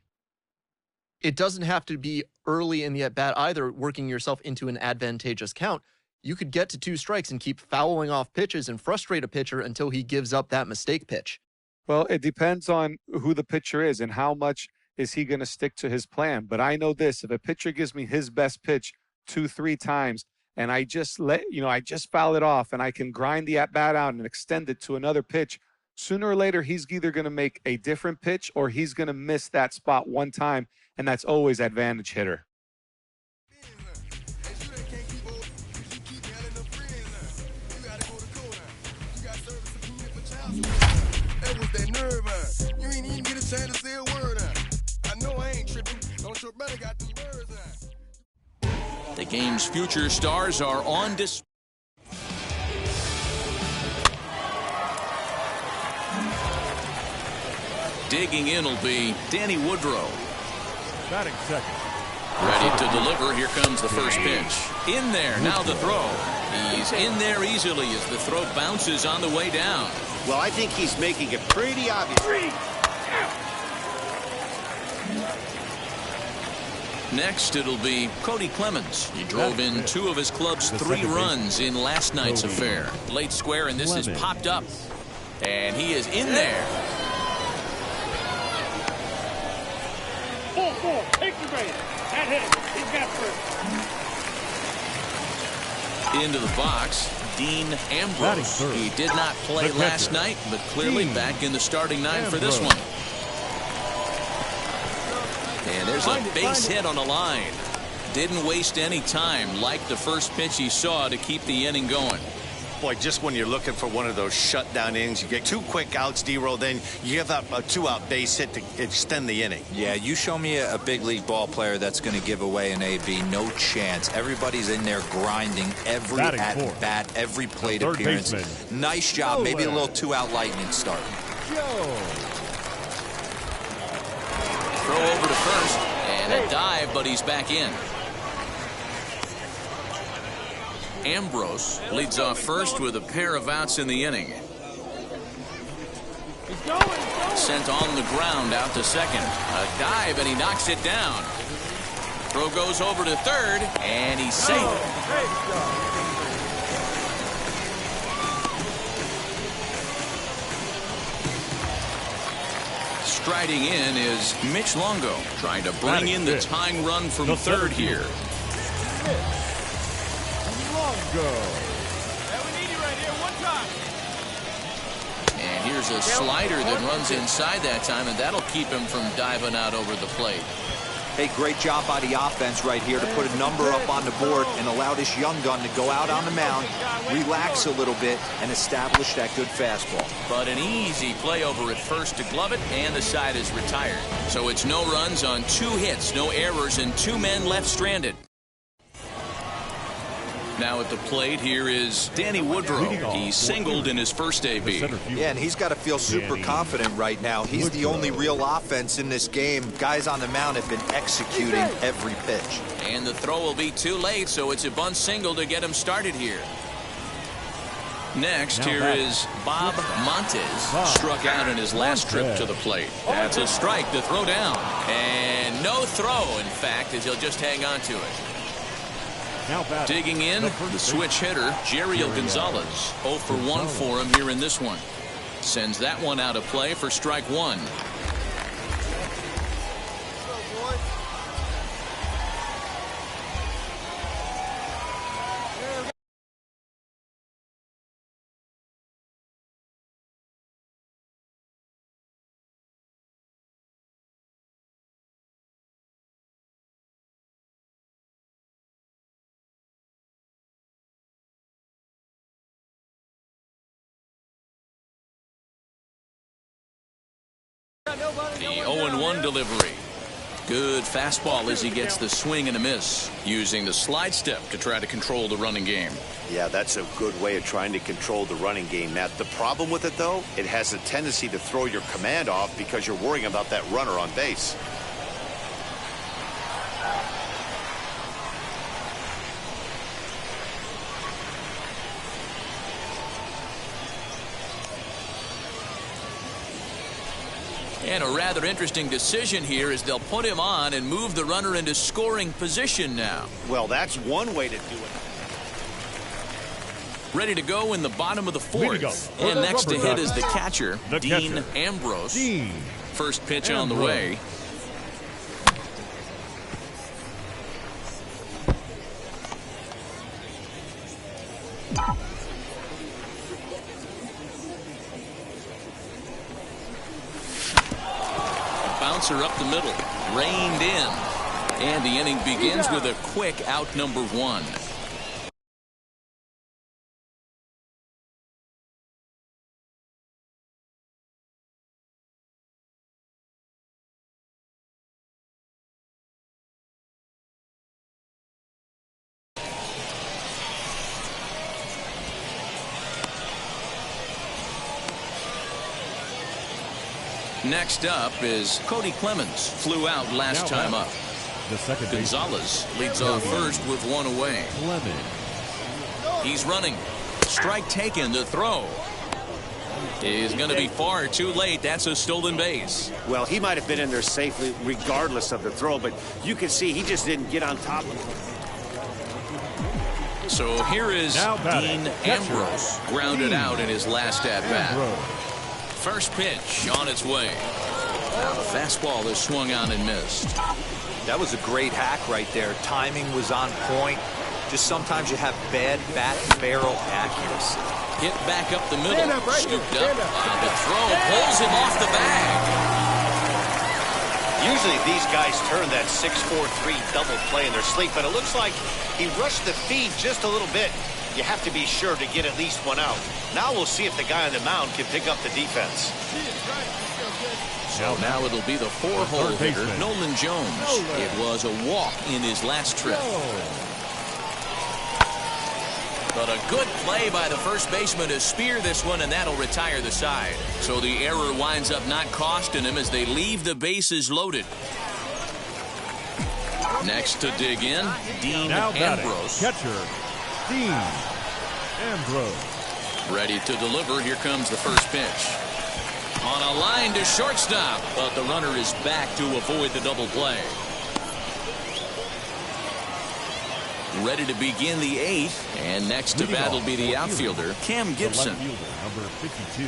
It doesn't have to be early in the at-bat either, working yourself into an advantageous count. You could get to 2 strikes and keep fouling off pitches and frustrate a pitcher until he gives up that mistake pitch. Well, it depends on who the pitcher is and how much is he going to stick to his plan. But I know this, if a pitcher gives me his best pitch 2-3 times and I just foul it off and I can grind the at-bat out and extend it to another pitch, sooner or later he's either going to make a different pitch or he's going to miss that spot one time, and that's always advantage hitter. That was that nerve, you ain't even get a chance to say a word. I know I ain't tripping. Don't your brother got these birds. The game's future stars are on display. Digging in will be Danny Woodrow. Batting second. Ready to deliver. Here comes the first pitch. In there. Now the throw. He's in there easily as the throw bounces on the way down. Well, I think he's making it pretty obvious. Next, it'll be Cody Clemens. He drove in 2 of his club's 3 runs in last night's affair. Late square, and this is popped up. And he is in there. 4-4. Take the base. That hit him. He's got first. Into the box, Dean Ambrose. He did not play last night, but clearly back in the starting 9 for this one. And there's a base hit on the line. Didn't waste any time like the first pitch he saw to keep the inning going. Boy, just when you're looking for one of those shutdown innings, you get 2 quick outs, D-roll, then you give up a 2-out base hit to extend the inning. Yeah, you show me a big league ball player that's going to give away an AB. No chance. Everybody's in there grinding every at-bat, every plate appearance. Nice job. Maybe a little 2-out lightning start. Throw over to first, and a dive, but he's back in. Ambrose leads off first with a pair of outs in the inning. Sent on the ground out to second. A dive, and he knocks it down. Throw goes over to third, and he's safe. Striding in is Mitch Longo, trying to bring in the tying run from third here. And here's a slider that runs inside that time, and that'll keep him from diving out over the plate. Hey, great job by the offense right here to put a number up on the board and allow this young gun to go out on the mound, relax a little bit, and establish that good fastball. But an easy play over at first to glove it, and the side is retired. So it's no runs on 2 hits, no errors, and 2 men left stranded. Now at the plate, here is Danny Woodrow. He singled in his first AB. Yeah, and he's got to feel super confident right now. He's the only real offense in this game. Guys on the mound have been executing every pitch. And the throw will be too late, so it's a bunt single to get him started here. Next, here is Bob Montes. Struck out in his last trip to the plate. That's a strike to throw down. And no throw, in fact, as he'll just hang on to it. Digging in, the switch hitter, Jeriel Gonzalez. 0 for 1 for him here in this one. Sends that one out of play for strike 1. The 0-1 delivery. Good fastball as he gets the swing and a miss, using the slide step to try to control the running game. Yeah, that's a good way of trying to control the running game, Matt. The problem with it, though, it has a tendency to throw your command off because you're worrying about that runner on base. And a rather interesting decision here is they'll put him on and move the runner into scoring position now. Well, that's one way to do it. Ready to go in the bottom of the fourth. And next to hit is the catcher, Dean Ambrose. First pitch on the way. Bouncer up the middle, reined in, and the inning begins with a quick out number one. Next up is Cody Clemens. Flew out last time up. The second Gonzalez leads off first with one away. He's running. Strike taken. The throw is going to be far too late. That's a stolen base. Well, he might have been in there safely regardless of the throw, but you can see he just didn't get on top of it. So here is Dean Ambrose, grounded out in his last at-bat. First pitch on its way. Now the fastball is swung on and missed. That was a great hack right there. Timing was on point. Just sometimes you have bad bat barrel accuracy. Hit back up the middle. Scooped up. And the throw pulls him off the bag. Usually these guys turn that 6-4-3 double play in their sleep, but it looks like he rushed the feed just a little bit. You have to be sure to get at least one out. Now we'll see if the guy on the mound can pick up the defense. So now it'll be the four-hole hitter, Nolan Jones. It was a walk in his last trip. But a good play by the first baseman to spear this one, and that'll retire the side. So the error winds up not costing him as they leave the bases loaded. Next to dig in, Dean Ambrose. Catcher, Dean Ambrose. Ready to deliver. Here comes the first pitch. On a line to shortstop, but the runner is back to avoid the double play. Ready to begin the eighth, and next to bat will be the outfielder, Cam Gibson. Number 52,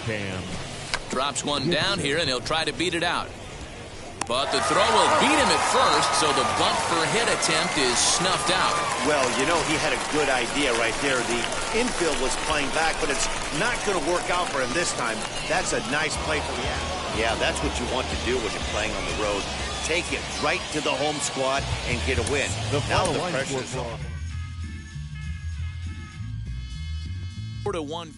Cam. Drops one down here, and he'll try to beat it out. But the throw will beat him at first, so the bunt for hit attempt is snuffed out. Well, you know, he had a good idea right there. The infield was playing back, but it's not going to work out for him this time. That's a nice play for the athlete. Yeah, that's what you want to do when you're playing on the road. Take it right to the home squad and get a win. Now the pressure's off. 4-1.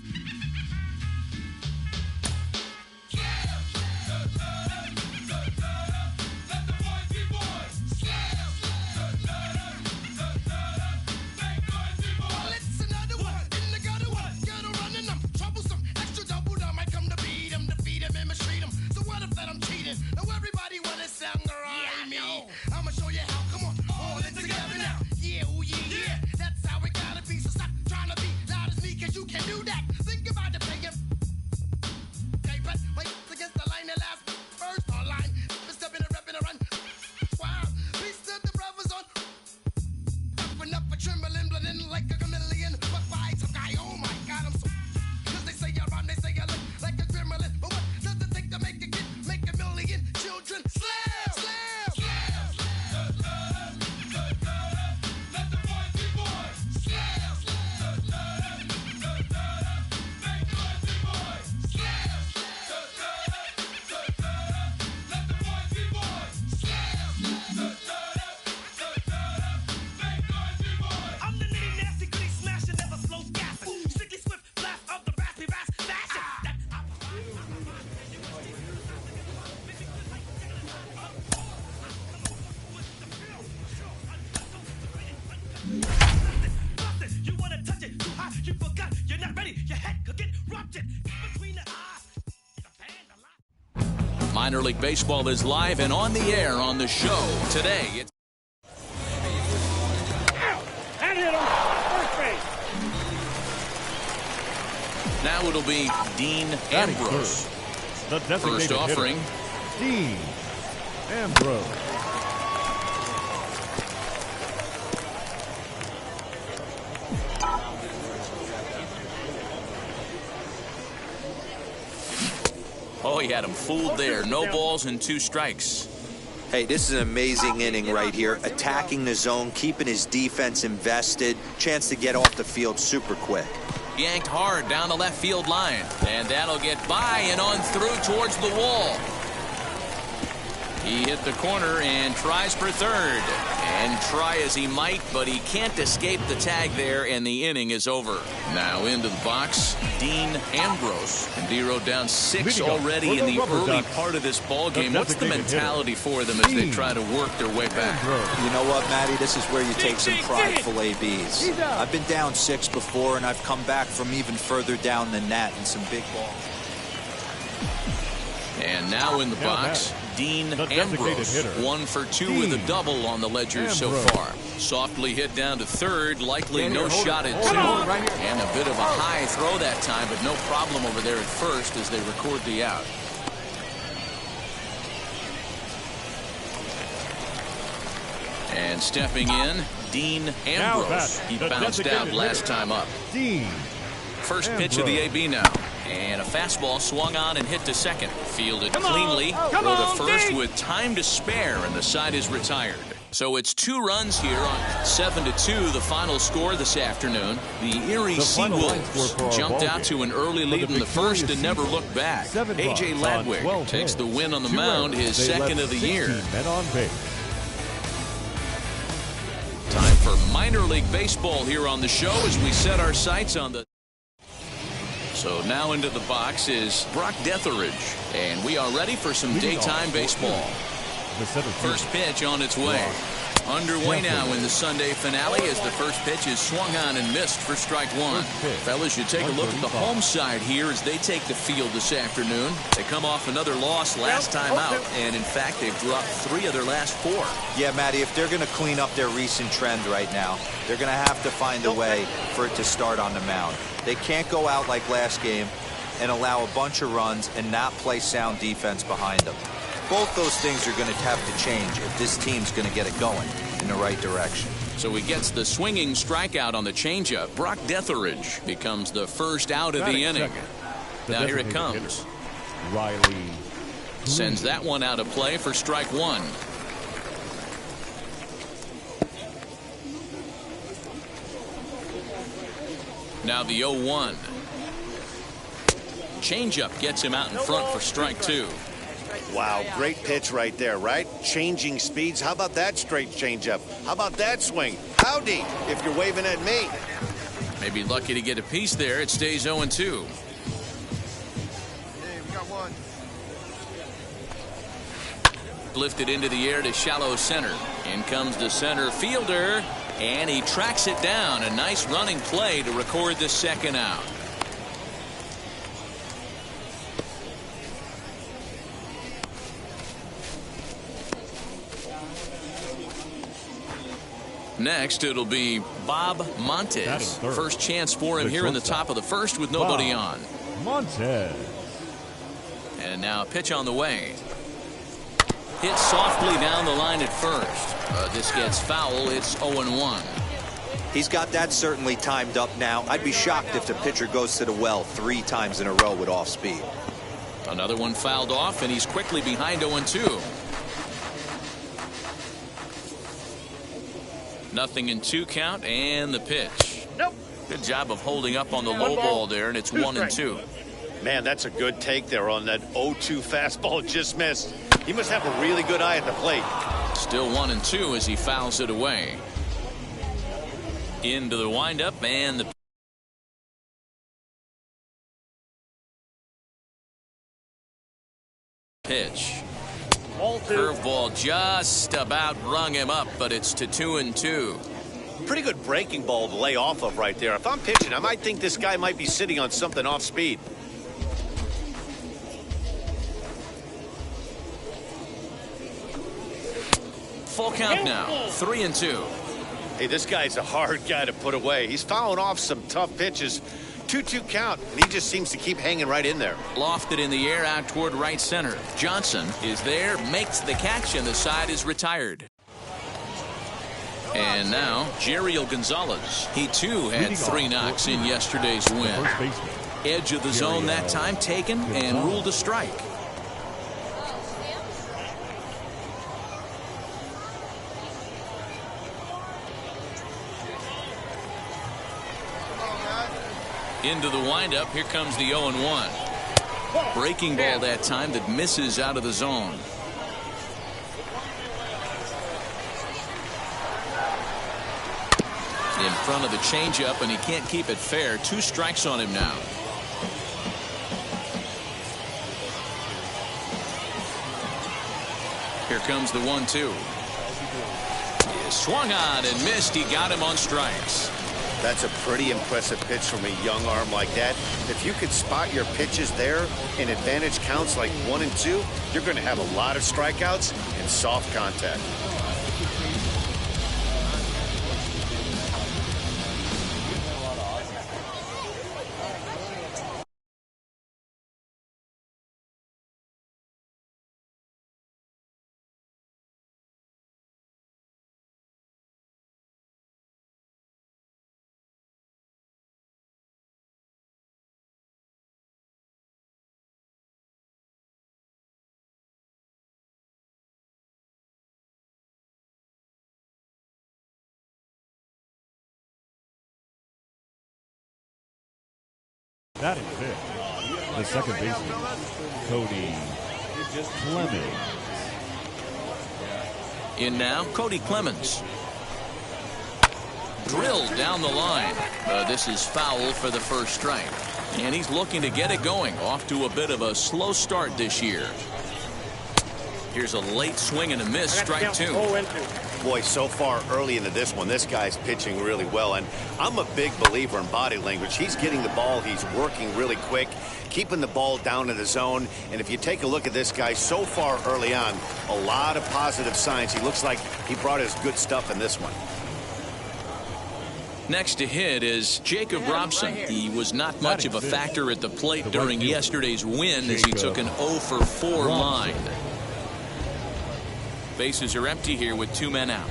Minor League Baseball is live and on the air on the show today. It's And hit him. First base. now it'll be Dean Ambrose. The designated First offering. hitter, Dean Ambrose. Oh, he had him fooled there. No balls and 2 strikes. Hey, this is an amazing inning right here. Attacking the zone, keeping his defense invested. Chance to get off the field super quick. Yanked hard down the left field line. And that'll get by and on through towards the wall. He hit the corner and tries for third. And try as he might, but he can't escape the tag there, and the inning is over. Now into the box, Dean Ambrose. And Dero down 6 already in the early part of this ball game. What's the mentality for them as they try to work their way back? You know what, Matty? This is where you take some prideful ABs. I've been down 6 before, and I've come back from even further down than that in some big balls. And now in the box, Dean Ambrose. 1 for 2 with a double on the ledger so far. Softly hit down to third, likely no shot at 2. And a bit of a high throw that time, but no problem over there at first as they record the out. And stepping in, Dean Ambrose. He bounced out last time up. First pitch of the AB now. And a fastball swung on and hit to second. Fielded cleanly. Throw to first with time to spare, and the side is retired. So it's 2 runs here on 7-2, the final score this afternoon. The Erie Seawolves jumped out to an early lead in the first and never looked back. A.J. Ladwig takes the win on the mound, his second of the year. Time for minor league baseball here on the show as we set our sights on the... So now into the box is Brock Detheridge, and we are ready for some daytime baseball. First pitch on its way. Underway now in the Sunday finale as the first pitch is swung on and missed for strike 1. Fellas, you take a look at the home side here as they take the field this afternoon. They come off another loss last time out, and in fact, they've dropped 3 of their last 4. Yeah, Matty, if they're going to clean up their recent trend right now, they're going to have to find a way for it to start on the mound. They can't go out like last game and allow a bunch of runs and not play sound defense behind them. Both those things are going to have to change if this team's going to get it going in the right direction. So he gets the swinging strikeout on the changeup. Brock Detheridge becomes the first out of the inning. Now here it comes. Riley sends that one out of play for strike 1. Now the 0-1. Changeup gets him out in front for strike 2. Wow, great pitch right there, right? Changing speeds. How about that straight changeup? How about that swing? Howdy, if you're waving at me. Maybe lucky to get a piece there. It stays 0-2. Hey, we got one. Lifted into the air to shallow center. In comes the center fielder, and he tracks it down. A nice running play to record the second out. Next, it'll be Bob Montez. First chance for him here in the top of the first with nobody on. Montez. And now a pitch on the way. Hit softly down the line at first. This gets foul. It's 0-1. He's got that certainly timed up now. I'd be shocked if the pitcher goes to the well 3 times in a row with off speed. Another one fouled off, and he's quickly behind 0-2. Nothing in 2 count, and the pitch. Nope. Good job of holding up on the low ball there, and it's 1-2. Man, that's a good take there on that 0-2 fastball just missed. He must have a really good eye at the plate. Still 1-2 as he fouls it away. Into the windup, and the pitch. Curveball just about rung him up, but it's to 2-2. Pretty good breaking ball to lay off of right there. If I'm pitching, I might think this guy might be sitting on something off speed. full count now. 3-2. Hey, this guy's a hard guy to put away. He's fouling off some tough pitches. 2-2 count, and he just seems to keep hanging right in there. Lofted in the air out toward right center. Johnson is there, makes the catch, and the side is retired. And now, Jeriel Gonzalez. He, too, had 3 knocks in yesterday's win. Edge of the zone that time taken and ruled a strike. Into the windup. Here comes the 0-1. Breaking ball that time that misses out of the zone. In front of the changeup, and he can't keep it fair. 2 strikes on him now. Here comes the 1-2. He swung on and missed. He got him on strikes. That's a pretty impressive pitch from a young arm like that. If you could spot your pitches there in advantage counts like 1 and 2, you're going to have a lot of strikeouts and soft contact. Batting fifth, the second baseman, Cody Clemens. In now, Cody Clemens. Drilled down the line. This is foul for the first strike. And he's looking to get it going. Off to a bit of a slow start this year. Here's a late swing and a miss. Strike 2. Boy, so far early into this one, this guy's pitching really well. And I'm a big believer in body language. He's getting the ball. He's working really quick, keeping the ball down in the zone. And if you take a look at this guy so far early on, a lot of positive signs. He looks like he brought his good stuff in this one. Next to hit is Jacob Robson. He was not much of a factor at the plate during yesterday's win as he took an 0-for-4 line. Bases are empty here with 2 men out.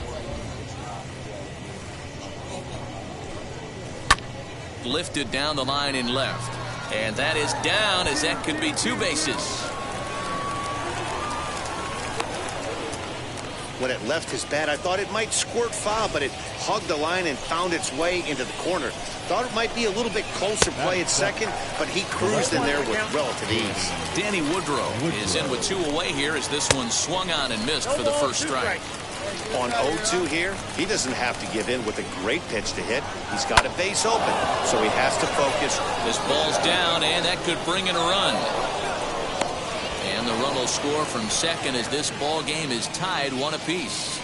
Lifted down the line in left. And that is down, as that could be 2 bases. When it left his bat, I thought it might squirt foul, but it hugged the line and found its way into the corner. Thought it might be a little bit closer play at second, but he cruised in there with relative ease. Danny Woodrow is in with 2 away here as this one swung on and missed for the first strike. On 0-2 here, he doesn't have to give in with a great pitch to hit. He's got a base open, so he has to focus. This ball's down, and that could bring in a run. And the run will score from second as this ball game is tied 1 apiece.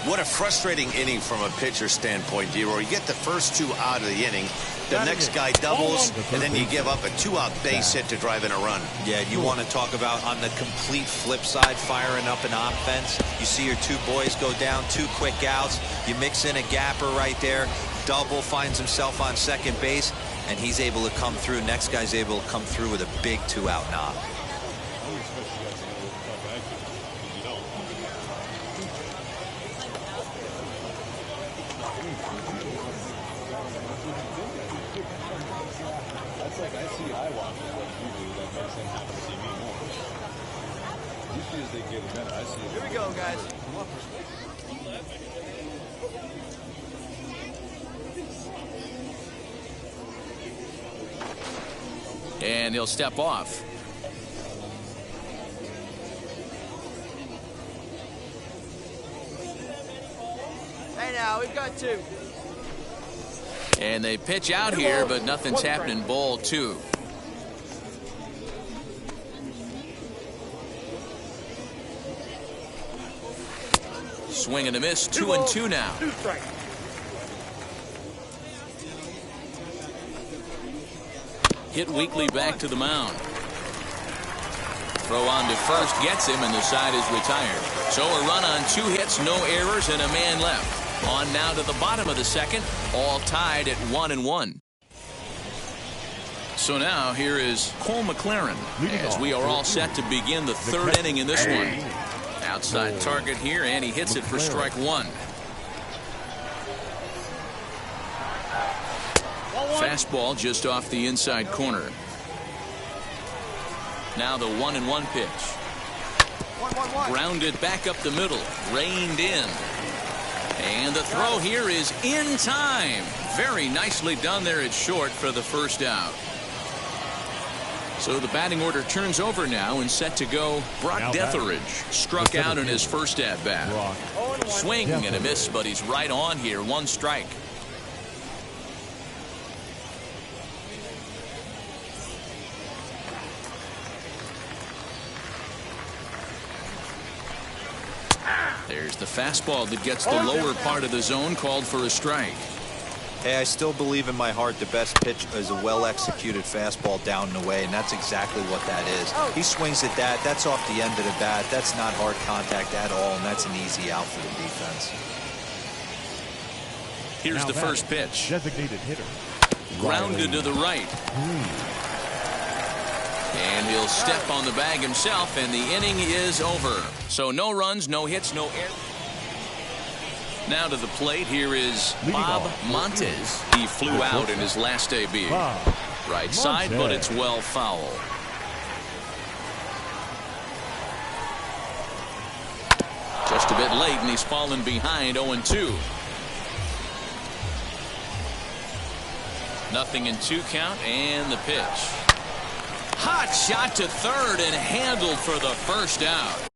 What a frustrating inning from a pitcher standpoint, D-Roy. You get the first 2 out of the inning. The next guy doubles, and then you give up a 2-out base hit to drive in a run. Yeah, you want to talk about on the complete flip side, firing up an offense. You see your 2 boys go down, 2 quick outs. You mix in a gapper right there. Double, finds himself on second base, and he's able to come through. Next guy's able to come through with a big 2-out knock. Here we go, guys. And he'll step off. Hey, now, we've got 2. And they pitch out here, but nothing's happening. Ball 2. Swing and a miss. 2-2 now. 2 strikes. Hit weakly back to the mound. Throw on to first gets him, and the side is retired. So a run on 2 hits, no errors, and a man left. On now to the bottom of the second, all tied at 1-1. So now here is Cole McLaren as we are all set to begin the 3rd inning in this one. Outside target here, and he hits it for strike 1. Fastball just off the inside corner. Now the 1-1 pitch. Grounded back up the middle. Reined in. And the throw here is in time. Very nicely done there at short for the first out. So the batting order turns over now and set to go. Brock Detheridge struck out in his first at-bat. Swing and a miss, but he's right on here. 1 strike. There's the fastball that gets the lower part of the zone, called for a strike. Hey, I still believe in my heart the best pitch is a well-executed fastball down and away, and that's exactly what that is. He swings at that. That's off the end of the bat. That's not hard contact at all, and that's an easy out for the defense. Here's the first pitch. Designated hitter. Grounded to the right. And he'll step on the bag himself, and the inning is over. So no runs, no hits, no errors. Now to the plate, here is Bob Montes. He flew out in his last AB. Right side, but it's well foul. Just a bit late, and he's fallen behind 0-2. 0-2 count, and the pitch. Hot shot to third and handled for the first out.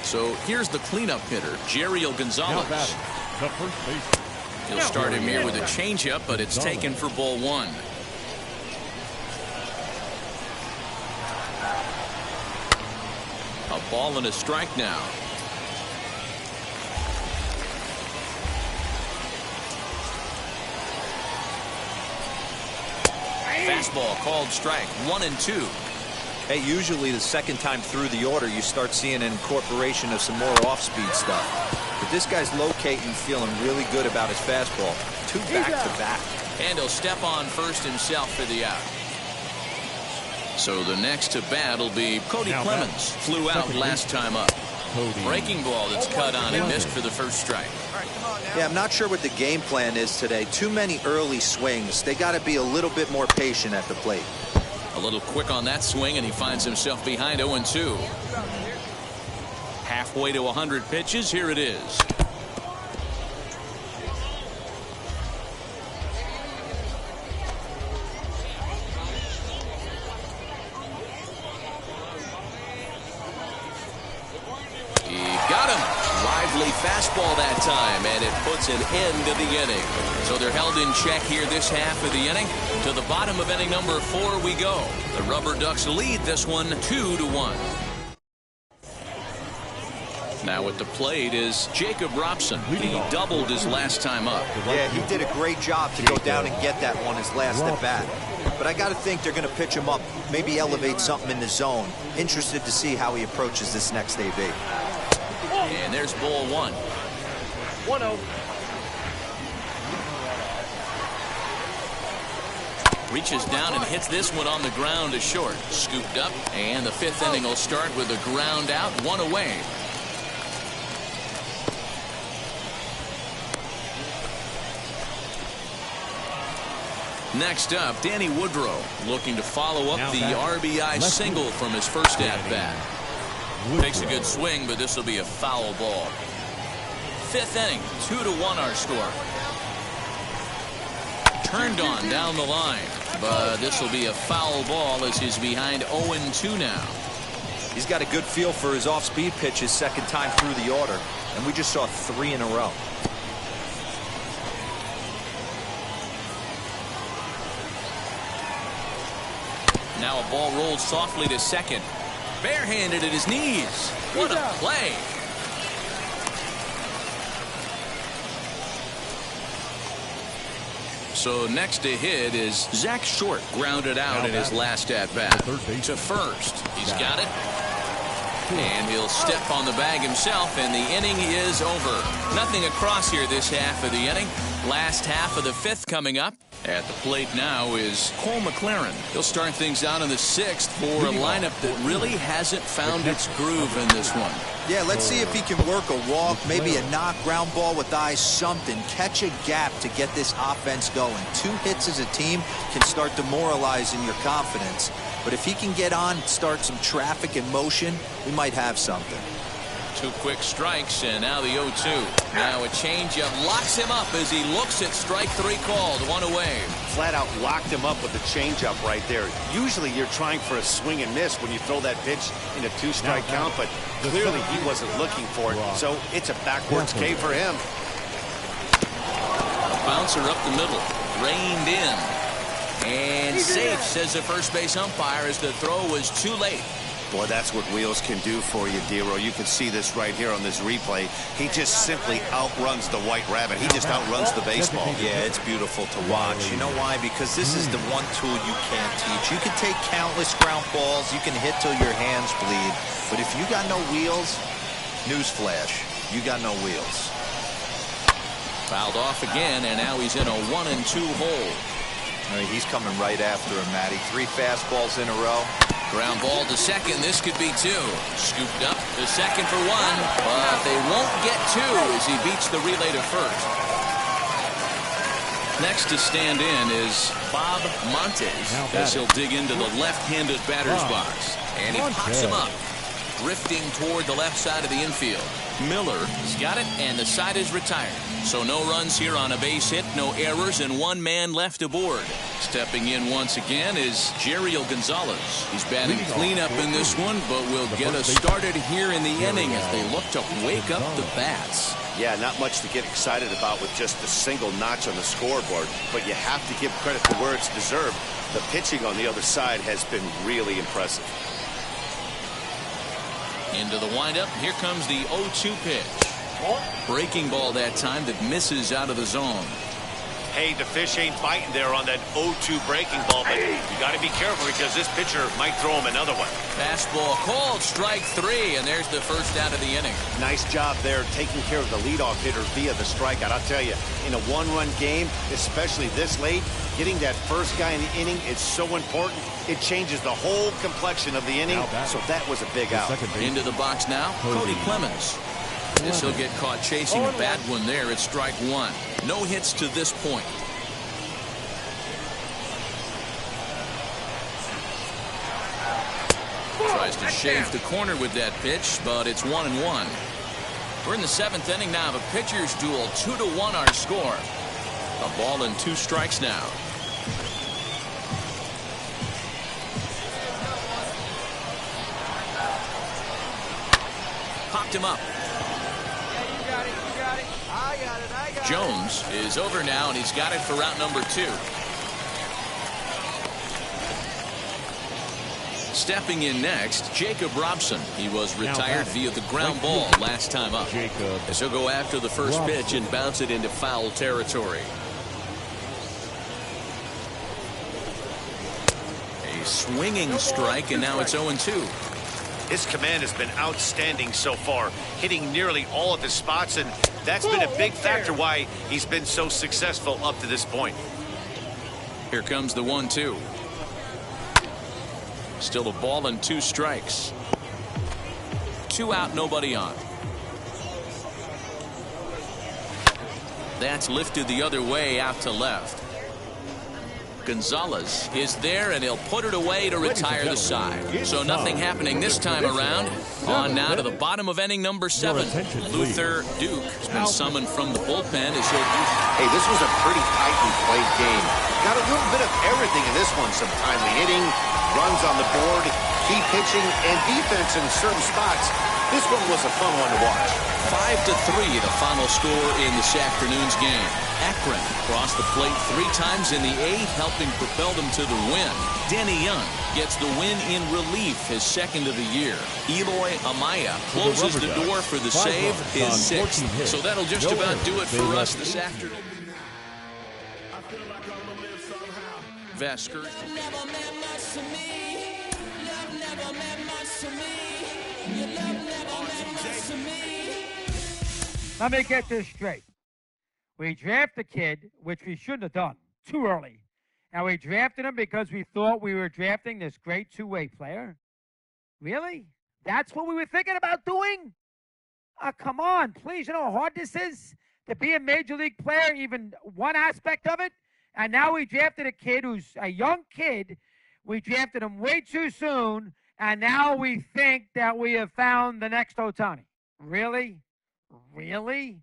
So here's the cleanup hitter, Jeriel Gonzalez. The first base. He'll start him here with a changeup, but it's taken for ball 1. A ball and a strike now. Fastball called strike. 1-2. Hey, usually the second time through the order, you start seeing an incorporation of some more off-speed stuff. But this guy's locating, feeling really good about his fastball. 2 back-to-back. And he'll step on first himself for the out. So the next to bat will be Cody Clemens. Flew out last time up. Breaking ball that's cut on and missed for the first strike. Yeah, I'm not sure what the game plan is today. Too many early swings. They got to be a little bit more patient at the plate. A little quick on that swing, and he finds himself behind 0-2. Halfway to 100 pitches. Here it is. He got him. Lively fastball. fastball that time, and it puts an end to the inning. So they're held in check here this half of the inning. To the bottom of inning number 4 we go. The Rubber Ducks lead this one 2-1. Now at the plate is Jacob Robson. He doubled his last time up. Yeah, he did a great job to go down and get that one his last at bat. But I got to think they're going to pitch him up, maybe elevate something in the zone. Interested to see how he approaches this next AB. And there's ball 1. 1-0. Reaches down and hits this one on the ground to short. Scooped up, and the 5th inning will start with a ground out, 1 away. Next up, Danny Woodrow looking to follow up the RBI single from his first at-bat. Takes a good swing, but this will be a foul ball. 5th inning, 2-1 our score. Turned on down the line, but this will be a foul ball as he's behind 0-2 now. He's got a good feel for his off-speed pitches second time through the order, and we just saw 3 in a row. Now a ball rolled softly to second. Barehanded at his knees. What a play. So next to hit is Zach Short, grounded out in his last at-bat. To first. He's got it. And he'll step on the bag himself, and the inning is over. Nothing across here this half of the inning. Last half of the 5th coming up. At the plate now is Cole McLaren. He'll start things out in the 6th for a lineup that really hasn't found its groove in this one. Yeah, let's see if he can work a walk, maybe a knock, ground ball with eyes, something. Catch a gap to get this offense going. 2 hits as a team can start demoralizing your confidence. But if he can get on, start some traffic in motion, we might have something. 2 quick strikes, and now the 0-2. Now a changeup locks him up as he looks at strike 3 called. 1 away. Flat out locked him up with the changeup right there. Usually you're trying for a swing and miss when you throw that pitch in a 2-strike count, but clearly he wasn't looking for it, so it's a backwards K for him. A bouncer up the middle, reined in, and safe, says the first base umpire, as the throw was too late. Boy, that's what Wheels can do for you, Dero. You can see this right here on this replay. He just simply outruns the White Rabbit. He just outruns the baseball. Yeah, it's beautiful to watch. You know why? Because this is the one tool you can't teach. You can take countless ground balls. You can hit till your hands bleed. But if you got no wheels, newsflash, you got no wheels. Fouled off again, and now he's in a 1-2 hole. I mean, he's coming right after him, Matty. 3 fastballs in a row. Ground ball to second. This could be 2. Scooped up to second for 1, but they won't get 2 as he beats the relay to first. Next to stand in is Bob Montes as he'll dig into the left-handed batter's box. And he pops him up, drifting toward the left side of the infield. Miller has got it, and the side is retired. So no runs here on a base hit, no errors, and 1 man left aboard. Stepping in once again is Jeriel Gonzalez. He's batting cleanup in this one, but will get us started here in the inning as they look to wake up the bats. Yeah, not much to get excited about with just a single notch on the scoreboard, but you have to give credit to where it's deserved. The pitching on the other side has been really impressive. Into the windup. Here comes the 0-2 pitch. Breaking ball that time that misses out of the zone. Hey, the fish ain't biting there on that 0-2 breaking ball, but you got to be careful because this pitcher might throw him another one. Fastball called, strike 3, and there's the first out of the inning. Nice job there taking care of the leadoff hitter via the strikeout. I'll tell you, in a 1-run game, especially this late, getting that first guy in the inning is so important. It changes the whole complexion of the inning, so that was a big out. Into the box now, Cody Clemens. As he'll get caught chasing a bad one there at strike 1. No hits to this point. Tries to shave the corner with that pitch, but it's 1-1. We're in the 7th inning now of a pitcher's duel. 2-1 our score. A ball and 2 strikes now. Popped him up. Jones is over now, and he's got it for route number 2. Stepping in next, Jacob Robson. He was retired via the ground ball last time up. As he'll go after the first pitch and bounce it into foul territory. A swinging strike, and now it's 0-2. His command has been outstanding so far, hitting nearly all of his spots, and that's been a big factor why he's been so successful up to this point. Here comes the 1-2. Still a ball and 2 strikes. 2 out, nobody on. That's lifted the other way out to left. Gonzalez is there, and he'll put it away to retire the side. So nothing happening this time around. On now to the bottom of inning number 7. Luther Duke has been summoned from the bullpen as he'll do. Hey, this was a pretty tightly played game. Got a little bit of everything in this one. Some timely hitting, runs on the board, key pitching, and defense in certain spots. This one was a fun one to watch. 5-3 the final score in this afternoon's game. Akron crossed the plate 3 times in the 8th, helping propel them to the win. Denny Young gets the win in relief, his 2nd of the year. Eloy Amaya closes the door for the save, his 6th. So that'll just about do it for us this afternoon. Vesker. Let me get this straight. We drafted a kid, which we shouldn't have done, too early. And we drafted him because we thought we were drafting this great two-way player? Really? That's what we were thinking about doing? Oh, come on, please. You know how hard this is to be a major league player, even one aspect of it? And now we drafted a kid who's a young kid. We drafted him way too soon, and now we think that we have found the next Ohtani. Really? Really?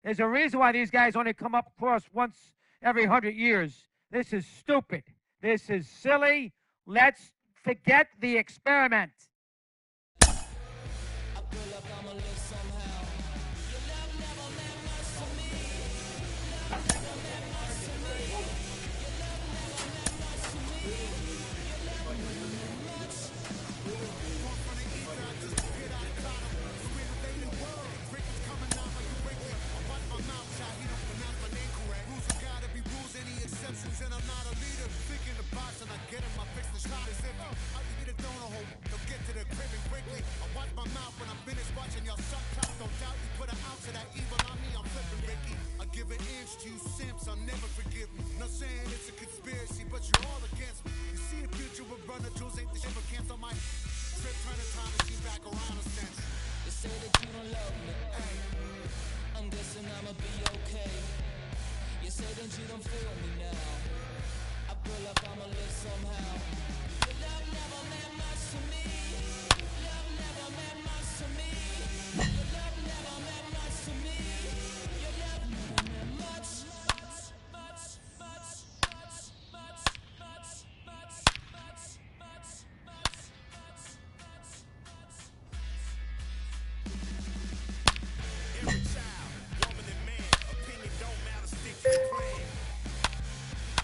There's a reason why these guys only come up across once every 100 years. This is stupid. This is silly. Let's forget the experiment. And I'm not a leader. Thinking the box and I get in my fix the shot is empty. How you get a donut hole? They'll get to the crib and quickly. I watch my mouth when I'm finished watching y'all suck top. Don't doubt you put an ounce of that evil on me. I'm flipping Ricky. I give an inch to you simps. I'll never forgive me. Not saying it's a conspiracy, but you're all against me. You see the future with runner jewels ain't the shit, but cancel my trip. Turn the time machine back around a sense. They say that you don't love me. Hey, I'm guessing I'ma be okay. You say that you don't feel me now. I pull up, I'ma live somehow. Your love never meant much to me. Love never meant much to me. Your love never meant much to me. Your love never meant much. Every child, woman and man, opinion don't matter, stick to the plan.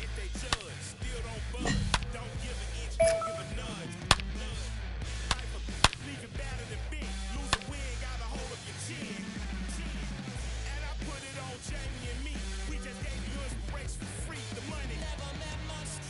If they judge, still don't budge. Don't give an inch, don't give a nudge. Life will leave you battered and bent. Lose a win, got a hold of your chin. And I put it on Jamie and me. We just gave you inspiration for free. The money never meant much.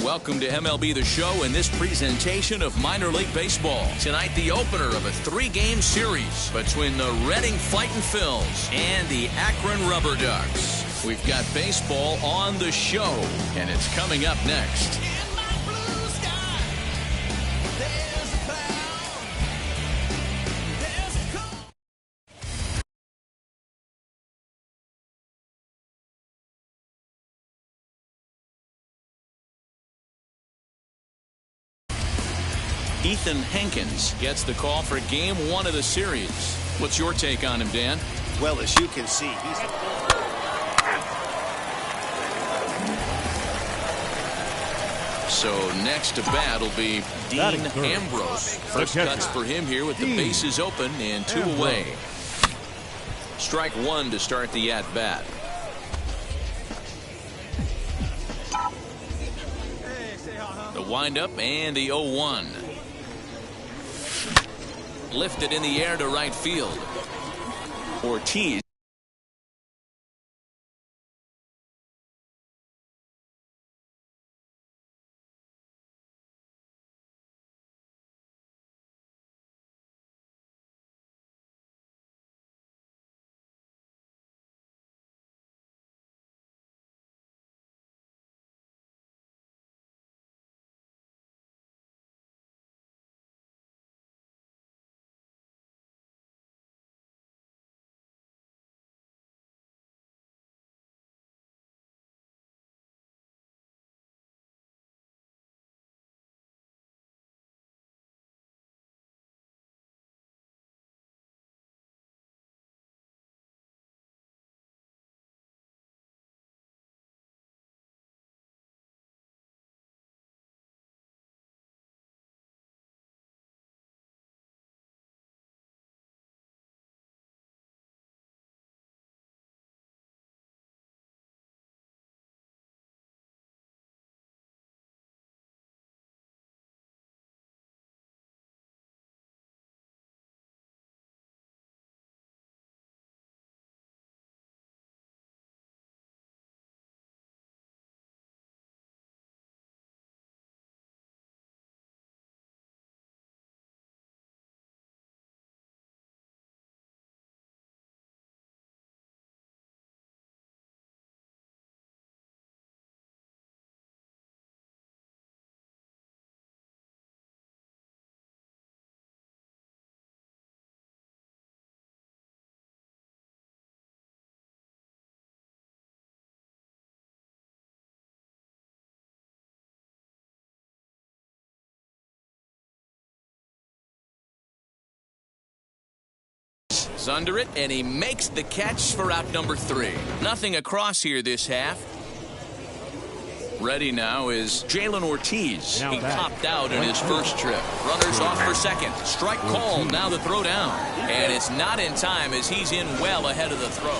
Welcome to MLB The Show and this presentation of minor league baseball. Tonight, the opener of a 3-game series between the Reading Fightin' Phils and the Akron Rubber Ducks. We've got baseball on the show, and it's coming up next. Ethan Hankins gets the call for Game 1 of the series. What's your take on him, Dan? Well, as you can see, he's... So next to bat will be Dean Ambrose. First cuts for him here with the bases open and 2 away. Strike 1 to start the at-bat. The windup and the 0-1. Lifted in the air to right field. Ortiz. Is under it, and he makes the catch for out number 3. Nothing across here this half. Ready now is Jalen Ortiz. He popped out in his first trip. Runners off for second. Strike called. Now the throw down. And it's not in time as he's in well ahead of the throw.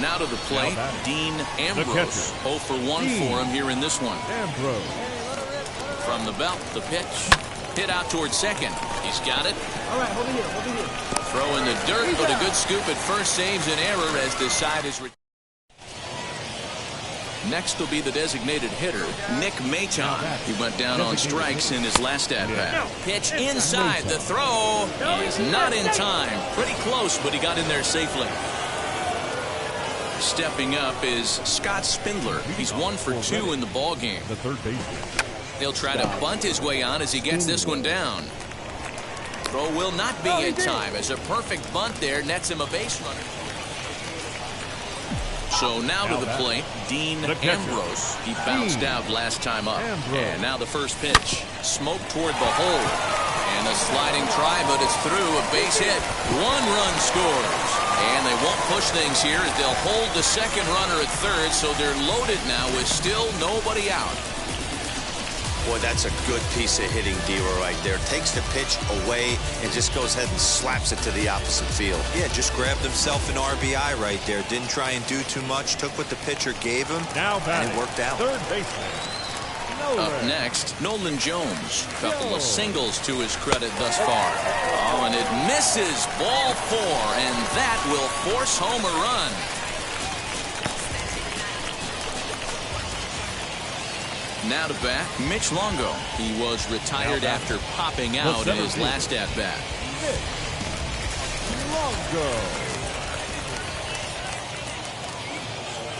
Now to the plate, Dean Ambrose. 0 for 1 for him here in this one. From the belt, the pitch. Hit out towards second. He's got it. All right, hold it here, hold it here. Throw in the dirt, but a good scoop at first saves an error as the side is... Next will be the designated hitter, Nick Maton. He went down on strikes in his last at-bat. Pitch inside. The throw is not in time. Pretty close, but he got in there safely. Stepping up is Scott Spindler. He's 1 for 2 in the ball game. The third baseman. He'll try to bunt his way on as he gets this one down. Throw will not be in time as a perfect bunt there nets him a base runner. So now to the plate, Dean Ambrose. He bounced out last time up. And now the first pitch. Smoke toward the hole. And a sliding try, but it's through. A base hit. 1 run scores. And they won't push things here as they'll hold the second runner at third, so they're loaded now with still nobody out. Boy, that's a good piece of hitting, D-Roy, right there. Takes the pitch away and just goes ahead and slaps it to the opposite field. Yeah, just grabbed himself an RBI right there. Didn't try and do too much. Took what the pitcher gave him, and it worked out. Third baseman. Up next, Nolan Jones. Couple of singles to his credit thus far. Oh, and it misses. Ball 4, and that will force home a run. Now to bat, Mitch Longo. He was retired after popping out in his last at-bat. Longo.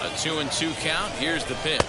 A 2-2 count. Here's the pitch.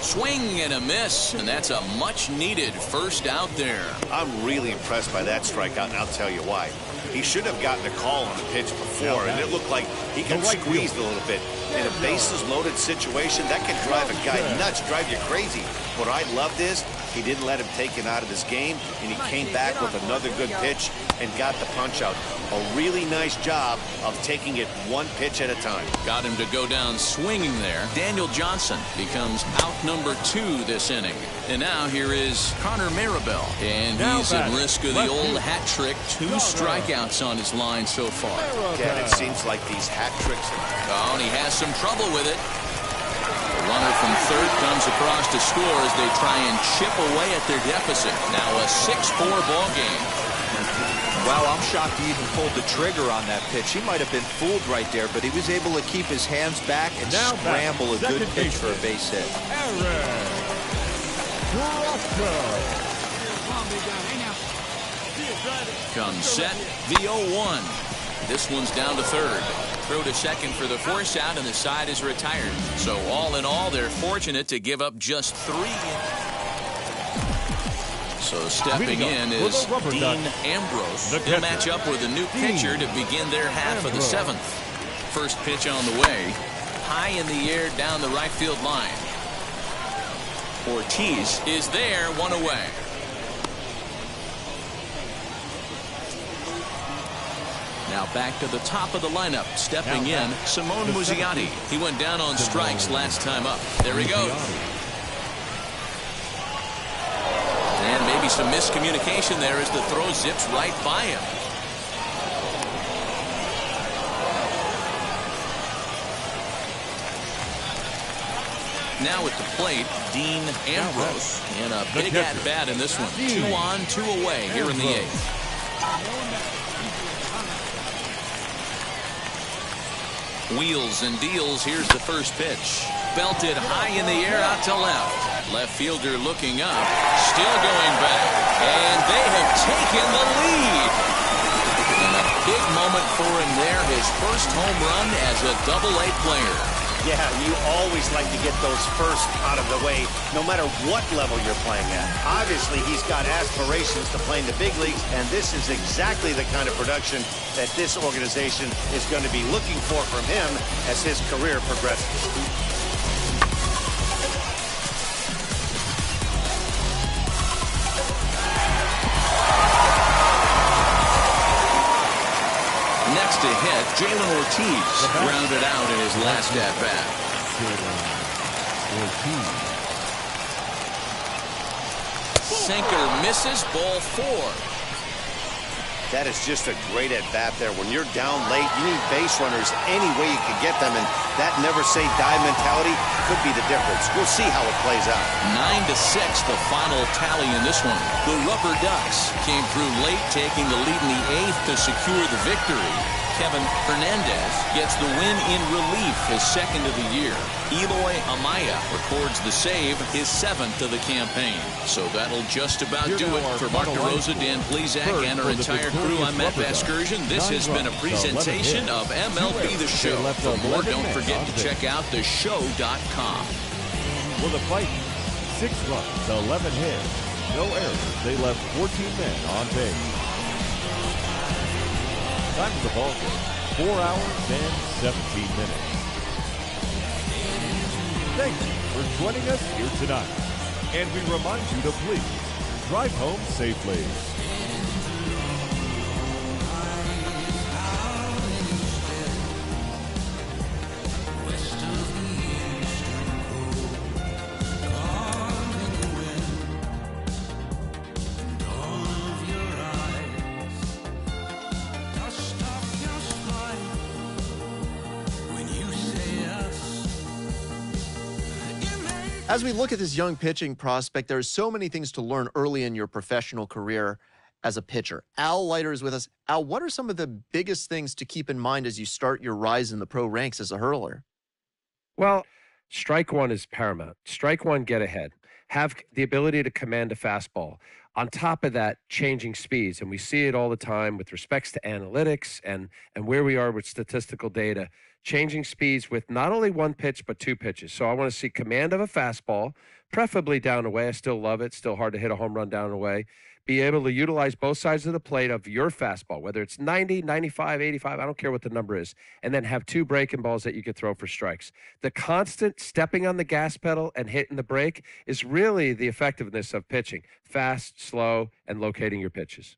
Swing and a miss, and that's a much-needed first out there. I'm really impressed by that strikeout, and I'll tell you why. He should have gotten a call on the pitch before, and it looked like he got squeezed a little bit. In a bases-loaded situation, that can drive a guy nuts, drive you crazy. What I loved is he didn't let him take it out of his game, and he came back with another good pitch and got the punch out. A really nice job of taking it one pitch at a time. Got him to go down swinging there. Daniel Johnson becomes out number 2 this inning. And now here is Connor Maribel. And he's at risk of the old hat trick. 2 strikeouts on his line so far. Again, it seems like these hat tricks. Oh, and he has some trouble with it. The runner from third comes across to score as they try and chip away at their deficit. Now a 6-4 ball game. Well, I'm shocked he even pulled the trigger on that pitch. He might have been fooled right there, but he was able to keep his hands back and scramble a good pitch for a base hit. Comes set, the 0-1. This one's down to third. Throw to second for the force out, and the side is retired. So all in all, they're fortunate to give up just 3. So stepping in is Dean Ambrose. They'll match up with a new pitcher to begin their half of the 7th. First pitch on the way. High in the air down the right field line. Ortiz is there, 1 away. Now back to the top of the lineup. Stepping in, Simone Muzziotti. He went down on strikes last time up. There he goes. And maybe some miscommunication there as the throw zips right by him. Now at the plate, Dean Ambrose. And a big at-bat in this one. 2 on, 2 away here in the 8th. Wheels and deals. Here's the first pitch. Belted high in the air out to left. Left fielder looking up. Still going back. And they have taken the lead. And a big moment for him there. His first home run as a Double-A player. Yeah, you always like to get those first out of the way, no matter what level you're playing at. Obviously, he's got aspirations to play in the big leagues, and this is exactly the kind of production that this organization is going to be looking for from him as his career progresses. Next to hit, Jalen Ortiz grounded out in his last at-bat. Sinker misses, ball 4. That is just a great at-bat there. When you're down late, you need base runners any way you can get them, and that never-say-die mentality could be the difference. We'll see how it plays out. 9-6, the final tally in this one. The Rubber Ducks came through late, taking the lead in the 8th to secure the victory. Kevin Hernandez gets the win in relief, his 2nd of the year. Eloy Amaya records the save, his 7th of the campaign. So that'll just about do it for Mark DeRosa, Dan Plesac, and our entire crew. I'm Matt Vasgersian. This has been a presentation of MLB The Show. For more, don't forget to check out theshow.com. With a fight, 6 runs, 11 hits, no errors. They left 14 men on base. Time of the ball game, 4 hours and 17 minutes. Thank you for joining us here tonight. And we remind you to please drive home safely. As we look at this young pitching prospect, there are so many things to learn early in your professional career as a pitcher. Al Leiter is with us. Al, what are some of the biggest things to keep in mind as you start your rise in the pro ranks as a hurler? Well, strike one is paramount. Strike one, get ahead. Have the ability to command a fastball. On top of that, changing speeds. And we see it all the time with respects to analytics and where we are with statistical data. Changing speeds with not only one pitch, but 2 pitches. So I want to see command of a fastball, preferably down and away. I still love it. Still hard to hit a home run down and away. Be able to utilize both sides of the plate of your fastball, whether it's 90, 95, 85, I don't care what the number is, and then have 2 breaking balls that you could throw for strikes. The constant stepping on the gas pedal and hitting the brake is really the effectiveness of pitching. Fast, slow, and locating your pitches.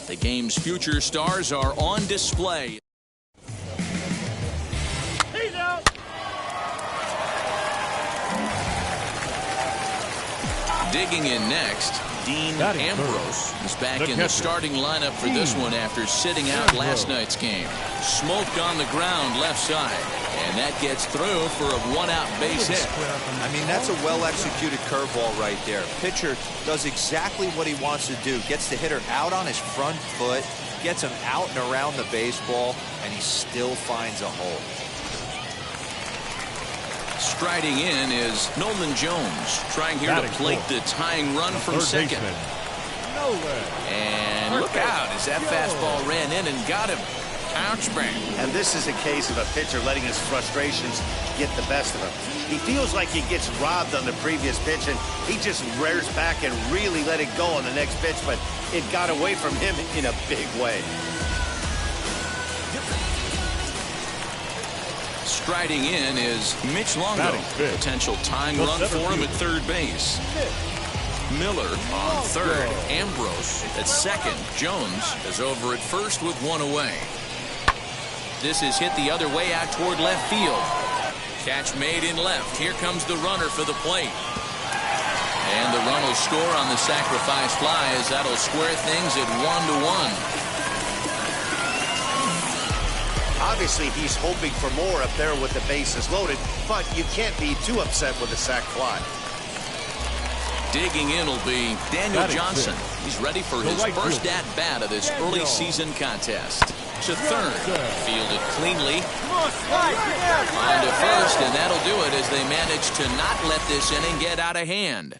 The game's future stars are on display. He's out. Digging in next, Dean Ambrose is back in the starting lineup for this one after sitting out last night's game. Smoked on the ground left side, and that gets through for a one-out base hit. I mean, that's a well-executed curveball right there. Pitcher does exactly what he wants to do. Gets the hitter out on his front foot, gets him out and around the baseball, and he still finds a hole. Striding in is Nolan Jones, trying here to plate the tying run from second. And look out as that fastball ran in and got him. Ouch, bang. And this is a case of a pitcher letting his frustrations get the best of him. He feels like he gets robbed on the previous pitch, and he just rears back and really let it go on the next pitch, but it got away from him in a big way. Striding in is Mitch Longo. Potential tying run for him at third base. Miller on third. Ambrose at second. Jones is over at first with one away. This is hit the other way out toward left field. Catch made in left. Here comes the runner for the plate. And the run will score on the sacrifice fly as that'll square things at 1-1. Obviously, he's hoping for more up there with the bases loaded, but you can't be too upset with a sac fly. Digging in will be Daniel Johnson. He's ready for his first at-bat of this early season contest. To third, fielded cleanly. On to first, and that'll do it as they manage to not let this inning get out of hand.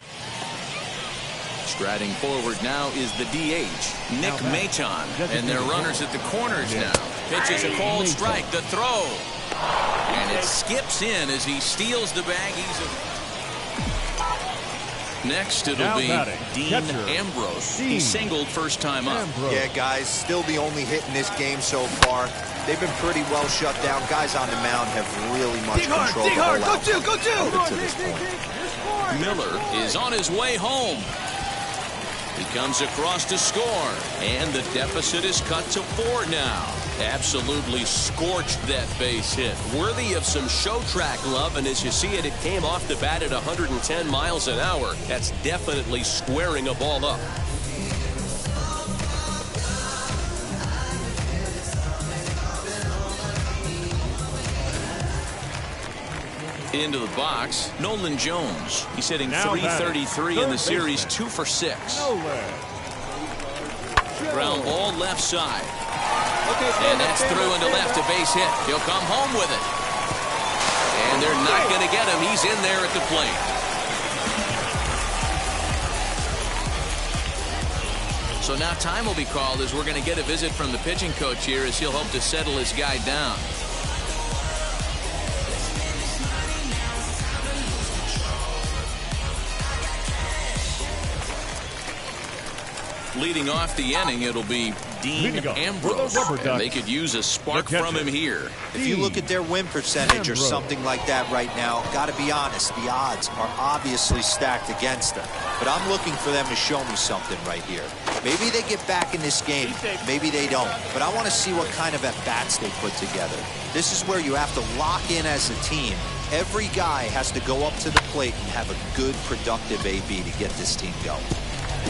Striding forward now is the DH, Nick Maton, and their runners at the corners now. Pitches a cold strike, the throw, and it skips in as he steals the bag. Next, it'll be Dean Ambrose. He singled first time up. Yeah, guys, still the only hit in this game so far. They've been pretty well shut down. Guys on the mound have really much control. Dig hard, go to this point. Miller is on his way home. He comes across to score, and the deficit is cut to 4 now. Absolutely scorched that base hit. Worthy of some show track love, and as you see it, it came off the bat at 110 miles an hour. That's definitely squaring a ball up. Into the box, Nolan Jones. He's hitting .333 in the series, 2 for 6. Ground ball left side. And that's through into left, a base hit. He'll come home with it. And they're not going to get him. He's in there at the plate. So now time will be called as we're going to get a visit from the pitching coach here as he'll hope to settle his guy down. Leading off the inning, it'll be Dean Ambrose, and they could use a spark from him here. If you look at their win percentage or something like that right now, got to be honest, the odds are obviously stacked against them. But I'm looking for them to show me something right here. Maybe they get back in this game, maybe they don't. But I want to see what kind of at-bats they put together. This is where you have to lock in as a team. Every guy has to go up to the plate and have a good, productive AB to get this team going.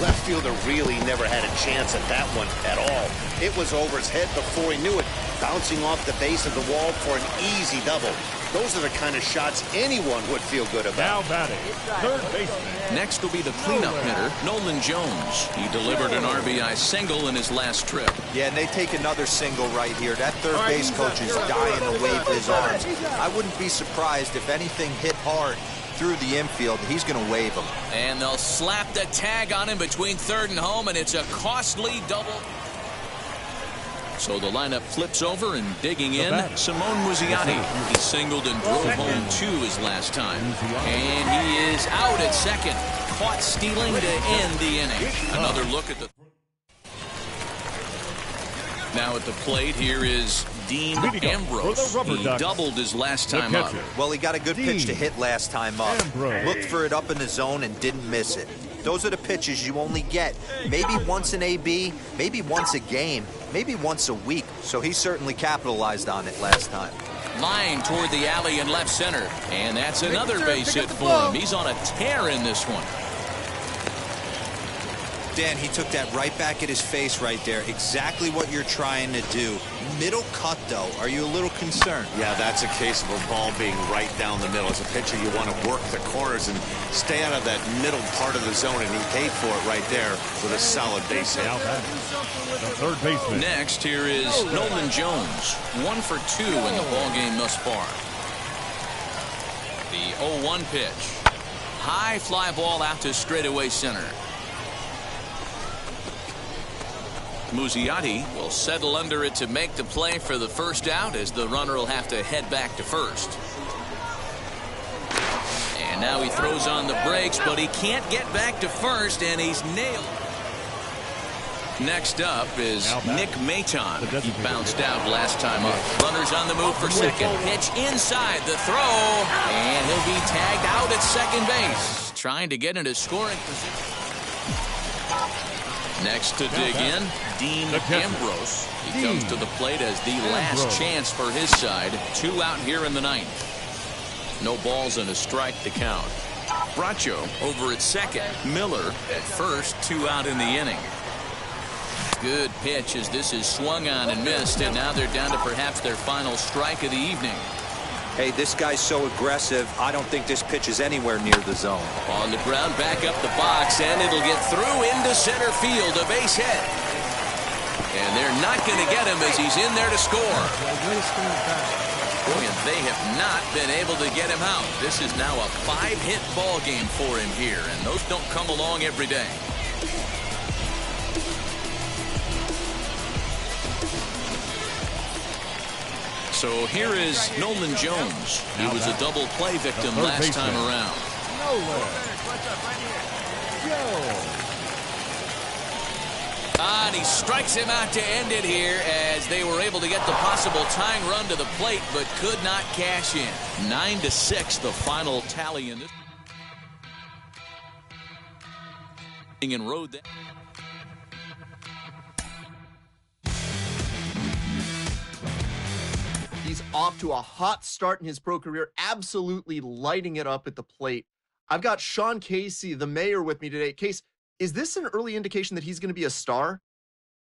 Left fielder really never had a chance at that one at all. It was over his head before he knew it, bouncing off the base of the wall for an easy double. Those are the kind of shots anyone would feel good about. Now batting, third baseman. Next will be the cleanup hitter, Nolan Jones. He delivered an RBI single in his last trip. Yeah, and they take another single right here. That third base coach is dying to wave his arms. I wouldn't be surprised if anything hit hard through the infield. He's going to wave him. And they'll slap the tag on him between third and home, and it's a costly double. So the lineup flips over, and digging in, Simone Muzziotti. He singled and drove home 2 his last time. And he is out at second. Caught stealing to end the inning. Another look at the... Now at the plate, here is Dean Ambrose. He doubled his last time up. Well, he got a good pitch to hit last time up. Looked for it up in the zone and didn't miss it. Those are the pitches you only get maybe once an AB, maybe once a game, maybe once a week. So he certainly capitalized on it last time. Line toward the alley in left center. And that's another base hit for him. He's on a tear in this one. Dan, he took that right back at his face right there. Exactly what you're trying to do. Middle cut, though. Are you a little concerned? Yeah, that's a case of a ball being right down the middle. As a pitcher, you want to work the corners and stay out of that middle part of the zone, and he paid for it right there with a solid base hit. The third baseman. Next, here is Nolan Jones. 1 for 2 in the ballgame thus far. The 0-1 pitch. High fly ball out to straightaway center. Muzziotti will settle under it to make the play for the first out, as the runner will have to head back to first. And now he throws on the brakes, but he can't get back to first, and he's nailed. Next up is Nick Maton. He bounced out last time up. Runners on the move for second. Pitch inside the throw, and he'll be tagged out at second base, trying to get into scoring position. Next to dig in, Dean Ambrose. He comes to the plate as the last chance for his side. 2 out here in the 9th. No balls and a strike to count. Bracho over at second. Miller at first. 2 out in the inning. Good pitch as this is swung on and missed, and now they're down to perhaps their final strike of the evening. Hey, this guy's so aggressive, I don't think this pitch is anywhere near the zone. On the ground, back up the box, and it'll get through into center field, a base hit. And they're not going to get him as he's in there to score. Boy, and they have not been able to get him out. This is now a 5-hit ball game for him here, and those don't come along every day. So here is Nolan Jones. He was a double play victim last time around. And he strikes him out to end it here, as they were able to get the possible tying run to the plate, but could not cash in. 9-6, the final tally in this. And rode that. He's off to a hot start in his pro career, absolutely lighting it up at the plate. I've got Sean Casey, the mayor, with me today. Case, is this an early indication that he's going to be a star?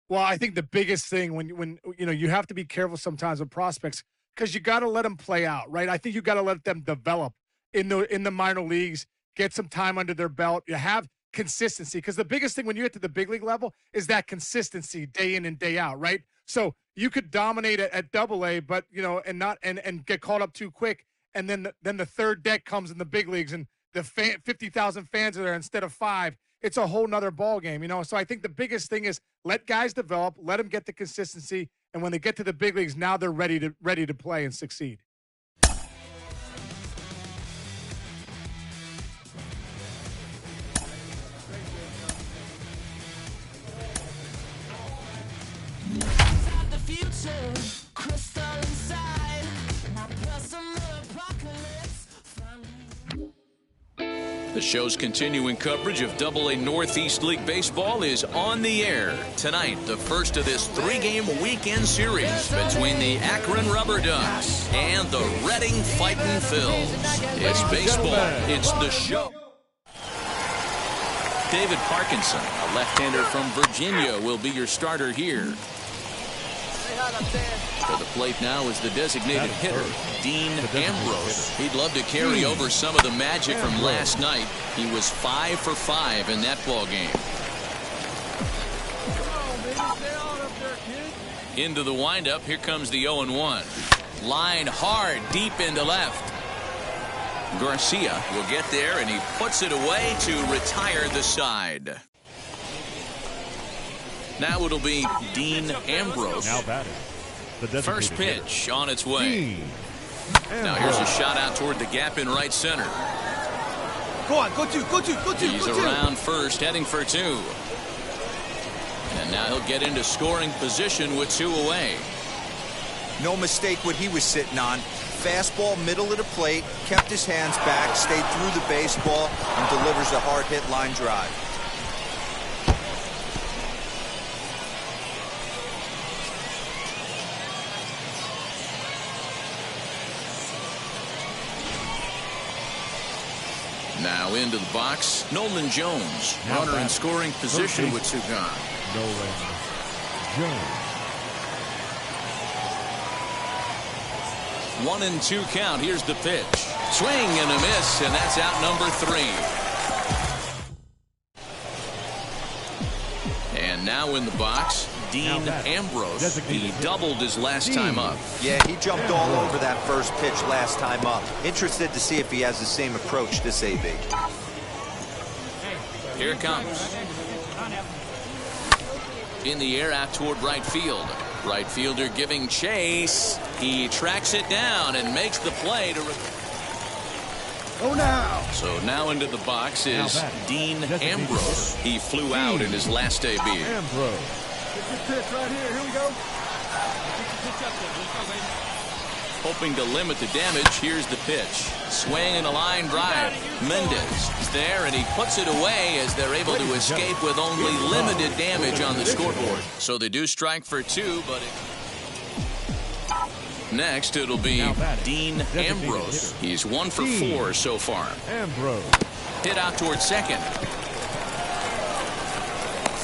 Well, I think the biggest thing when you know, you have to be careful sometimes with prospects, because you got to let them play out, right? I think you got to let them develop in the minor leagues, get some time under their belt. You have consistency, because the biggest thing when you get to the big league level is that consistency day in and day out, right? So you could dominate at Double-A, but and get caught up too quick, and then the third deck comes in the big leagues, and the 50,000 fans are there instead of 5. It's a whole nother ball game, you know. So I think the biggest thing is let guys develop, let them get the consistency, and when they get to the big leagues, now they're ready to play and succeed. The show's continuing coverage of Double-A Northeast League Baseball is on the air. Tonight, the first of this 3-game weekend series between the Akron Rubber Ducks and the Reading Fightin' Phils. It's baseball. It's the show. David Parkinson, a left-hander from Virginia, will be your starter here. To the plate now is the designated hitter, Dean Ambrose. He'd love to carry over some of the magic from last night. He was 5 for 5 in that ball game. Into the windup, here comes the 0-1. Line hard, deep into left. Garcia will get there, and he puts it away to retire the side. Now it'll be Dean Ambrose. Now batting. First pitch on its way. Now here's a shot out toward the gap in right center. Go on, go two. He's around first, heading for 2. And now he'll get into scoring position with 2 away. No mistake what he was sitting on. Fastball, middle of the plate, kept his hands back, stayed through the baseball, and delivers a hard-hit line drive. Now into the box, Nolan Jones, runner in scoring position with two gone. Nolan Jones. 1-2 count. Here's the pitch. Swing and a miss, and that's out number 3. And now in the box, Dean Ambrose. He doubled his last time up. Yeah, he jumped all over that first pitch last time up. Interested to see if he has the same approach this AB. Here it comes. In the air out toward right field. Right fielder giving chase. He tracks it down and makes the play to. Oh, now. So now into the box is Dean Ambrose. He flew out in his last debut. Ambrose. It's the pitch right here. Here we go. Hoping to limit the damage, here's the pitch. Swing and a line drive. Mendez is there, and he puts it away as they're able to escape with only limited damage on the scoreboard. So they do strike for 2, but next it'll be Dean Ambrose. He's 1 for 4 so far. Ambrose. Hit out towards second.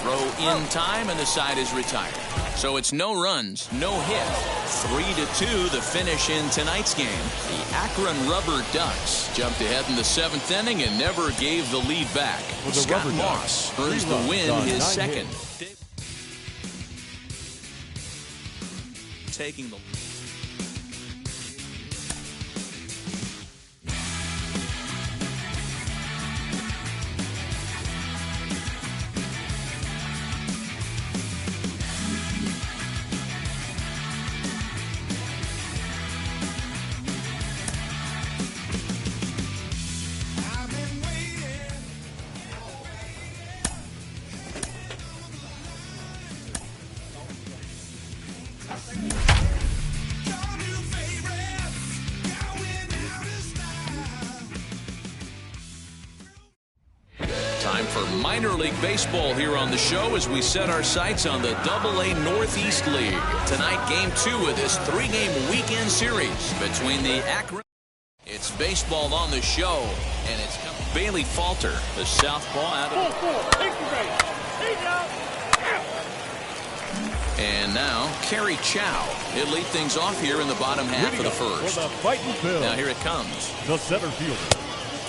Throw in time, and the side is retired. So it's no runs, no hit. 3-2 the finish in tonight's game. The Akron Rubber Ducks jumped ahead in the 7th inning and never gave the lead back. Scott Moss earns the win, his second. Taking the minor league baseball here on the show as we set our sights on the AA Northeast League. Tonight, game 2 of this 3-game weekend series between the Akron. It's baseball on the show, and it's Bailey Falter, the southpaw out of. And now, Kerry Chow. He'll lead things off here in the bottom half of the first. Now here it comes. The center fielder.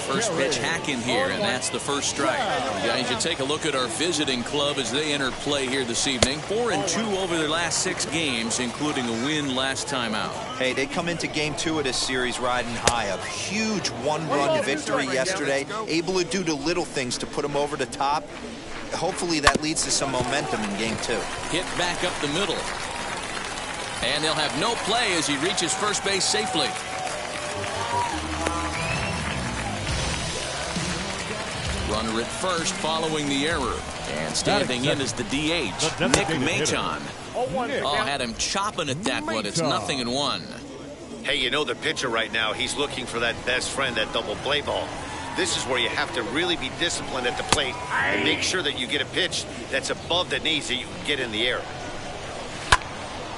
First pitch hack in here, and that's the first strike. Guys, you take a look at our visiting club as they enter play here this evening. 4-2 over their last 6 games, including a win last time out. Hey, they come into game 2 of this series riding high. A huge 1-run victory yesterday. Able to do the little things to put them over the top. Hopefully that leads to some momentum in game 2. Hit back up the middle. And they'll have no play as he reaches first base safely. Runner at first following the error. And standing in is the DH, Nick Maton. Oh, had him chopping at that one. It's 0-1. Hey, you know the pitcher right now, he's looking for that best friend, that double play ball. This is where you have to really be disciplined at the plate and make sure that you get a pitch that's above the knees that you can get in the air.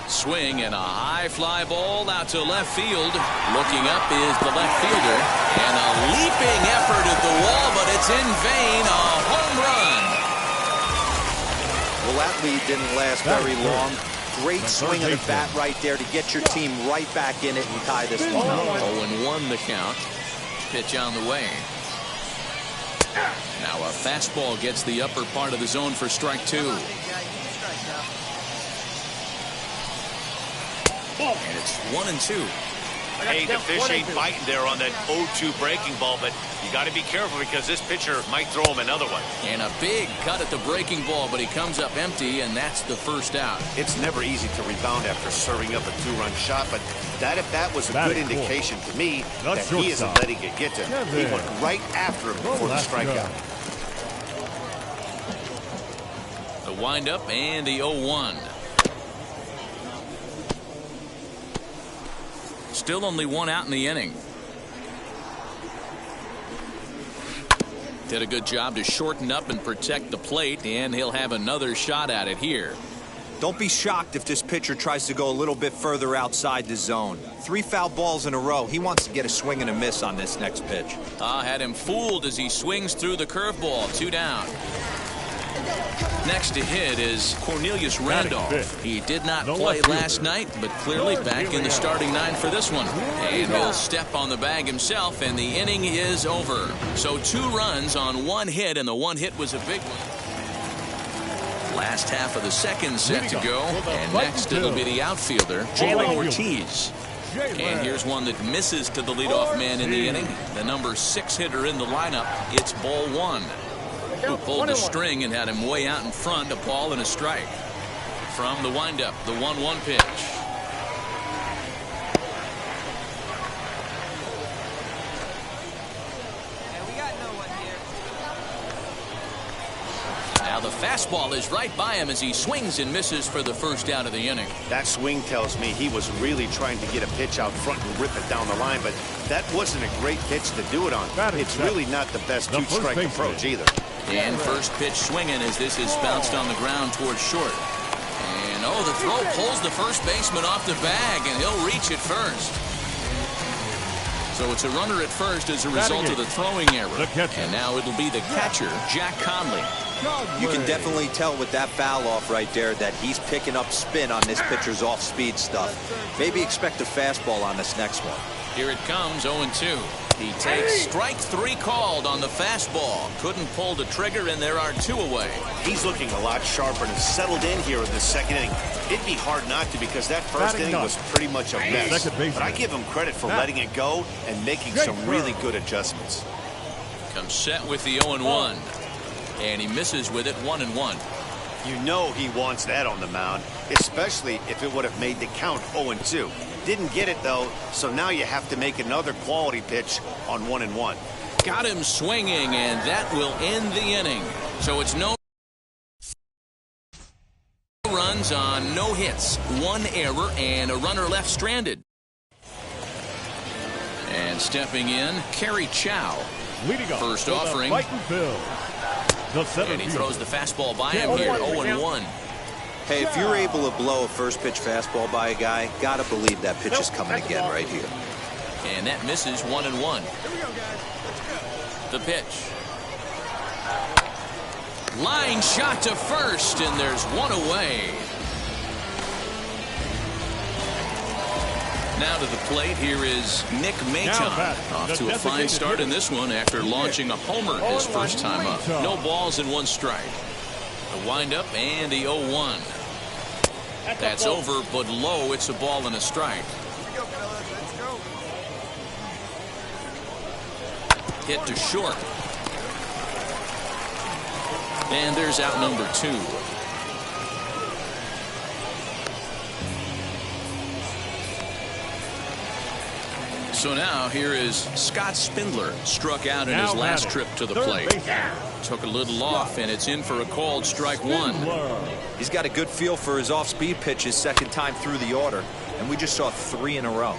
Swing and a high fly ball out to left field. Looking up is the left fielder. And a leaping effort at the wall, but it's in vain. A home run. Well, that lead didn't last very long. Great swing of the bat right there to get your team right back in it and tie this one up. 0-1 the count. Pitch on the way. Now a fastball gets the upper part of the zone for strike 2. And it's 1-2. Hey, the fish ain't biting there on that 0-2 breaking ball, but you got to be careful because this pitcher might throw him another one. And a big cut at the breaking ball, but he comes up empty, and that's the first out. It's never easy to rebound after serving up a 2-run shot, but that was a good indication to me that he isn't letting it get to him. He went right after him before the strikeout. The windup and the 0-1. Still only one out in the inning. Did a good job to shorten up and protect the plate, and he'll have another shot at it here. Don't be shocked if this pitcher tries to go a little bit further outside the zone. 3 foul balls in a row. He wants to get a swing and a miss on this next pitch. Had him fooled as he swings through the curveball. 2 down. Next to hit is Cornelius Randolph. He did not play last night, but clearly back in the starting 9 for this one. And he'll step on the bag himself, and the inning is over. So 2 runs on 1 hit, and the 1 hit was a big one. Last half of the second set to go, and next it'll be the outfielder, Jalen Ortiz. And here's one that misses to the leadoff man in the inning. The number 6 hitter in the lineup. It's ball 1. Who pulled the string and had him way out in front, a ball and a strike. From the windup, the 1-1 pitch. Now the fastball is right by him as he swings and misses for the first out of the inning. That swing tells me he was really trying to get a pitch out front and rip it down the line, but that wasn't a great pitch to do it on. It's really not the best two-strike approach either. And first pitch swinging as this is bounced on the ground towards short. And the throw pulls the first baseman off the bag, and he'll reach it first. So it's a runner at first as a result of the throwing error. And now it'll be the catcher, Jack Conley. You can definitely tell with that foul off right there that he's picking up spin on this pitcher's off-speed stuff. Maybe expect a fastball on this next one. Here it comes, 0-2. He takes strike 3 called on the fastball. Couldn't pull the trigger, and there are 2 away. He's looking a lot sharper and settled in here in the second inning. It'd be hard not to because that first inning was pretty much a mess. But I give him credit for letting it go and making some really good adjustments. Comes set with the 0-1. And he misses with it 1-1. You know he wants that on the mound, especially if it would have made the count 0-2. Didn't get it, though, so now you have to make another quality pitch on 1-1. Got him swinging, and that will end the inning. So it's no runs on no hits, 1 error, and a runner left stranded. And stepping in, Kerry Chow. First offering. And he throws the fastball by him here, 0-1. Hey, if you're able to blow a first pitch fastball by a guy, gotta believe that pitch is coming again right here. And that misses 1-1. The pitch. Line shot to first, and there's 1 away. Now to the plate, here is Nick Maton. Off to a fine start in this one after launching a homer his first time up. No balls and 1 strike. The windup and the 0-1. That's over, but low. It's a ball and a strike. Hit to short. And there's out number 2. So now here is Scott Spindler, struck out in his last trip to the plate. Took a little off, and it's in for a called strike 1. He's got a good feel for his off-speed pitch his second time through the order, and we just saw 3 in a row.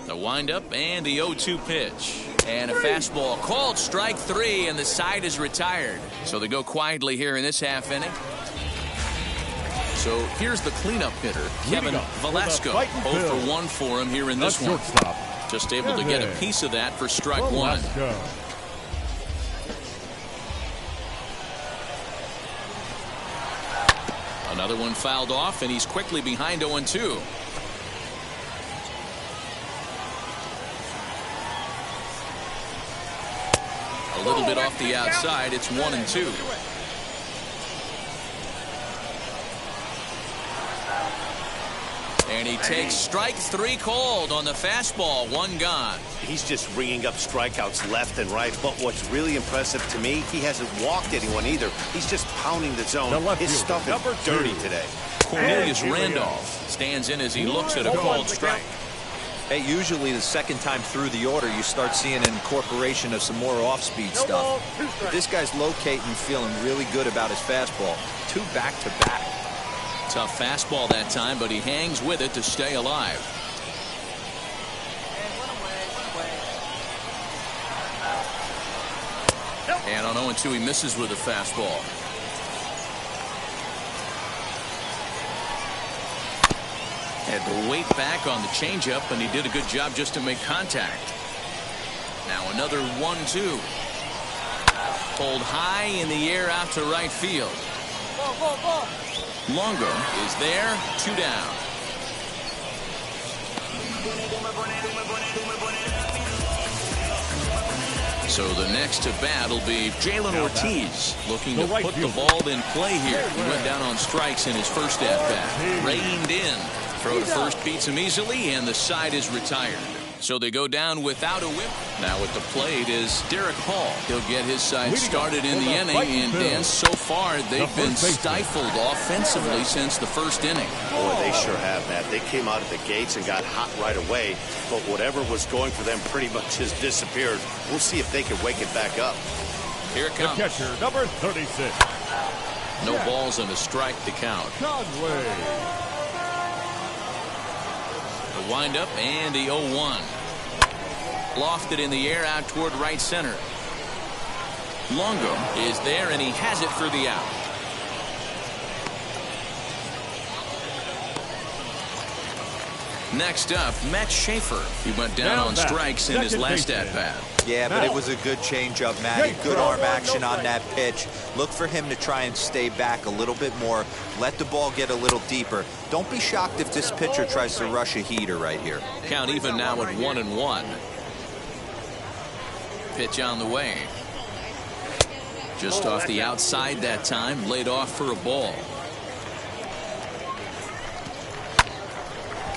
The windup and the 0-2 pitch. And a fastball called strike 3, and the side is retired. So they go quietly here in this half inning. So here's the cleanup hitter, Kevin Velasco. 0 for 1 for him here in this one. Just able to get a piece of that for strike 1. Another one fouled off, and he's quickly behind 0-2. A little bit off the outside. It's 1-2. And he takes strike 3 called on the fastball. 1 gone. He's just ringing up strikeouts left and right. But what's really impressive to me, he hasn't walked anyone either. He's just pounding the zone. His stuff is dirty today. Cornelius Randolph stands in as he looks at a called strike. Hey, usually the second time through the order, you start seeing an incorporation of some more off-speed stuff. But this guy's locating, feeling really good about his fastball. 2 back-to-back. Tough fastball that time, but he hangs with it to stay alive. And on 0-2, he misses with a fastball. Had to wait back on the changeup, and he did a good job just to make contact. Now another 1-2. Pulled high in the air out to right field. Longo is there, 2 down. So the next to bat will be Jalen Ortiz, looking to put the ball in play here. He went down on strikes in his first at-bat. Reined in. Throw to first beats him easily, and the side is retired. So they go down without a whip. Now at the plate is Derek Hall. He'll get his side started in the inning, and Dan, so far they've been stifled offensively since the first inning. Boy, they sure have, Matt. They came out of the gates and got hot right away, but whatever was going for them pretty much has disappeared. We'll see if they can wake it back up. Here it comes. The catcher, number 36. No balls and a strike to count. Conway. The windup and the 0-1. Lofted in the air out toward right center. Longo is there, and he has it for the out. Next up, Matt Schaefer. He went down on strikes in his last at-bat. Yeah, but it was a good changeup, Matty. Good arm action on that pitch. Look for him to try and stay back a little bit more. Let the ball get a little deeper. Don't be shocked if this pitcher tries to rush a heater right here. Count even now at 1-1. Pitch on the way. Just off the outside that time, laid off for a ball.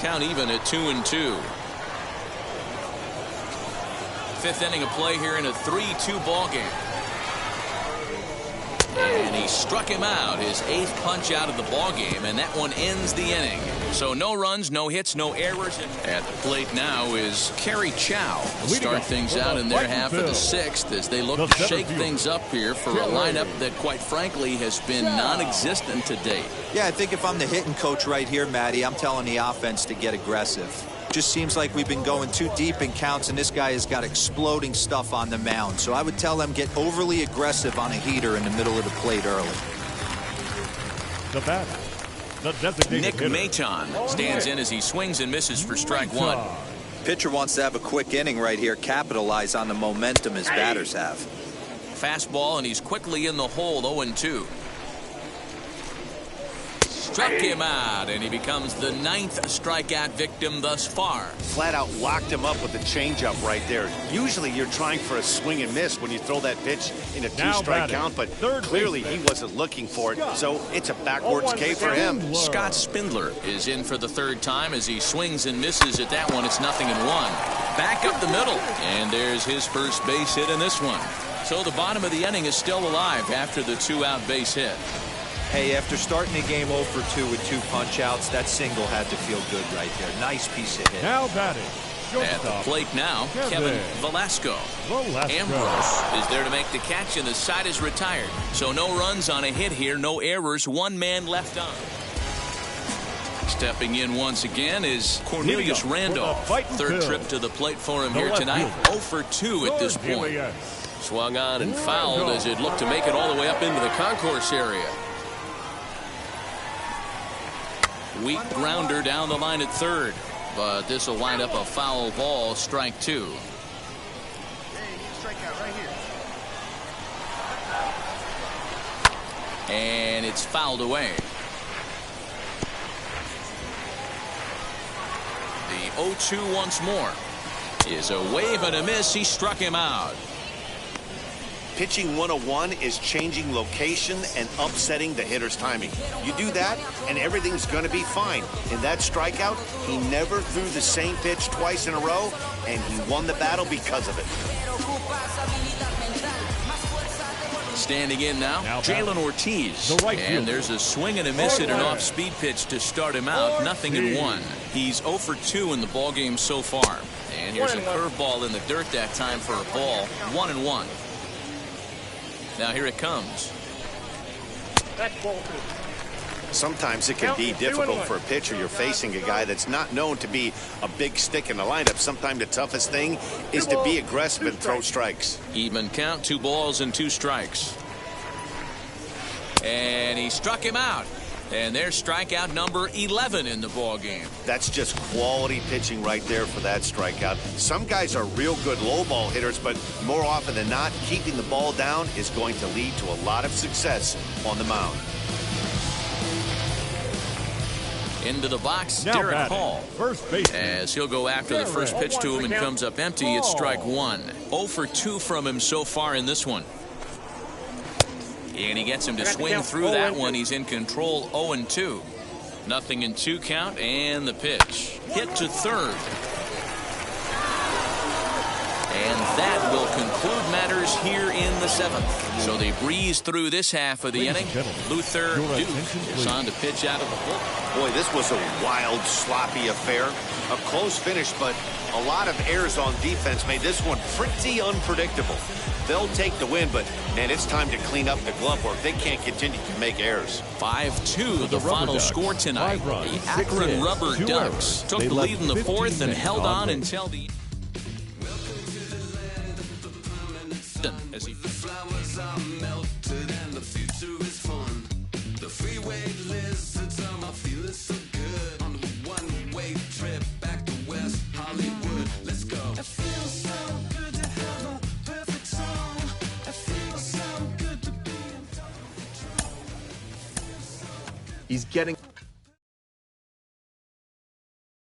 Count even at 2-2. Fifth inning of play here in a 3-2 ball game. And he struck him out, his 8th punch out of the ball game, and that one ends the inning. So no runs, no hits, no errors. At the plate now is Kerry Chow. Will start things out in their half of the 6th as they look to shake things up here for a lineup that, quite frankly, has been non-existent to date. Yeah, I think if I'm the hitting coach right here, Matty, I'm telling the offense to get aggressive. Just seems like we've been going too deep in counts, and this guy has got exploding stuff on the mound. So I would tell them get overly aggressive on a heater in the middle of the plate early. The batter, the designated Nick Maton stands in as he swings and misses for strike 1. Pitcher wants to have a quick inning right here, capitalize on the momentum his batters have. Fastball, and he's quickly in the hole, 0-2. Struck him out, and he becomes the 9th strikeout victim thus far. Flat out locked him up with the changeup right there. Usually you're trying for a swing and miss when you throw that pitch in a 2-strike count, but clearly he wasn't looking for it, so it's a backwards K for him. Scott Spindler is in for the 3rd time as he swings and misses at that one. It's 0-1. Back up the middle, and there's his first base hit in this one. So the bottom of the inning is still alive after the 2-out base hit. Hey, after starting the game 0 for 2 with 2 punch-outs, that single had to feel good right there. Nice piece of hit. Now batting. At the plate now, Kevin Velasco. Ambrose is there to make the catch, and the side is retired. So no runs on a hit here, no errors, 1 man left on. Stepping in once again is Cornelius Randolph. 3rd trip to the plate for him here tonight. 0 for 2 at this point. Swung on and fouled as it looked to make it all the way up into the concourse area. Weak grounder down the line at 3rd, but this will wind up a foul ball, strike 2. And it's fouled away. The 0-2 once more is a wave and a miss. He struck him out. Pitching 101 is changing location and upsetting the hitter's timing. You do that, and everything's going to be fine. In that strikeout, he never threw the same pitch twice in a row, and he won the battle because of it. Standing in now Jalen Ortiz. the right and fielder. there's a swing and a miss at an off-speed pitch to start him out. Nothing in one. He's 0 for 2 in the ball game so far. And here's a curveball in the dirt that time for a ball. 1-1. Now here it comes. Sometimes it can be difficult for a pitcher. You're facing a guy that's not known to be a big stick in the lineup. Sometimes the toughest thing is to be aggressive and throw strikes. Even count, 2 balls and 2 strikes. And he struck him out. And there's strikeout number 11 in the ball game. That's just quality pitching right there for that strikeout. Some guys are real good low ball hitters, but more often than not, keeping the ball down is going to lead to a lot of success on the mound. Into the box, Now Derek batting, Hall. first baseman. As he'll go after the first pitch to him and comes up empty, it's strike 1. 0 for 2 from him so far in this one. And he gets him to swing through that one. He's in control. 0-2. Nothing in 2 count, and the pitch. Hit to third. And that will conclude matters here in the 7th. So they breeze through this half of the inning. Luther Duke is on to pitch out of the bullpen. Boy, this was a wild, sloppy affair. A close finish, but a lot of errors on defense made this one pretty unpredictable. They'll take the win, but, man, it's time to clean up the glove work. They can't continue to make errors. 5-2, the final score tonight. The Akron Rubber Ducks took the lead in the 4th and held on until the... As he... The flowers are melted and the future is fun. The freeway lizards are feeling so good. On a one-way trip back to West Hollywood. Let's go. It feels so good to have a perfect song. It feels so good to be in total control. He's getting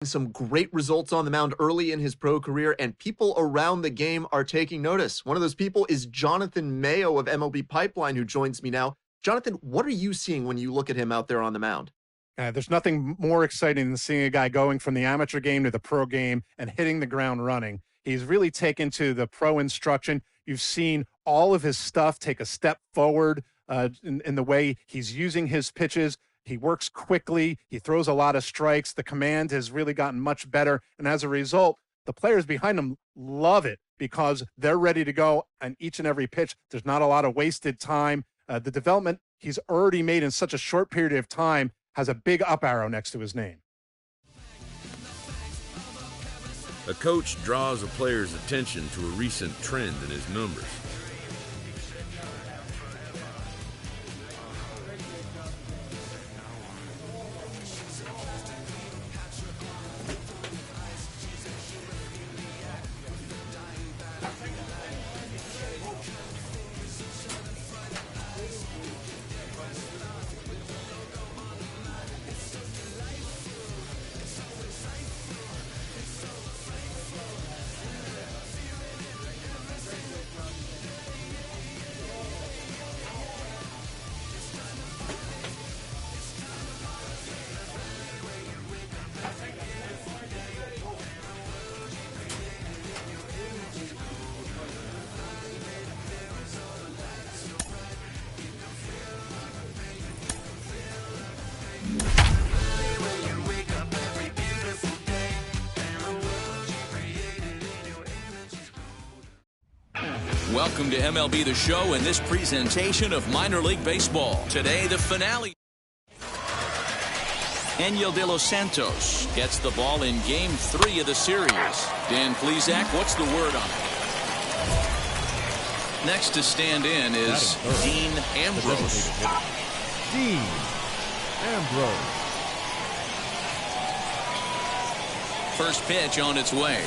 some great results on the mound early in his pro career, and people around the game are taking notice. One of those people is Jonathan Mayo of MLB Pipeline, who joins me now. Jonathan, what are you seeing when you look at him out there on the mound? There's nothing more exciting than seeing a guy going from the amateur game to the pro game and hitting the ground running. He's really taken to the pro instruction. You've seen all of his stuff take a step forward in the way he's using his pitches. He works quickly. He throws a lot of strikes. The command has really gotten much better. And as a result, the players behind him love it because they're ready to go on each and every pitch. There's not a lot of wasted time. The development he's already made in such a short period of time has a big up arrow next to his name. A coach draws a player's attention to a recent trend in his numbers. Welcome to MLB The Show and this presentation of minor league baseball. Today, the finale. Daniel De Los Santos gets the ball in Game 3 of the series. Dan Plesac, what's the word on it? Next to stand in is Dean Ambrose. Dean Ambrose. First pitch on its way.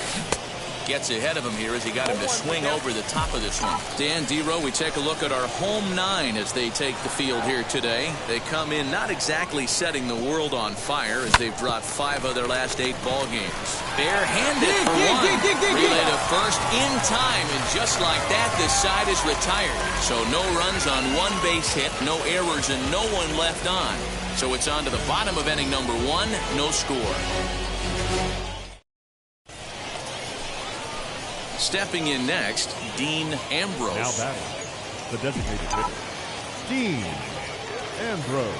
Gets ahead of him here as he got him to swing over the top of this one. Dan Dero, we take a look at our home 9 as they take the field here today. They come in not exactly setting the world on fire as they've dropped 5 of their last 8 ball games. Bare-handed for one. Relay to first in time, and just like that, this side is retired. So no runs on 1 base hit, no errors, and no one left on. So it's on to the bottom of inning number 1, no score. Stepping in next, Dean Ambrose. Now batting, the designated hitter, Dean Ambrose.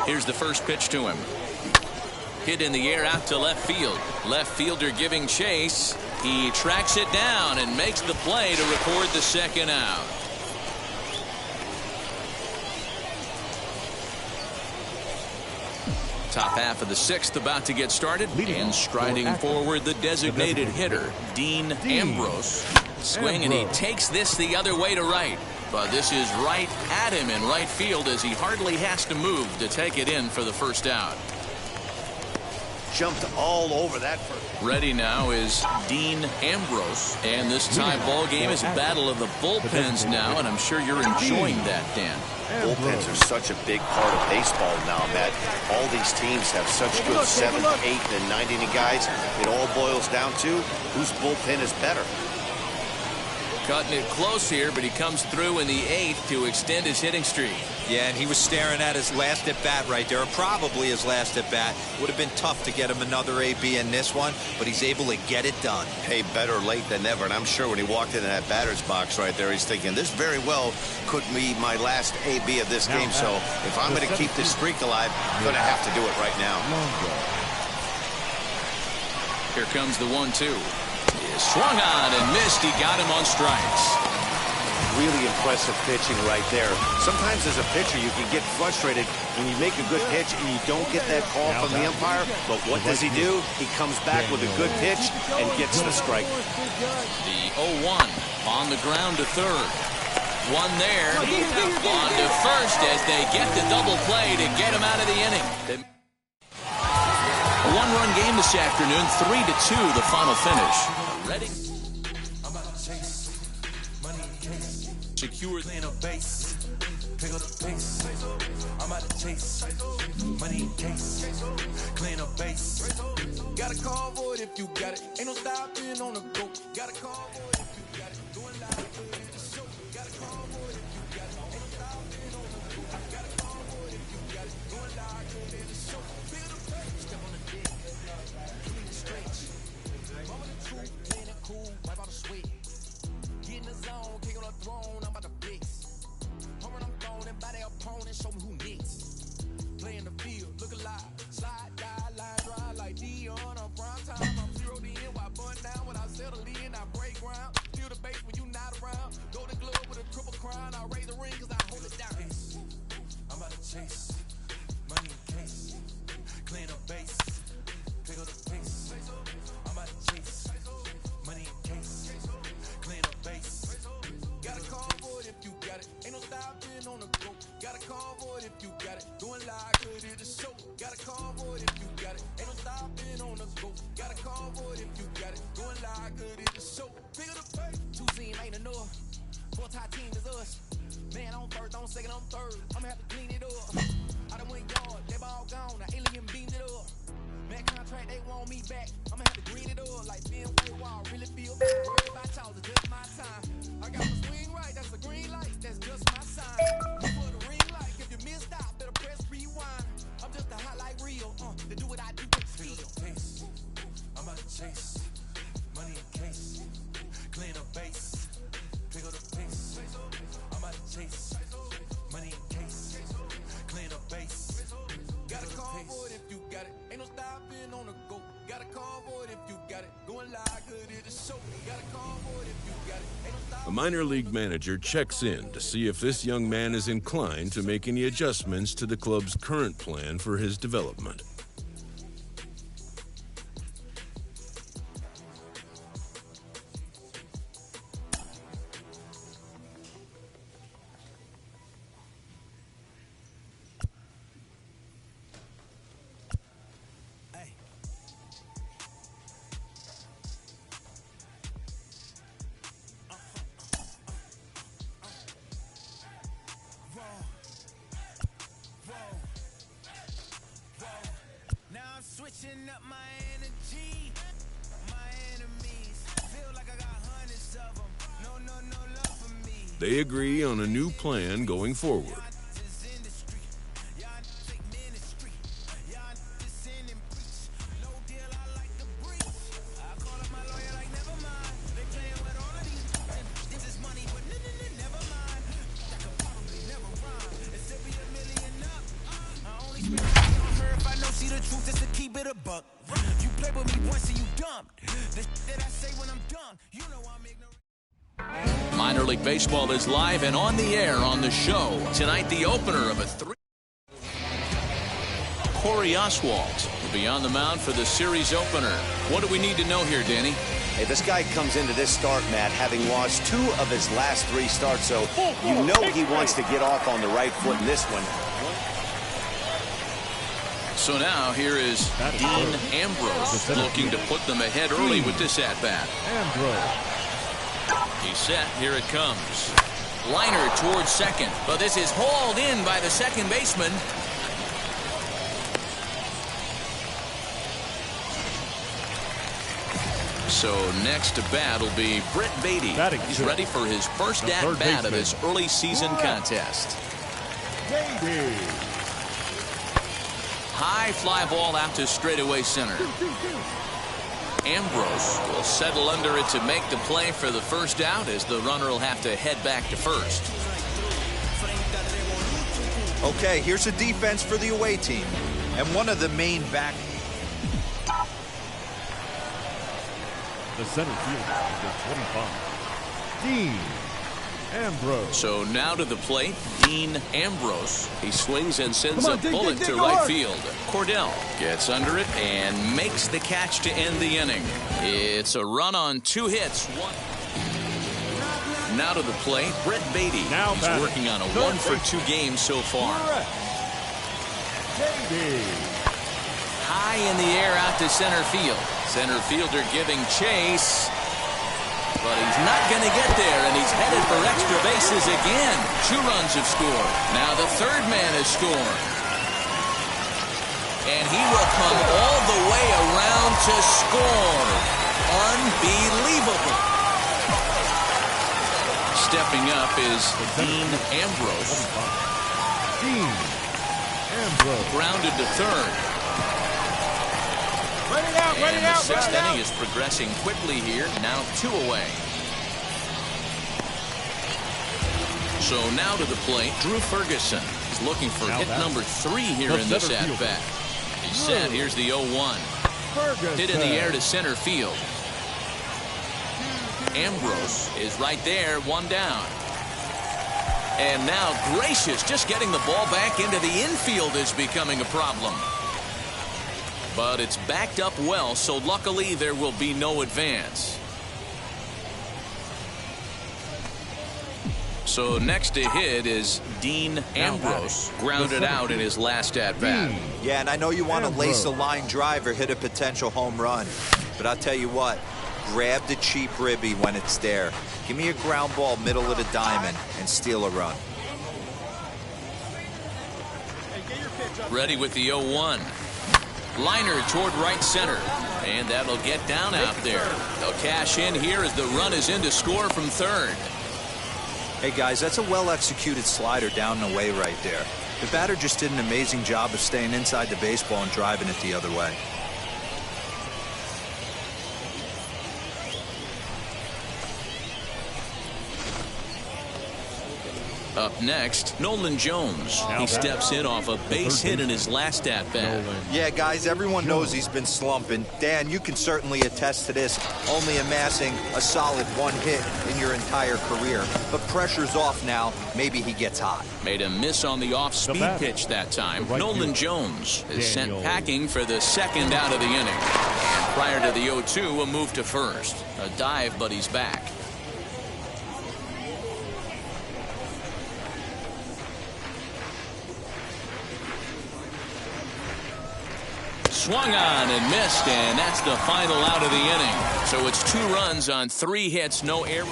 Here's the first pitch to him. Hit in the air out to left field. Left fielder giving chase. He tracks it down and makes the play to record the second out. Top half of the sixth about to get started. And striding forward, the designated hitter, Dean Ambrose. Swing, and he takes this the other way to right. But this is right at him in right field as he hardly has to move to take it in for the first out. Jumped all over that. Ready now is Dean Ambrose. And this tie ball game is a battle of the bullpens now, and I'm sure you're enjoying that, Dan. Bullpens are such a big part of baseball now, Matt. All these teams have such good 7th, 8th, and 9th inning guys. It all boils down to whose bullpen is better. Cutting it close here, but he comes through in the 8th to extend his hitting streak. Yeah, and he was staring at his last at-bat right there, probably his last at-bat. Would have been tough to get him another AB in this one, but he's able to get it done. Hey, better late than never, and I'm sure when he walked into that batter's box right there, he's thinking, this very well could be my last AB of this game, so if I'm going to keep this streak alive, I'm going to have to do it right now. Here comes the 1-2. Swung on and missed. He got him on strikes. Really impressive pitching right there. Sometimes as a pitcher, you can get frustrated when you make a good pitch and you don't get that call from the umpire. But what does he do? He comes back with a good pitch and gets the strike. The 0-1 on the ground to third. One there. On to first as they get the double play to get him out of the inning. A one-run game this afternoon, 3-2 the final finish. Ready? I'm about to chase money and case. Secure Clean up base. Pick up the pace. I'm about to chase money and case. Clean up base. Got a call for it if you got it. Ain't no stopping on the go. Got a call for it if you got it. Doing live in the show. Got a call for it if you got it. Ain't no stopping on the go. Got a call for it if you got it. Doing live in the show. Pick up the pace. Step on the dick. Clean the stretch. Mama the truth. Playing it cool. Wipe out the sweat. Get in the zone. King on the throne. I'm about to flex. Home run, I'm throwing by their opponent. Show me who next. Play in the field. Look alive. Slide, die, line, dry like Dion on prime time. I'm 0 to end. Why bun down when I settle in? I break ground. Feel the bass when you not around. Golden glove with a triple crown. I raise the ring cause I hold it down. I'm about to chase money in case. Clean up base. Pick up the pace. I'm about to chase money in case. Clean up base. Got a call for it if you got it. Ain't no stopping on the go. Got a call for it if you got it. Doing live, good at the show. Got a call for it if you got it. Ain't no stopping on the go. Got a call for it if you got it. Doing live, good at the show. Pick up the pace. 2 team ain't enough. 4 tie team is us. Man on first, on second, on third. I'ma have to clean it up. I done went yard, they ball gone. Now alien beamed it up. Man contract, they want me back. I'ma have to green it up like Ben White Wall. Really feel bad. Worry about y'all, it's just my time. I got the swing right, that's a green light. That's just my sign. Look for the ring light. If you missed out, better press rewind. I'm just a highlight reel. To do what I do with skill. I'm about to chase money in case. Clean up base. Pick up the pace. I'm about to chase money in case. Clean up base. Got a call for it if you got it. Ain't no stopping on the go. Got a call for it if you got it. Going live, good at the show. Got a call for it if you got it. Ain't no stopping. A minor league manager checks in to see if this young man is inclined to make any adjustments to the club's current plan for his development. Switching up my energy, my enemies feel like I got hundreds of them. No love for me. They agree on a new plan going forward. truth is to keep it a buck. You play with me once and you dumped. The shit that I say when I'm done, you know I'm ignorant. Minor League Baseball is live and on the air on the show. Tonight, the opener of a 3. Corey Oswalt will be on the mound for the series opener. What do we need to know here, Danny? Hey, this guy comes into this start, Matt, having lost 2 of his last 3 starts, so you know he wants to get off on the right foot in this one. So now here is Dean Ambrose looking to put them ahead early with this at-bat. He's set. Here it comes. Liner towards second, but this is hauled in by the second baseman. So next to bat will be Brett Beatty. He's ready for his first at-bat of this early season contest. High fly ball out to straightaway center. Ambrose will settle under it to make the play for the first out, as the runner will have to head back to first. Okay, here's a defense for the away team. And one of the main back. The center fielder, number 25, Dean Ambrose. So now to the plate, Dean Ambrose. He swings and sends a bullet to right field. Cordell gets under it and makes the catch to end the inning. It's a run on 2 hits. Now to the plate, Brett Beatty. He's working on a 1-for-2 game so far. High in the air out to center field. Center fielder giving chase. But he's not going to get there, and he's headed for extra bases again. 2 runs have scored. Now the third man has scored. And he will come all the way around to score. Unbelievable. Stepping up is Dean Ambrose. Dean Ambrose. Grounded to third. And the 6th inning is progressing quickly here. Now 2 away. So now to the plate, Drew Ferguson. He's looking for hit number 3 here in this at-bat. He's set. Here's the 0-1. Hit in the air to center field. Ambrose is right there, 1 down. And now Gracious, just getting the ball back into the infield is becoming a problem. But it's backed up well, so luckily there will be no advance. So next to hit is Dean Ambrose, grounded out in his last at-bat. Yeah, and I know you want to lace a line drive or hit a potential home run. But I'll tell you what, grab the cheap ribby when it's there. Give me a ground ball middle of the diamond and steal a run. Ready with the 0-1. Liner toward right center, and that'll get down out there. They'll cash in here as the run is in to score from third. Hey guys, that's a well-executed slider down and away right there. The batter just did an amazing job of staying inside the baseball and driving it the other way. Up next, Nolan Jones. He steps in off a base hit in his last at-bat. Yeah, guys, everyone knows he's been slumping. Dan, you can certainly attest to this, only amassing a solid 1 hit in your entire career. But pressure's off now. Maybe he gets hot. Made a miss on the off-speed pitch that time. Nolan Jones is sent packing for the 2nd out of the inning. And prior to the 0-2, a move to first. A dive, but he's back. Swung on and missed, and that's the final out of the inning. So it's 2 runs on 3 hits, no error.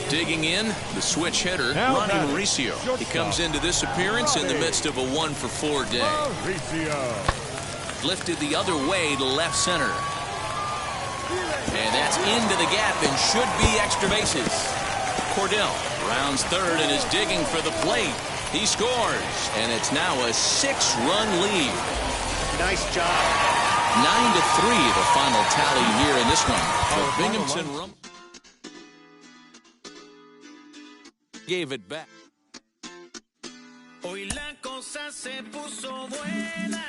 Digging in, the switch hitter, Ronnie Mauricio. He comes into this appearance in the midst of a 1-for-4 day. Lifted the other way to left center. And that's into the gap and should be extra bases. Cordell rounds third and is digging for the plate. He scores, and it's now a 6-run lead. Nice job. 9-3, the final tally here in this one. For Binghamton gave it back. Hoy la cosa se puso buena.